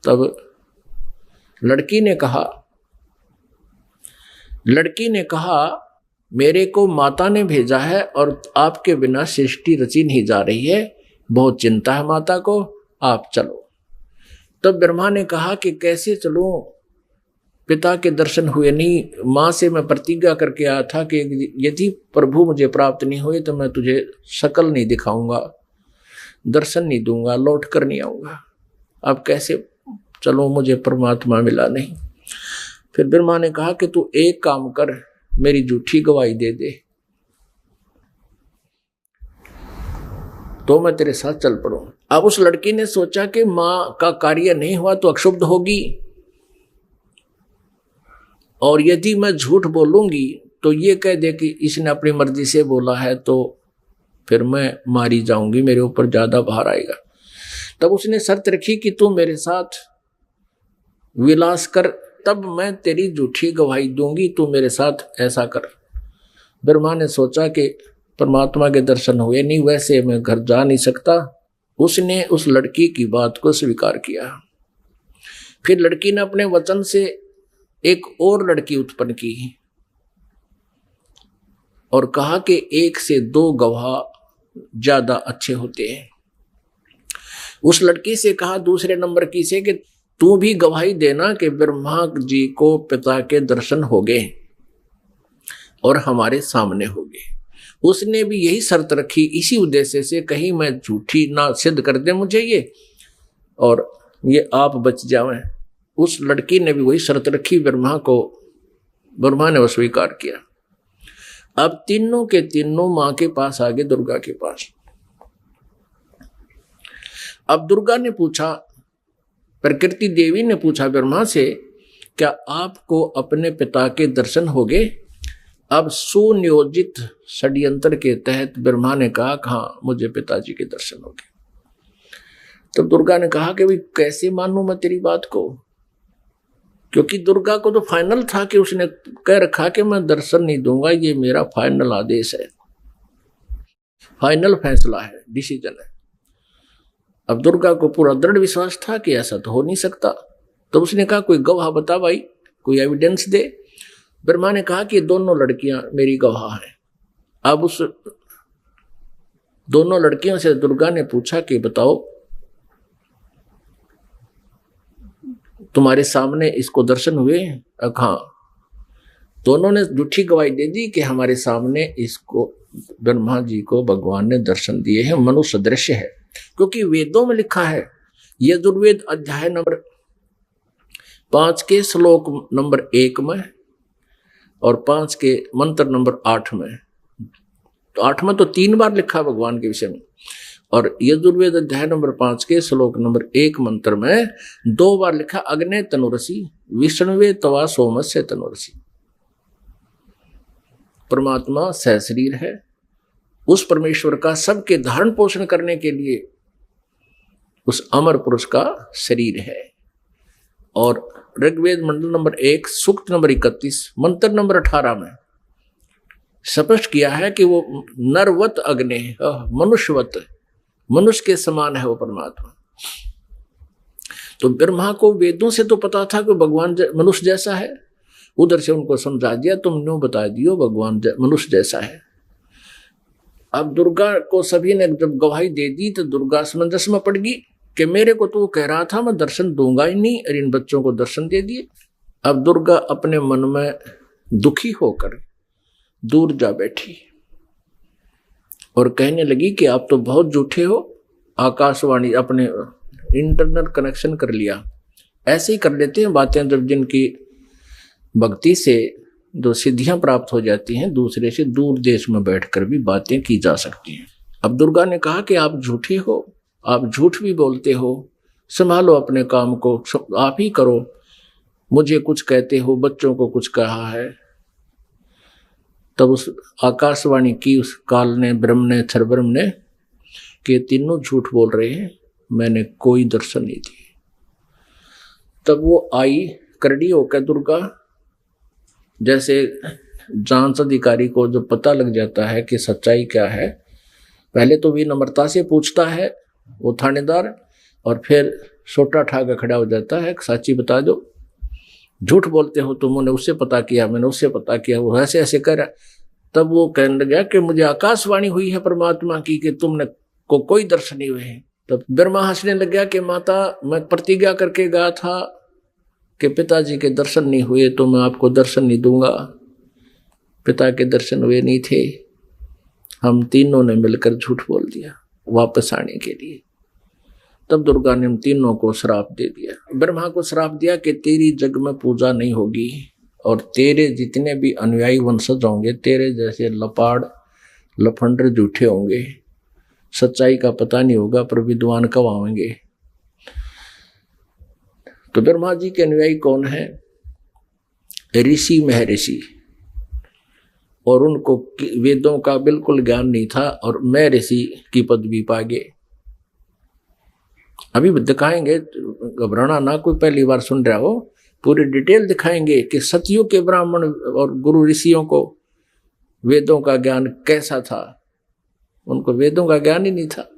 तब लड़की ने कहा मेरे को माता ने भेजा है और आपके बिना सृष्टि रची नहीं जा रही है, बहुत चिंता है माता को, आप चलो। तब ब्रह्मा ने कहा कि कैसे चलूं, पिता के दर्शन हुए नहीं। मां से मैं प्रतिज्ञा करके आया था कि यदि प्रभु मुझे प्राप्त नहीं हुए तो मैं तुझे शकल नहीं दिखाऊंगा, दर्शन नहीं दूंगा, लौट कर नहीं आऊंगा। अब कैसे चलो, मुझे परमात्मा मिला नहीं। फिर ब्रह्मा ने कहा कि तू एक काम कर, मेरी झूठी गवाही दे दे तो मैं तेरे साथ चल पड़ूं। अब उस लड़की ने सोचा कि मां का कार्य नहीं हुआ तो अक्षुब्ध होगी, और यदि मैं झूठ बोलूंगी तो ये कह दे कि इसने अपनी मर्जी से बोला है, तो फिर मैं मारी जाऊंगी, मेरे ऊपर ज्यादा भार आएगा। तब उसने शर्त रखी कि तू मेरे साथ विलास कर, तब मैं तेरी झूठी गवाही दूंगी, तू मेरे साथ ऐसा कर। ब्रह्मा ने सोचा कि परमात्मा के दर्शन हुए नहीं, वैसे मैं घर जा नहीं सकता। उसने उस लड़की की बात को स्वीकार किया। फिर लड़की ने अपने वचन से एक और लड़की उत्पन्न की और कहा कि 1 से 2 गवाह ज्यादा अच्छे होते हैं। उस लड़की से कहा दूसरे नंबर की से कि तू भी गवाही देना कि ब्रह्मा जी को पिता के दर्शन हो गए और हमारे सामने हो गए। उसने भी यही शर्त रखी, इसी उद्देश्य से, कहीं मैं झूठी ना सिद्ध कर दे मुझे ये और ये आप बच जावें। उस लड़की ने भी वही शर्त रखी, ब्रह्मा ने वो स्वीकार किया। अब तीनों के तीनों मां के पास आ गए, दुर्गा के पास। अब दुर्गा ने पूछा, प्रकृति देवी ने पूछा ब्रह्मा से, क्या आपको अपने पिता के दर्शन हो गए? अब सुनियोजित षड्यंत्र के तहत ब्रह्मा ने कहा, हाँ मुझे पिताजी के दर्शन हो गए। तब दुर्गा ने कहा कि भाई कैसे मानूं मैं तेरी बात को, क्योंकि दुर्गा को तो फाइनल था कि उसने कह रखा कि मैं दर्शन नहीं दूंगा, ये मेरा फाइनल आदेश है, फाइनल फैसला है, डिसीजन है। अब दुर्गा को पूरा दृढ़ विश्वास था कि ऐसा तो हो नहीं सकता। तो उसने कहा कोई गवाह बता भाई, कोई एविडेंस दे। ब्रह्मा ने कहा कि दोनों लड़कियां मेरी गवाह हैं। अब उस दोनों लड़कियों से दुर्गा ने पूछा कि बताओ तुम्हारे सामने इसको दर्शन हुए? हाँ। दोनों ने झूठी गवाही दे दी कि हमारे सामने इसको ब्रह्मा जी को भगवान ने दर्शन दिए हैं, मनुष्य दृश्य है। क्योंकि वेदों में लिखा है, यजुर्वेद अध्याय नंबर 5 के श्लोक नंबर 1 में और 5 के मंत्र नंबर 8 में। तो 8 में तो 3 बार लिखा भगवान के विषय में, और यजुर्वेद अध्याय नंबर 5 के श्लोक नंबर 1 मंत्र में 2 बार लिखा, अग्ने तनुरसी विष्णुवे तवा सोमस्य तनुरसी। परमात्मा सहशरीर है। उस परमेश्वर का सबके धारण पोषण करने के लिए उस अमर पुरुष का शरीर है। और ऋग्वेद मंडल नंबर 1 सूक्त नंबर 31 मंत्र नंबर 18 में स्पष्ट किया है कि वो नरवत अग्नि, मनुष्यवत, मनुष्य के समान है वो परमात्मा। तो ब्रह्मा को वेदों से तो पता था कि भगवान मनुष्य जैसा है, उधर से उनको समझा दिया, तुम न्यू बता दियो भगवान मनुष्य जैसा है। अब दुर्गा को सभी ने जब गवाही दे दी तो दुर्गा समंजस में पड़ गई कि मेरे को तो कह रहा था मैं दर्शन दूंगा ही नहीं, और इन बच्चों को दर्शन दे दिए। अब दुर्गा अपने मन में दुखी होकर दूर जा बैठी और कहने लगी कि आप तो बहुत झूठे हो। आकाशवाणी अपने इंटरनेट कनेक्शन कर लिया। ऐसे ही कर लेते हैं बातें, जब जिनकी भक्ति से जो सिद्धियां प्राप्त हो जाती हैं, दूसरे से दूर देश में बैठकर भी बातें की जा सकती हैं। अब दुर्गा ने कहा कि आप झूठे हो, आप झूठ भी बोलते हो, संभालो अपने काम को, आप ही करो। मुझे कुछ कहते हो, बच्चों को कुछ कहा है। तब उस आकाशवाणी की उस काल ने, ब्रह्म ने, क्षरब्रह्म ने, कि तीनों झूठ बोल रहे हैं, मैंने कोई दर्शन नहीं दिए। तब वो आई करड़ी होकर दुर्गा, जैसे जांच अधिकारी को जो पता लग जाता है कि सच्चाई क्या है, पहले तो विनम्रता से पूछता है वो थानेदार, और फिर सोटा ठाकर खड़ा हो जाता है, सच्ची बता दो, झूठ बोलते हो तुमने, उससे पता किया, मैंने उससे पता किया, वो ऐसे ऐसे कर। तब वो कहने लगा कि मुझे आकाशवाणी हुई है परमात्मा की कि तुमने को कोई दर्शन नहीं हुए हैं। तब ब्रह्मा हंसने लग गया कि माता, मैं प्रतिज्ञा करके गया था कि पिताजी के दर्शन नहीं हुए तो मैं आपको दर्शन नहीं दूंगा। पिता के दर्शन हुए नहीं थे, हम तीनों ने मिलकर झूठ बोल दिया वापस आने के लिए। तब दुर्गा ने हम तीनों को श्राप दे दिया। ब्रह्मा को श्राप दिया कि तेरी जग में पूजा नहीं होगी, और तेरे जितने भी अनुयायी वंशज होंगे, तेरे जैसे लपाड़ लफंडर झूठे होंगे, सच्चाई का पता नहीं होगा, पर विद्वान कब आएंगे। तो ब्रह्मा जी के अनुयायी कौन है? ऋषि महर्षि, और उनको वेदों का बिल्कुल ज्ञान नहीं था, और मैं ऋषि की पदवी पा गए। अभी दिखाएंगे, घबराना ना, कोई पहली बार सुन रहा हो, पूरी डिटेल दिखाएंगे कि सतयुग के ब्राह्मण और गुरु ऋषियों को वेदों का ज्ञान कैसा था। उनको वेदों का ज्ञान ही नहीं था।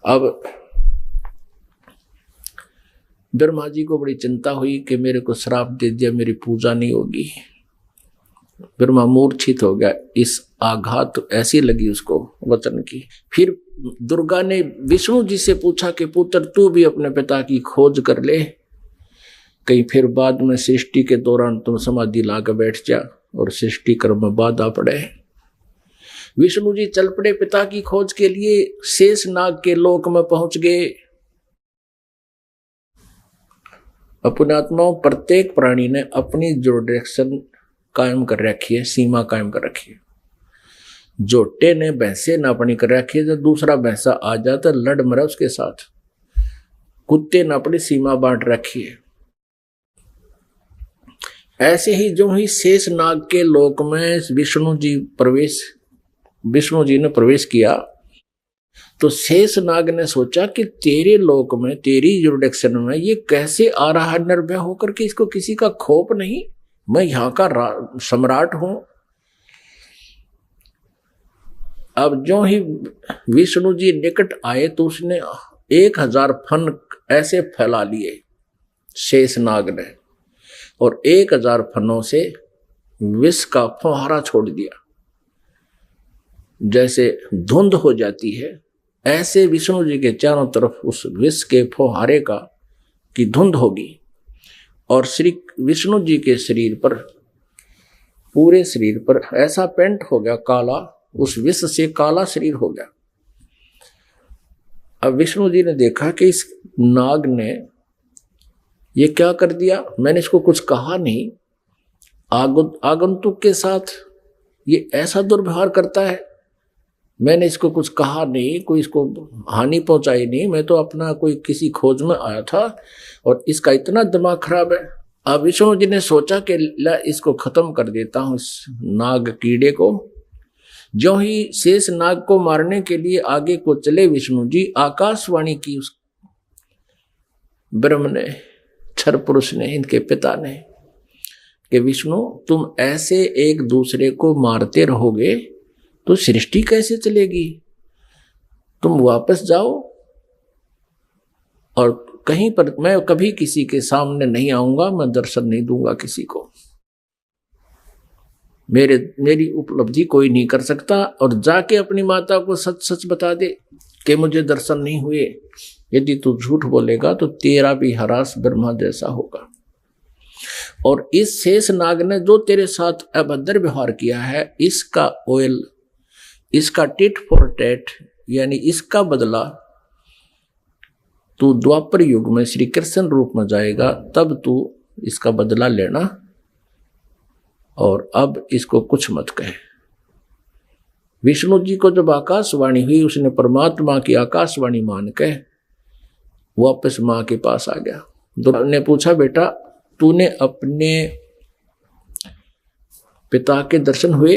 अब ब्रह्मा जी को बड़ी चिंता हुई कि मेरे को श्राप दे दिया, मेरी पूजा नहीं होगी। ब्रह्मा मूर्छित हो गया, इस आघात ऐसी लगी उसको वचन की। फिर दुर्गा ने विष्णु जी से पूछा कि पुत्र तू भी अपने पिता की खोज कर ले, कहीं फिर बाद में सृष्टि के दौरान तुम समाधि लाकर बैठ जा और सृष्टि कर्म में बाधा पड़े। विष्णु जी चल पड़े पिता की खोज के लिए, शेष नाग के लोक में पहुंच गए। अपनात्माओं, प्रत्येक प्राणी ने अपनी जो डायरेक्शन कायम कर रखी है, सीमा कायम कर रखी है। जोटे ने भैंसे ना अपनी कर रखी है, जब दूसरा भैंसा आ जाता लड़ मरा उसके साथ। कुत्ते ने अपनी सीमा बांट रखी है। ऐसे ही जो ही शेष नाग के लोक में विष्णु जी ने प्रवेश किया, तो शेष नाग ने सोचा कि तेरे लोक में, तेरी जुरिडिक्शन में ये कैसे आ रहा है निर्भय होकर के, इसको किसी का खौफ नहीं, मैं यहाँ का सम्राट हूं। अब जो ही विष्णु जी निकट आए तो उसने 1000 फन ऐसे फैला लिए शेष नाग ने, और 1000 फनों से विष का फुहारा छोड़ दिया। जैसे धुंध हो जाती है, ऐसे विष्णु जी के चारों तरफ उस विष के फुहारे का की धुंध होगी और श्री विष्णु जी के शरीर पर, पूरे शरीर पर ऐसा पेंट हो गया काला, उस विष से काला शरीर हो गया। अब विष्णु जी ने देखा कि इस नाग ने ये क्या कर दिया, मैंने इसको कुछ कहा नहीं, आगंतुक के साथ ये ऐसा दुर्व्यवहार करता है, मैंने इसको कुछ कहा नहीं, कोई इसको हानि पहुंचाई नहीं, मैं तो अपना कोई किसी खोज में आया था और इसका इतना दिमाग खराब है। अब विष्णु जी ने सोचा कि इसको खत्म कर देता हूं, इस नाग कीड़े को। जो ही शेष नाग को मारने के लिए आगे को चले विष्णु जी, आकाशवाणी की उस ब्रह्म ने, क्षर पुरुष ने, इनके पिता ने, कि विष्णु तुम ऐसे एक दूसरे को मारते रहोगे तो सृष्टि कैसे चलेगी, तुम वापस जाओ और कहीं पर, मैं कभी किसी के सामने नहीं आऊंगा, मैं दर्शन नहीं दूंगा किसी को, मेरी उपलब्धि कोई नहीं कर सकता, और जाके अपनी माता को सच सच बता दे कि मुझे दर्शन नहीं हुए। यदि तू झूठ बोलेगा तो तेरा भी हरास ब्रह्मा जैसा होगा। और इस शेष नाग ने जो तेरे साथ अभद्र व्यवहार किया है, इसका ऑयल, इसका टिट फॉर टैट, यानी इसका बदला तू द्वापर युग में श्री कृष्ण रूप में जाएगा, तब तू इसका बदला लेना, और अब इसको कुछ मत कहे। विष्णु जी को जब आकाशवाणी हुई, उसने परमात्मा की आकाशवाणी मान के वापस मां के पास आ गया। दुर्गा ने पूछा, बेटा तूने अपने पिता के दर्शन हुए?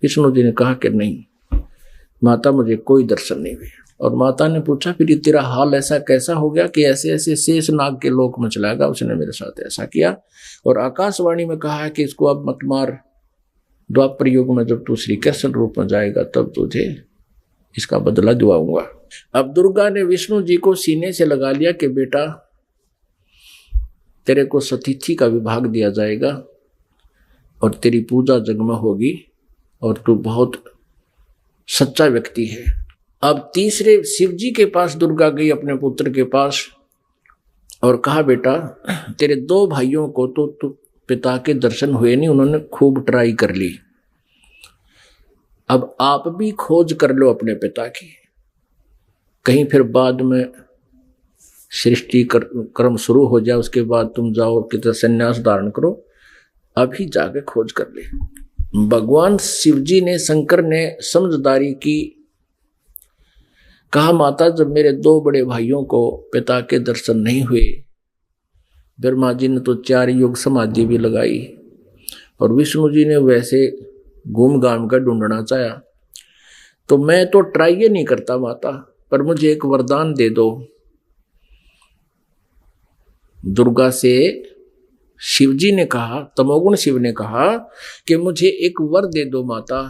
विष्णु जी ने कहा कि नहीं माता, मुझे कोई दर्शन नहीं हुए। और माता ने पूछा, फिर तेरा हाल ऐसा कैसा हो गया कि ऐसे ऐसे शेष नाग के लोक में चला गया? उसने मेरे साथ ऐसा किया और आकाशवाणी में कहा है कि इसको अब मत मार, द्वापर युग में जब तू श्री कृष्ण रूप में जाएगा तब तुझे इसका बदला दिलाऊंगा। अब दुर्गा ने विष्णु जी को सीने से लगा लिया कि बेटा तेरे को सतिथि का विभाग दिया जाएगा और तेरी पूजा जगमग होगी और तू बहुत सच्चा व्यक्ति है। अब तीसरे शिव जी के पास दुर्गा गई, अपने पुत्र के पास, और कहा, बेटा तेरे दो भाइयों को तो पिता के दर्शन हुए नहीं, उन्होंने खूब ट्राई कर ली, अब आप भी खोज कर लो अपने पिता की, कहीं फिर बाद में सृष्टि कर्म शुरू हो जाए, उसके बाद तुम जाओ कितना संन्यास धारण करो, अभी जाके खोज कर ले। भगवान शिवजी ने, शंकर ने समझदारी की, कहा माता जब मेरे दो बड़े भाइयों को पिता के दर्शन नहीं हुए, ब्रह्मा जी ने तो 4 युग समाधि भी लगाई और विष्णु जी ने वैसे घूम घाम कर ढूंढना चाहा, तो मैं तो ट्राई ये नहीं करता माता, पर मुझे एक वरदान दे दो। दुर्गा से शिवजी ने कहा, तमोगुण शिव ने कहा कि मुझे एक वर दे दो माता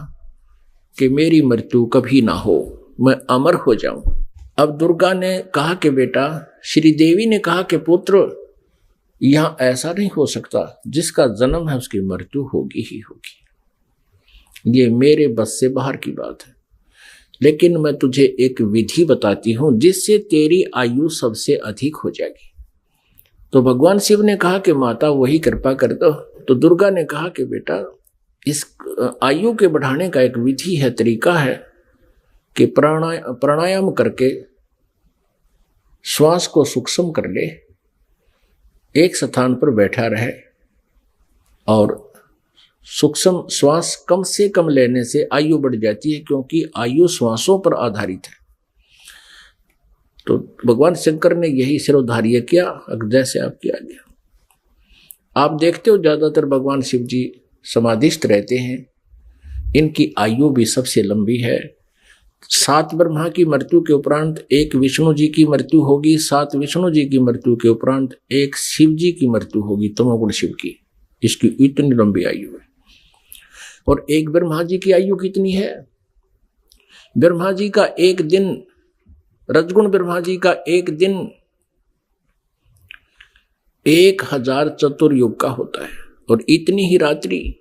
कि मेरी मृत्यु कभी ना हो, मैं अमर हो जाऊं। अब दुर्गा ने कहा कि बेटा, श्री देवी ने कहा कि पुत्र यहां ऐसा नहीं हो सकता, जिसका जन्म है उसकी मृत्यु होगी ही होगी, ये मेरे बस से बाहर की बात है, लेकिन मैं तुझे एक विधि बताती हूं जिससे तेरी आयु सबसे अधिक हो जाएगी। तो भगवान शिव ने कहा कि माता वही कृपा कर दो। तो दुर्गा ने कहा कि बेटा इस आयु के बढ़ाने का एक विधि है, तरीका है कि प्राणायाम करके श्वास को सूक्ष्म कर ले, एक स्थान पर बैठा रहे और सूक्ष्म श्वास कम से कम लेने से आयु बढ़ जाती है, क्योंकि आयु श्वासों पर आधारित है। तो भगवान शंकर ने यही सिरोधार्य किया, जैसे आप किया गया। आप देखते हो ज्यादातर भगवान शिव जी समाधिस्थ रहते हैं, इनकी आयु भी सबसे लंबी है। 7 ब्रह्मा की मृत्यु के उपरांत एक विष्णु जी की मृत्यु होगी, 7 विष्णु जी की मृत्यु के उपरांत एक शिव जी की मृत्यु होगी, तमोगुण शिव की। इसकी इतनी लंबी आयु है। और एक ब्रह्मा जी की आयु कितनी है? ब्रह्मा जी का एक दिन, रजगुण ब्रह्मा जी का एक दिन 1000 चतुर्युग का होता है, और इतनी ही रात्रि।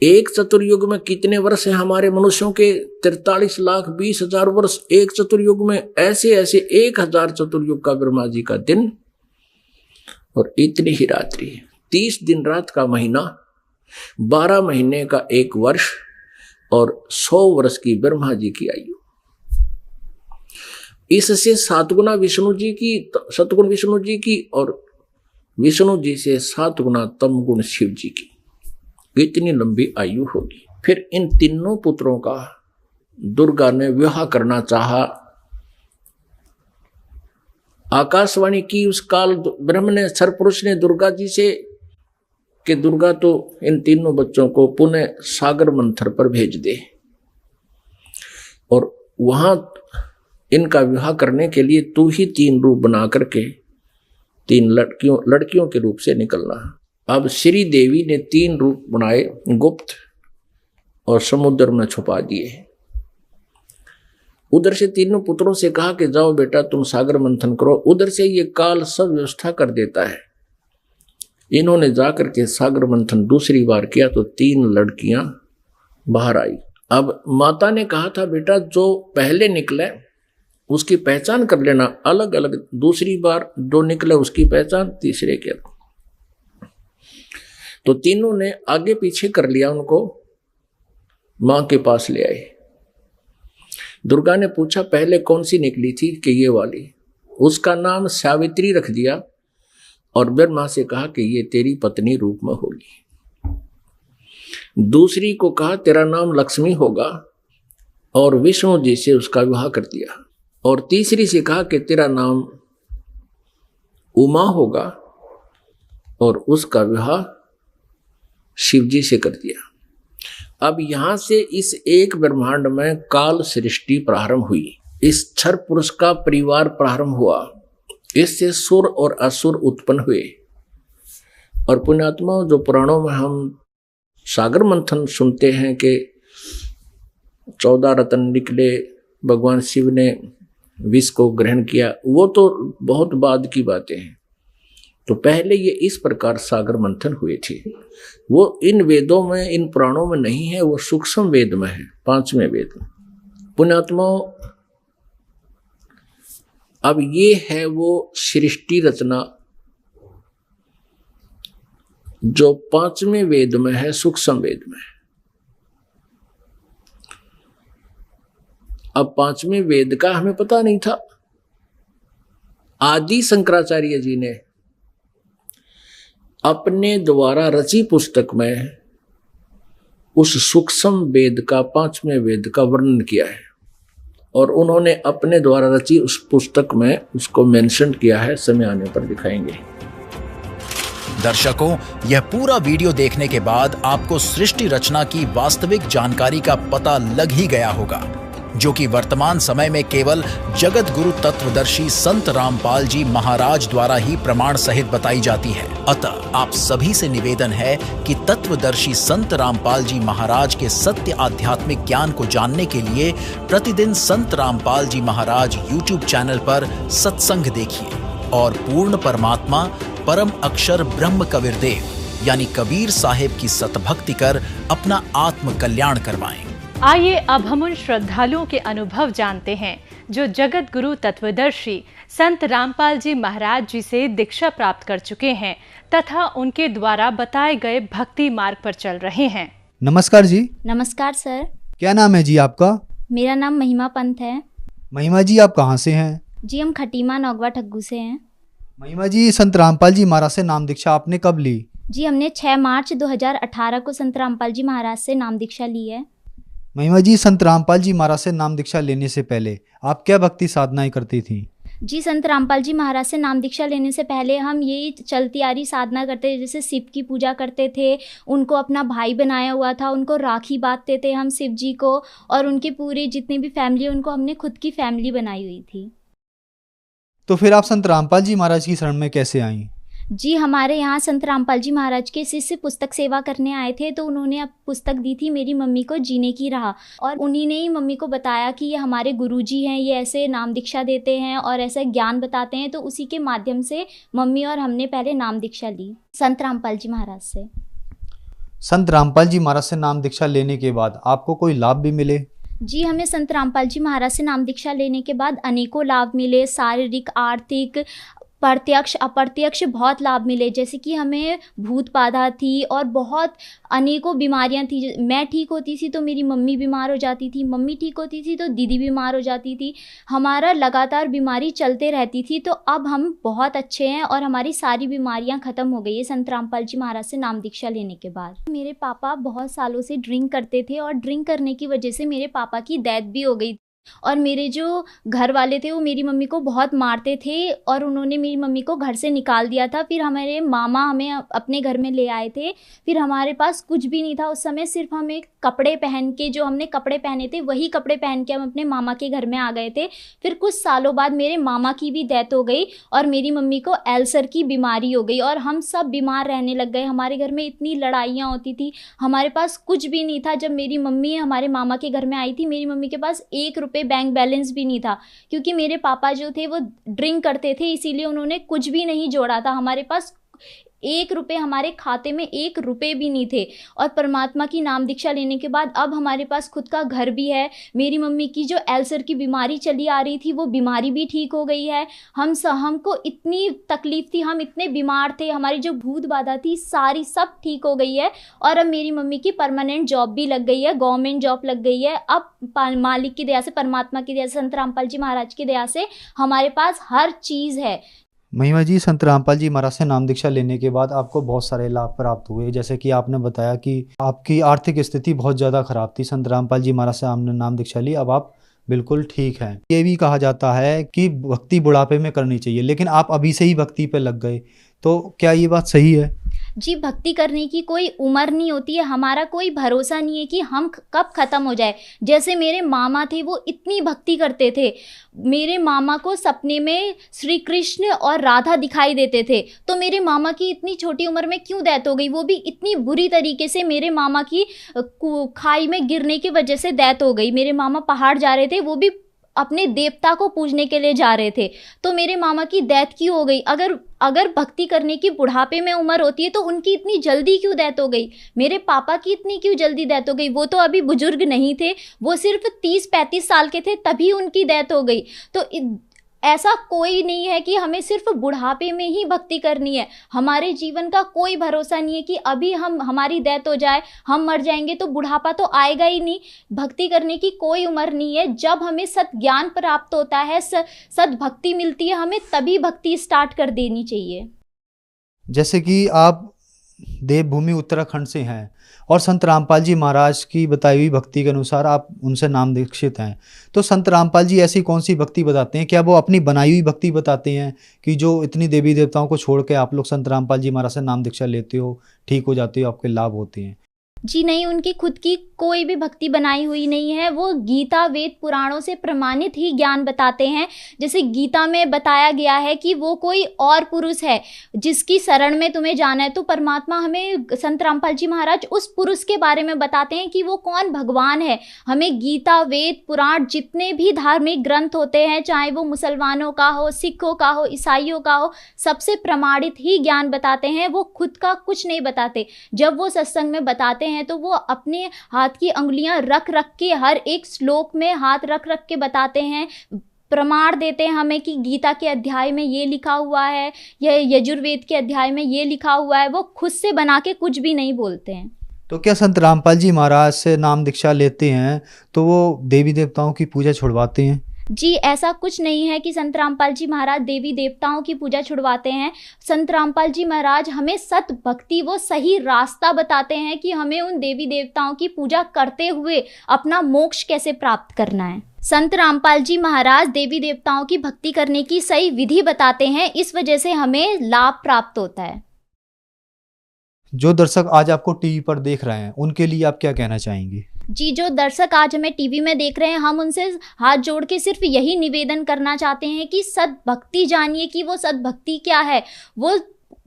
एक चतुर्युग में कितने वर्ष हैं हमारे मनुष्यों के? 43,20,000 वर्ष एक चतुर्युग में। ऐसे ऐसे 1000 चतुर्युग का ब्रह्मा जी का दिन और इतनी ही रात्रि, 30 दिन रात का महीना, 12 महीने का 1 वर्ष और 100 वर्ष की ब्रह्मा जी की आयु। इससे 7 गुना विष्णु जी की, सतगुण विष्णु जी की, और विष्णु जी से 7 गुना तम गुण शिव जी की, इतनी लंबी आयु होगी। फिर इन तीनों पुत्रों का दुर्गा ने विवाह करना चाहा। आकाशवाणी की उस काल ब्रह्म ने, सरपुरुष ने दुर्गा जी से कि दुर्गा तो इन तीनों बच्चों को पुनः सागर मंथर पर भेज दे और वहां इनका विवाह करने के लिए तू ही 3 रूप बना करके 3 लड़कियों के रूप से निकलना। अब श्री देवी ने 3 रूप बनाए गुप्त और समुद्र में छुपा दिए। उधर से तीनों पुत्रों से कहा कि जाओ बेटा तुम सागर मंथन करो। उधर से ये काल सब व्यवस्था कर देता है। इन्होंने जाकर के सागर मंथन दूसरी बार किया तो 3 लड़कियां बाहर आई। अब माता ने कहा था बेटा जो पहले निकले उसकी पहचान कर लेना, अलग अलग, दूसरी बार जो निकले उसकी पहचान तीसरे के। तो तीनों ने आगे पीछे कर लिया, उनको मां के पास ले आए। दुर्गा ने पूछा पहले कौन सी निकली थी कि ये वाली, उसका नाम सावित्री रख दिया और ब्रह्मा से कहा कि ये तेरी पत्नी रूप में होगी। दूसरी को कहा तेरा नाम लक्ष्मी होगा और विष्णु जी से उसका विवाह कर दिया। और तीसरी से कहा कि तेरा नाम उमा होगा और उसका विवाह शिव जी से कर दिया। अब यहां से इस एक ब्रह्मांड में काल सृष्टि प्रारंभ हुई। इस क्षर पुरुष का परिवार प्रारंभ हुआ। इससे सुर और असुर उत्पन्न हुए। और पुण्यात्मा, जो पुराणों में हम सागर मंथन सुनते हैं कि 14 रत्न निकले, भगवान शिव ने विष को ग्रहण किया, वो तो बहुत बाद की बातें हैं। तो पहले ये इस प्रकार सागर मंथन हुए थे। वो इन वेदों में, इन पुराणों में नहीं है, वो सूक्ष्म वेद में है, 5वें वेद में। पुण्यात्माओं, अब ये है वो सृष्टि रचना जो 5वें वेद में है, सूक्ष्म वेद में। अब 5वें वेद का हमें पता नहीं था। आदि शंकराचार्य जी ने अपने द्वारा रची पुस्तक में उस सूक्ष्म वेद का, 5वें वेद का वर्णन किया है और उन्होंने अपने द्वारा रची उस पुस्तक में उसको मेंशन किया है। समय आने पर दिखाएंगे। दर्शकों, यह पूरा वीडियो देखने के बाद आपको सृष्टि रचना की वास्तविक जानकारी का पता लग ही गया होगा, जो कि वर्तमान समय में केवल जगत गुरु तत्वदर्शी संत रामपाल जी महाराज द्वारा ही प्रमाण सहित बताई जाती है। अतः आप सभी से निवेदन है कि तत्वदर्शी संत रामपाल जी महाराज के सत्य आध्यात्मिक ज्ञान को जानने के लिए प्रतिदिन संत रामपाल जी महाराज YouTube चैनल पर सत्संग देखिए और पूर्ण परमात्मा परम अक्षर ब्रह्म कबीरदेव यानी कबीर साहिब की सतभक्ति कर अपना आत्म कल्याण करवाएं। आइए अब हम उन श्रद्धालुओं के अनुभव जानते हैं जो जगत गुरु तत्वदर्शी संत रामपाल जी महाराज जी से दीक्षा प्राप्त कर चुके हैं तथा उनके द्वारा बताए गए भक्ति मार्ग पर चल रहे हैं। नमस्कार जी। नमस्कार सर। क्या नाम है जी आपका? मेरा नाम महिमा पंत है। महिमा जी, आप कहाँ से हैं? जी हम खटीमा नौगवा ठग्गू से हैं। महिमा जी, संत रामपाल जी महाराज से नाम दीक्षा आपने कब ली? जी हमने 6 मार्च 2018 को संत रामपाल जी महाराज से नाम दीक्षा ली है। महिमा जी, संत रामपाल जी महाराज से नाम दीक्षा लेने से पहले आप क्या भक्ति साधनाएं करती थी? जी संत रामपाल जी महाराज से नाम दीक्षा लेने से पहले हम यही चलती आ रही साधना करते थे, जैसे शिव की पूजा करते थे, उनको अपना भाई बनाया हुआ था, उनको राखी बांधते थे हम शिव जी को, और उनके पूरे जितनी भी फैमिली उनको हमने खुद की फैमिली बनाई हुई थी। तो फिर आप संत रामपाल जी महाराज की शरण में कैसे आई? जी हमारे यहाँ संत रामपाल जी महाराज के शिष्य पुस्तक सेवा करने आए थे, तो उन्होंने अब पुस्तक दी थी मेरी मम्मी को जीने की राह, और उन्हीं ने ही मम्मी को बताया कि ये हमारे गुरुजी हैं, ये ऐसे नाम दीक्षा देते हैं और ऐसा ज्ञान बताते हैं। तो उसी के माध्यम से मम्मी और हमने पहले नाम दीक्षा ली संत रामपाल जी महाराज से। संत रामपाल जी महाराज से नाम दीक्षा लेने के बाद आपको कोई लाभ भी मिले? जी हमें संत रामपाल जी महाराज से नाम दीक्षा लेने के बाद अनेकों लाभ मिले, शारीरिक, आर्थिक, प्रत्यक्ष अप्रत्यक्ष बहुत लाभ मिले। जैसे कि हमें भूत बाधा थी और बहुत अनेकों बीमारियां थी। मैं ठीक होती थी तो मेरी मम्मी बीमार हो जाती थी, मम्मी ठीक होती थी तो दीदी बीमार हो जाती थी। हमारा लगातार बीमारी चलते रहती थी। तो अब हम बहुत अच्छे हैं और हमारी सारी बीमारियां ख़त्म हो गई है संत रामपाल जी महाराज से नाम दीक्षा लेने के बाद। मेरे पापा बहुत सालों से ड्रिंक करते थे और ड्रिंक करने की वजह से मेरे पापा की डेथ भी हो गई। और मेरे जो घर वाले थे वो मेरी मम्मी को बहुत मारते थे और उन्होंने मेरी मम्मी को घर से निकाल दिया था। फिर हमारे मामा हमें अपने घर में ले आए थे। फिर हमारे पास कुछ भी नहीं था उस समय, सिर्फ हमें कपड़े पहन के, जो हमने कपड़े पहने थे वही कपड़े पहन के हम अपने मामा के घर में आ गए थे। फिर कुछ सालों बाद मेरे मामा की भी डेथ हो गई और मेरी मम्मी को अल्सर की बीमारी हो गई और हम सब बीमार रहने लग गए। हमारे घर में इतनी लड़ाइयाँ होती थी, हमारे पास कुछ भी नहीं था। जब मेरी मम्मी हमारे मामा के घर में आई थी, मेरी मम्मी के पास ₹1 बैंक बैलेंस भी नहीं था, क्योंकि मेरे पापा जो थे वो ड्रिंक करते थे, इसीलिए उन्होंने कुछ भी नहीं जोड़ा था। हमारे पास ₹1, हमारे खाते में ₹1 भी नहीं थे। और परमात्मा की नाम दीक्षा लेने के बाद अब हमारे पास खुद का घर भी है। मेरी मम्मी की जो अल्सर की बीमारी चली आ रही थी वो बीमारी भी ठीक हो गई है। हमको इतनी तकलीफ थी, हम इतने बीमार थे, हमारी जो भूत बाधा थी सारी सब ठीक हो गई है। और अब मेरी मम्मी की परमानेंट जॉब भी लग गई है, गवर्नमेंट जॉब लग गई है। अब मालिक की दया से, परमात्मा की दया से, संत रामपाल जी महाराज की दया से हमारे पास हर चीज़ है। महिमा जी, संत रामपाल जी महाराज से नाम दीक्षा लेने के बाद आपको बहुत सारे लाभ प्राप्त हुए। जैसे कि आपने बताया कि आपकी आर्थिक स्थिति बहुत ज़्यादा खराब थी, संत रामपाल जी महाराज से आपने नाम दीक्षा ली, अब आप बिल्कुल ठीक हैं। ये भी कहा जाता है कि भक्ति बुढ़ापे में करनी चाहिए, लेकिन आप अभी से ही भक्ति पे लग गए, तो क्या ये बात सही है? जी, भक्ति करने की कोई उम्र नहीं होती है। हमारा कोई भरोसा नहीं है कि हम कब ख़त्म हो जाए। जैसे मेरे मामा थे, वो इतनी भक्ति करते थे, मेरे मामा को सपने में श्री कृष्ण और राधा दिखाई देते थे। तो मेरे मामा की इतनी छोटी उम्र में क्यों डेथ हो गई, वो भी इतनी बुरी तरीके से। मेरे मामा की खाई में गिरने की वजह से डेथ हो गई। मेरे मामा पहाड़ जा रहे थे, वो भी अपने देवता को पूजने के लिए जा रहे थे, तो मेरे मामा की डेथ क्यों हो गई? अगर भक्ति करने की बुढ़ापे में उम्र होती है तो उनकी इतनी जल्दी क्यों डेथ हो गई? मेरे पापा की इतनी क्यों जल्दी डेथ हो गई? वो तो अभी बुजुर्ग नहीं थे, वो सिर्फ 30-35 साल के थे, तभी उनकी डेथ हो गई। तो ऐसा कोई नहीं है कि हमें सिर्फ बुढ़ापे में ही भक्ति करनी है। हमारे जीवन का कोई भरोसा नहीं है कि अभी हमारी डेथ हो जाए, हम मर जाएंगे तो बुढ़ापा तो आएगा ही नहीं। भक्ति करने की कोई उम्र नहीं है। जब हमें सत ज्ञान प्राप्त होता है, सत भक्ति मिलती है, हमें तभी भक्ति स्टार्ट कर देनी चाहिए। जैसे कि आप देवभूमि उत्तराखंड से हैं और संत रामपाल जी महाराज की बताई हुई भक्ति के अनुसार आप उनसे नाम दीक्षित हैं, तो संत रामपाल जी ऐसी कौन सी भक्ति बताते हैं? क्या वो अपनी बनाई हुई भक्ति बताते हैं कि जो इतनी देवी देवताओं को छोड़ के आप लोग संत रामपाल जी महाराज से नाम दीक्षा लेते हो, ठीक हो जाते हो, आपके लाभ होते हैं? जी नहीं, उनकी खुद की कोई भी भक्ति बनाई हुई नहीं है। वो गीता वेद पुराणों से प्रमाणित ही ज्ञान बताते हैं। जैसे गीता में बताया गया है कि वो कोई और पुरुष है जिसकी शरण में तुम्हें जाना है, तो परमात्मा हमें, संत रामपाल जी महाराज उस पुरुष के बारे में बताते हैं कि वो कौन भगवान है। हमें गीता वेद पुराण जितने भी धार्मिक ग्रंथ होते हैं, चाहे वो मुसलमानों का हो, सिखों का हो, ईसाइयों का हो, सबसे प्रमाणित ही ज्ञान बताते हैं। वो खुद का कुछ नहीं बताते। जब वो सत्संग में बताते हैं तो वो अपने हाथ की अंगुलियां रख के, हर एक श्लोक में हाथ रख के बताते हैं, प्रमाण देते हैं हमें कि गीता के अध्याय में ये लिखा हुआ है, यह यजुर्वेद के अध्याय में ये लिखा हुआ है। वो खुद से बना के कुछ भी नहीं बोलते हैं। तो क्या संत रामपाल जी महाराज से नाम दीक्षा लेते हैं तो वो देवी देवताओं की पूजा छुड़वाते हैं? जी, ऐसा कुछ नहीं है कि संत रामपाल जी महाराज देवी देवताओं की पूजा छुड़वाते हैं। संत रामपाल जी महाराज हमें सत भक्ति, वो सही रास्ता बताते हैं कि हमें उन देवी देवताओं की पूजा करते हुए अपना मोक्ष कैसे प्राप्त करना है। संत रामपाल जी महाराज देवी देवताओं की भक्ति करने की सही विधि बताते हैं, इस वजह से हमें लाभ प्राप्त होता है। जो दर्शक आज आपको टीवी पर देख रहे हैं, उनके लिए आप क्या कहना चाहेंगे? जी, जो दर्शक आज हमें टीवी में देख रहे हैं, हम उनसे हाथ जोड़ के सिर्फ यही निवेदन करना चाहते हैं कि सत भक्ति जानिए कि वो सत भक्ति क्या है, वो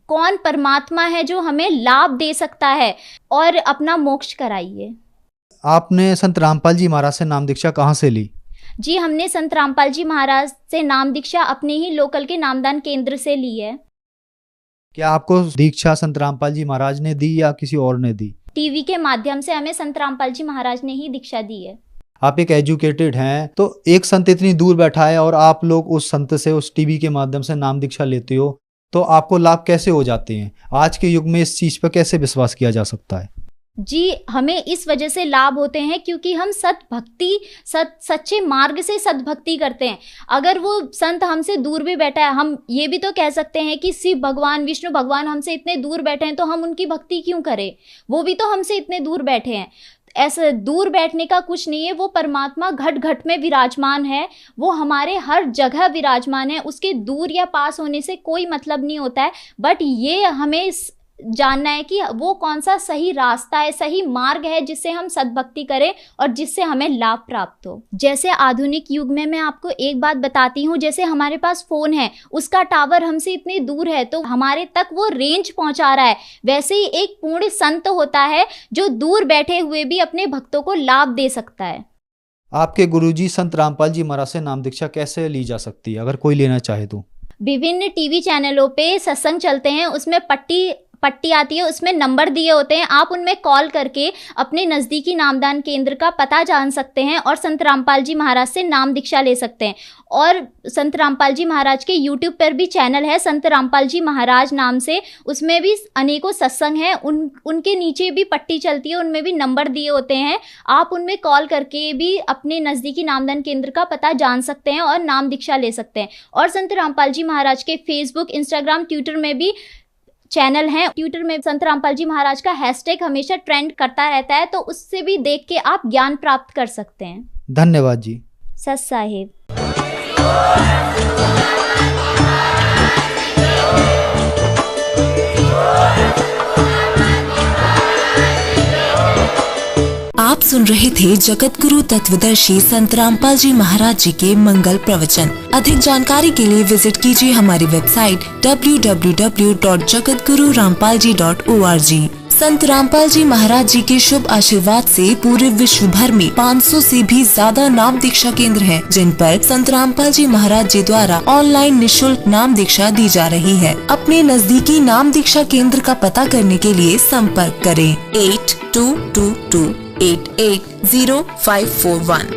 कौन परमात्मा है जो हमें लाभ दे सकता है, और अपना मोक्ष कराइए। आपने संत रामपाल जी महाराज से नाम दीक्षा कहाँ से ली? जी, हमने संत रामपाल जी महाराज से नाम दीक्षा अपने ही लोकल के नामदान केंद्र से ली है। क्या आपको दीक्षा संत रामपाल जी महाराज ने दी या किसी और ने दी? टीवी के माध्यम से हमें संत रामपाल जी महाराज ने ही दीक्षा दी है। आप एक एजुकेटेड हैं, तो एक संत इतनी दूर बैठा है और आप लोग उस संत से उस टीवी के माध्यम से नाम दीक्षा लेते हो, तो आपको लाभ कैसे हो जाते हैं? आज के युग में इस चीज पर कैसे विश्वास किया जा सकता है? जी, हमें इस वजह से लाभ होते हैं क्योंकि हम सच्चे मार्ग से सद्भक्ति करते हैं। अगर वो संत हमसे दूर भी बैठा है, हम ये भी तो कह सकते हैं कि शिव भगवान, विष्णु भगवान हमसे इतने दूर बैठे हैं तो हम उनकी भक्ति क्यों करें? वो भी तो हमसे इतने दूर बैठे हैं। ऐसे दूर बैठने का कुछ नहीं है, वो परमात्मा घट घट में विराजमान है, वो हमारे हर जगह विराजमान है। उसके दूर या पास होने से कोई मतलब नहीं होता है, बट ये हमें जानना है कि वो कौन सा सही रास्ता है, सही मार्ग है जिससे हम सद्भक्ति करें और जिससे हमें लाभ प्राप्त हो। जैसे आधुनिक युग में मैं आपको एक बात बताती हूँ, जैसे हमारे पास फ़ोन है, उसका टावर हमसे इतने दूर है तो हमारे तक वो रेंज पहुँचा रहा है, वैसे ही एक पूर्ण संत होता है जो दूर बैठे हुए भी अपने भक्तों को लाभ दे सकता है। आपके गुरुजी संत रामपाल जी महाराज से नाम दीक्षा कैसे ली जा सकती है, अगर कोई लेना चाहे तो? विभिन्न टीवी चैनलों पे सत्संग चलते हैं, उसमें पट्टी आती है, उसमें नंबर दिए होते हैं। आप उनमें कॉल करके अपने नज़दीकी नामदान केंद्र का पता जान सकते हैं और संत रामपाल जी महाराज से नाम दीक्षा ले सकते हैं। और संत रामपाल जी महाराज के यूट्यूब पर भी चैनल है संत रामपाल जी महाराज नाम से, उसमें भी अनेकों सत्संग हैं। उनके नीचे भी पट्टी चलती है, उनमें भी नंबर दिए होते हैं। आप उनमें कॉल करके भी अपने नज़दीकी नामदान केंद्र का पता जान सकते हैं और नाम दीक्षा ले सकते हैं। और संत रामपाल जी महाराज के फेसबुक, इंस्टाग्राम, ट्विटर में भी चैनल हैं। ट्विटर में संत रामपाल जी महाराज का हैशटैग हमेशा ट्रेंड करता रहता है, तो उससे भी देख के आप ज्ञान प्राप्त कर सकते हैं। धन्यवाद जी। सत साहिब। आप सुन रहे थे जगत गुरु तत्वदर्शी संत रामपाल जी महाराज जी के मंगल प्रवचन। अधिक जानकारी के लिए विजिट कीजिए हमारी वेबसाइट www.jagatgururampalji.org। संत रामपाल जी महाराज जी के शुभ आशीर्वाद से पूरे विश्व भर में 500 से भी ज्यादा नाम दीक्षा केंद्र हैं, जिन पर संत रामपाल जी महाराज जी द्वारा ऑनलाइन निशुल्क नाम दीक्षा दी जा रही है। अपने नजदीकी नाम दीक्षा केंद्र का पता करने के लिए संपर्क करें 8222880541।